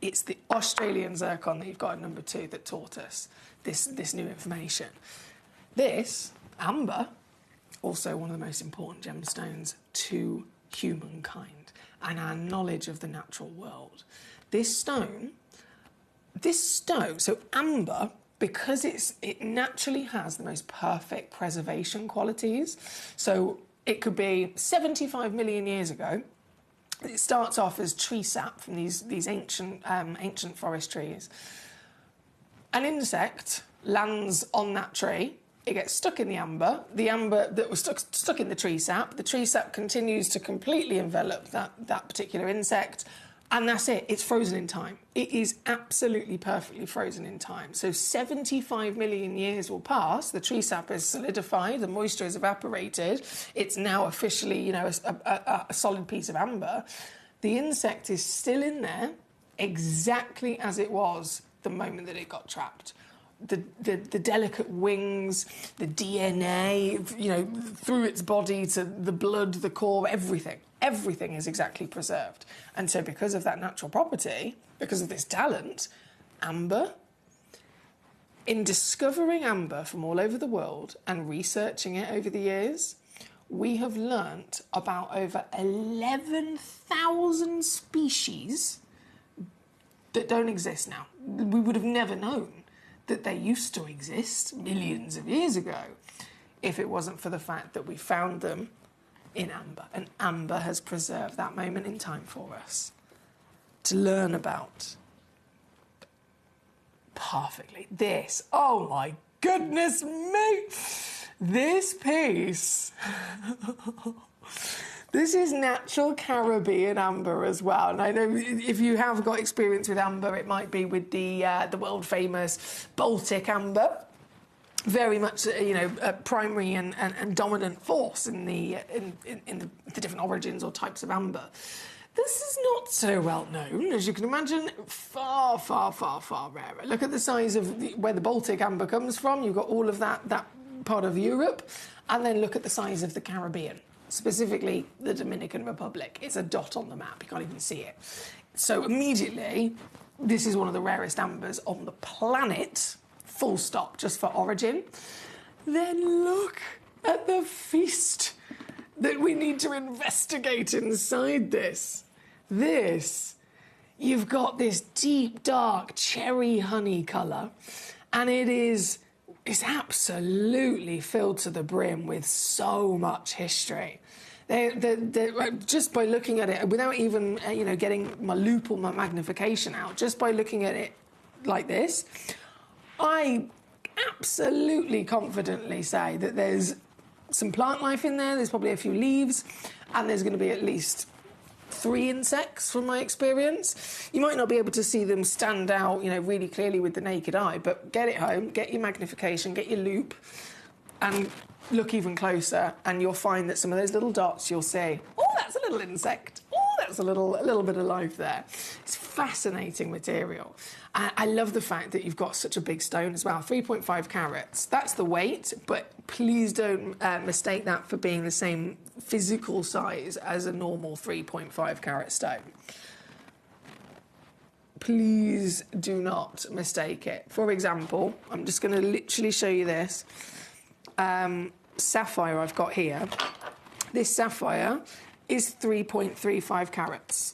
It's the Australian zircon that you've got at number 2 that taught us this new information. This, amber, also one of the most important gemstones to humankind and our knowledge of the natural world. This stone, so amber, because it naturally has the most perfect preservation qualities, so it could be 75 million years ago. It starts off as tree sap from these ancient forest trees. An insect lands on that tree. It gets stuck in the amber that was stuck in the tree sap continues to completely envelop that particular insect, and that's it. It's frozen in time. It is absolutely perfectly frozen in time. So 75 million years will pass. The tree sap is solidified. The moisture is evaporated. It's now officially, a solid piece of amber. The insect is still in there, exactly as it was the moment that it got trapped. The delicate wings, the DNA, through its body to the blood, the core, everything is exactly preserved. And so because of that natural property, because of this talent, amber, in discovering amber from all over the world and researching it over the years, we have learnt about over 11,000 species that don't exist now. We would have never known that they used to exist millions of years ago if it wasn't for the fact that we found them in amber. And amber has preserved that moment in time for us to learn about perfectly. This, oh my goodness me, this piece. This is natural Caribbean amber as well. And I know if you have got experience with amber, it might be with the world famous Baltic amber. Very much, a primary and dominant force in the different origins or types of amber. This is not so well known, as you can imagine. Far, far, far, far rarer. Look at the size of where the Baltic amber comes from. You've got all of that part of Europe, and then look at the size of the Caribbean. Specifically, the Dominican Republic. It's a dot on the map. You can't even see it. So immediately, this is one of the rarest ambers on the planet. Full stop, just for origin. Then look at the feast that we need to investigate inside this. You've got this deep, dark cherry honey colour, and it's absolutely filled to the brim with so much history. Just by looking at it, without even getting my loupe or my magnification out, just by looking at it like this, I absolutely confidently say that there's some plant life in there. There's probably a few leaves, and there's going to be at least 3 insects from my experience. You might not be able to see them stand out, really clearly with the naked eye, but get it home, get your magnification, get your loupe, and look even closer, and you'll find that some of those little dots you'll see, oh, that's a little insect. Oh, that's a little bit of life there. It's fascinating material. I love the fact that you've got such a big stone as well, 3.5 carats. That's the weight, but please don't mistake that for being the same physical size as a normal 3.5 carat stone. Please do not mistake it. For example, I'm just going to literally show you this sapphire I've got here. This sapphire is 3.35 carats.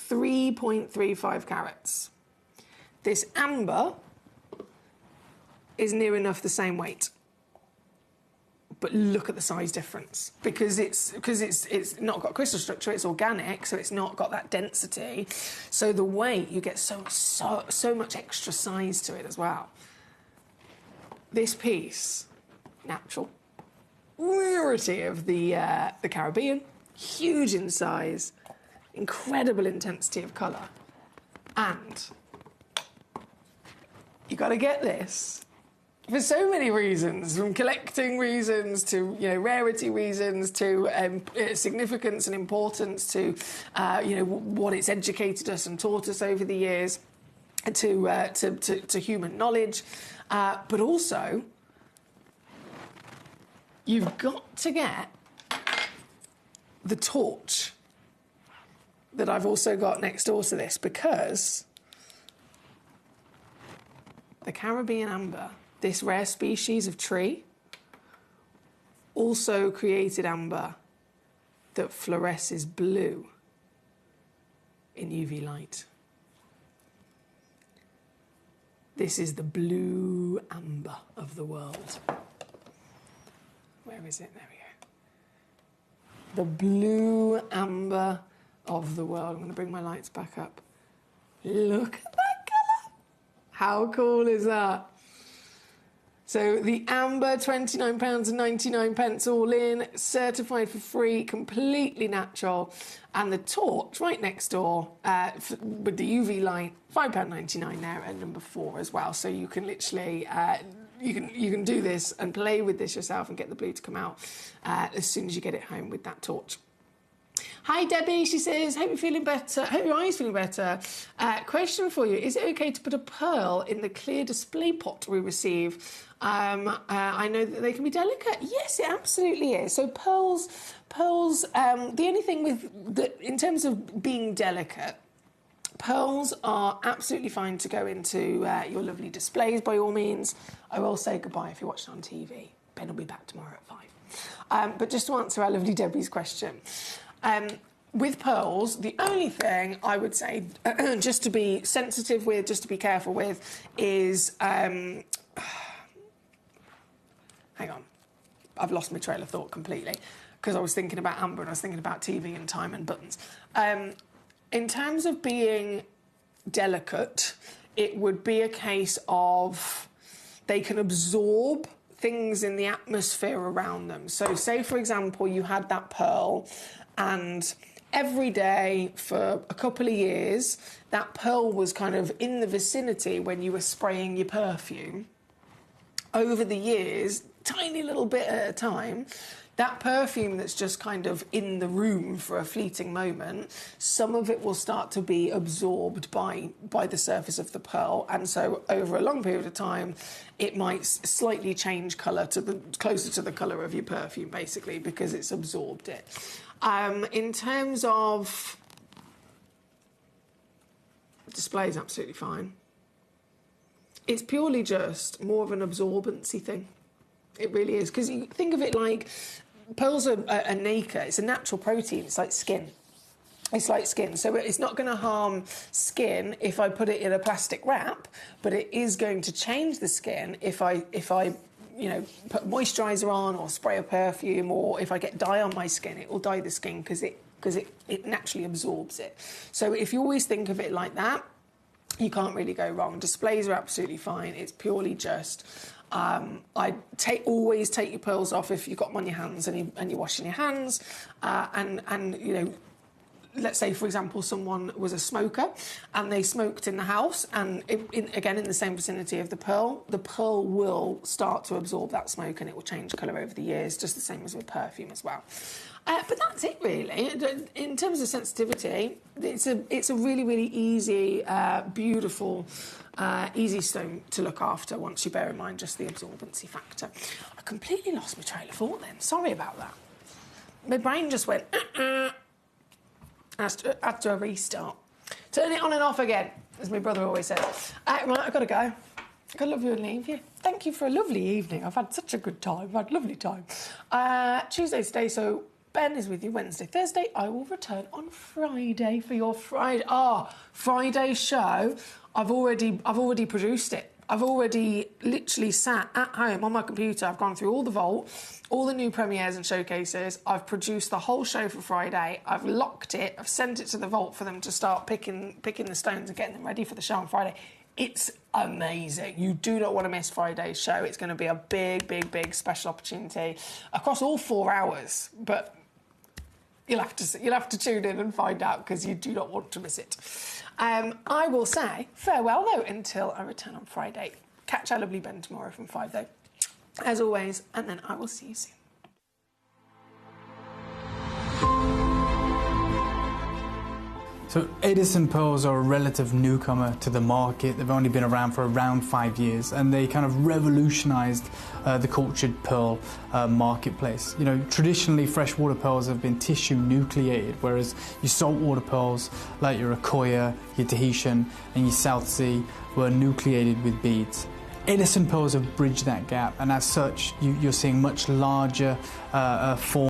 3.35 carats. This amber is near enough the same weight. But look at the size difference. Because it's not got crystal structure, it's organic, so it's not got that density. So the weight, you get so much extra size to it as well. This piece, natural. majority of the Caribbean, huge in size, incredible intensity of colour, and you got to get this for so many reasons, from collecting reasons to rarity reasons to significance and importance to what it's educated us and taught us over the years, to human knowledge, but also you've got to get the torch that I've also got next door to this, because the Caribbean amber, this rare species of tree, also created amber that fluoresces blue in UV light. This is the blue amber of the world. Where is it? There we go. The blue amber of the world. I'm going to bring my lights back up. Look at that colour. How cool is that? So the amber, £29.99 all in, certified for free, completely natural. And the torch right next door with the UV light, £5.99 now at number 4 as well. So you can literally, you can do this and play with this yourself and get the blue to come out as soon as you get it home with that torch. Hi Debbie, she says, hope you're feeling better. Hope your eye's feeling better. Question for you, is it okay to put a pearl in the clear display pot we receive? I know that they can be delicate. Yes, it absolutely is. So pearls, the only thing in terms of being delicate, pearls are absolutely fine to go into your lovely displays by all means. I will say goodbye if you're watching on TV. Ben will be back tomorrow at 5. But just to answer our lovely Debbie's question, with pearls, the only thing I would say, just to be sensitive with, just to be careful with, is... hang on. I've lost my trail of thought completely, because I was thinking about amber and I was thinking about TV and time and buttons. In terms of being delicate, it would be a case of they can absorb things in the atmosphere around them. So say, for example, you had that pearl and every day for a couple of years, that pearl was kind of in the vicinity when you were spraying your perfume. Over the years, tiny little bit at a time, that perfume that's just kind of in the room for a fleeting moment, some of it will start to be absorbed by the surface of the pearl, and so over a long period of time it might slightly change colour closer to the colour of your perfume, basically, because it's absorbed it. In terms of display, is absolutely fine. It's purely just more of an absorbency thing. It really is, because you think of it like pearls are nacre. It's a natural protein. It's like skin. It's like skin. So it's not going to harm skin if I put it in a plastic wrap, but it is going to change the skin if I put moisturiser on or spray a perfume, or if I get dye on my skin, it will dye the skin because it naturally absorbs it. So if you always think of it like that, you can't really go wrong. Displays are absolutely fine. It's purely just... always take your pearls off if you've got them on your hands and you're washing your hands. Let's say, for example, someone was a smoker and they smoked in the house, and again in the same vicinity of the pearl will start to absorb that smoke and it will change colour over the years, just the same as with perfume as well. But that's it, really. In terms of sensitivity, it's a really, really easy, beautiful, easy stone to look after once you bear in mind just the absorbency factor. I completely lost my trail of thought then. Sorry about that. My brain just went, after a restart. Turn it on and off again, as my brother always said. Right, I've got to go. I've got to love you and leave you. Thank you for a lovely evening. I've had such a good time. I've had a lovely time. Tuesday today, so Ben is with you Wednesday, Thursday. I will return on Friday for your Friday show. I've already produced it. I've already literally sat at home on my computer. I've gone through all the vault, all the new premieres and showcases. I've produced the whole show for Friday. I've locked it. I've sent it to the vault for them to start picking the stones and getting them ready for the show on Friday. It's amazing. You do not want to miss Friday's show. It's going to be a big, big, big special opportunity across all 4 hours. But you'll have to tune in and find out, because you do not want to miss it. I will say farewell, though, until I return on Friday. Catch our lovely Ben tomorrow from 5, though, as always, and then I will see you soon. So Edison pearls are a relative newcomer to the market. They've only been around for around 5 years, and they kind of revolutionised the cultured pearl marketplace. You know, traditionally freshwater pearls have been tissue nucleated, whereas your saltwater pearls, like your Akoya, your Tahitian, and your South Sea, were nucleated with beads. Edison pearls have bridged that gap, and as such, you're seeing much larger form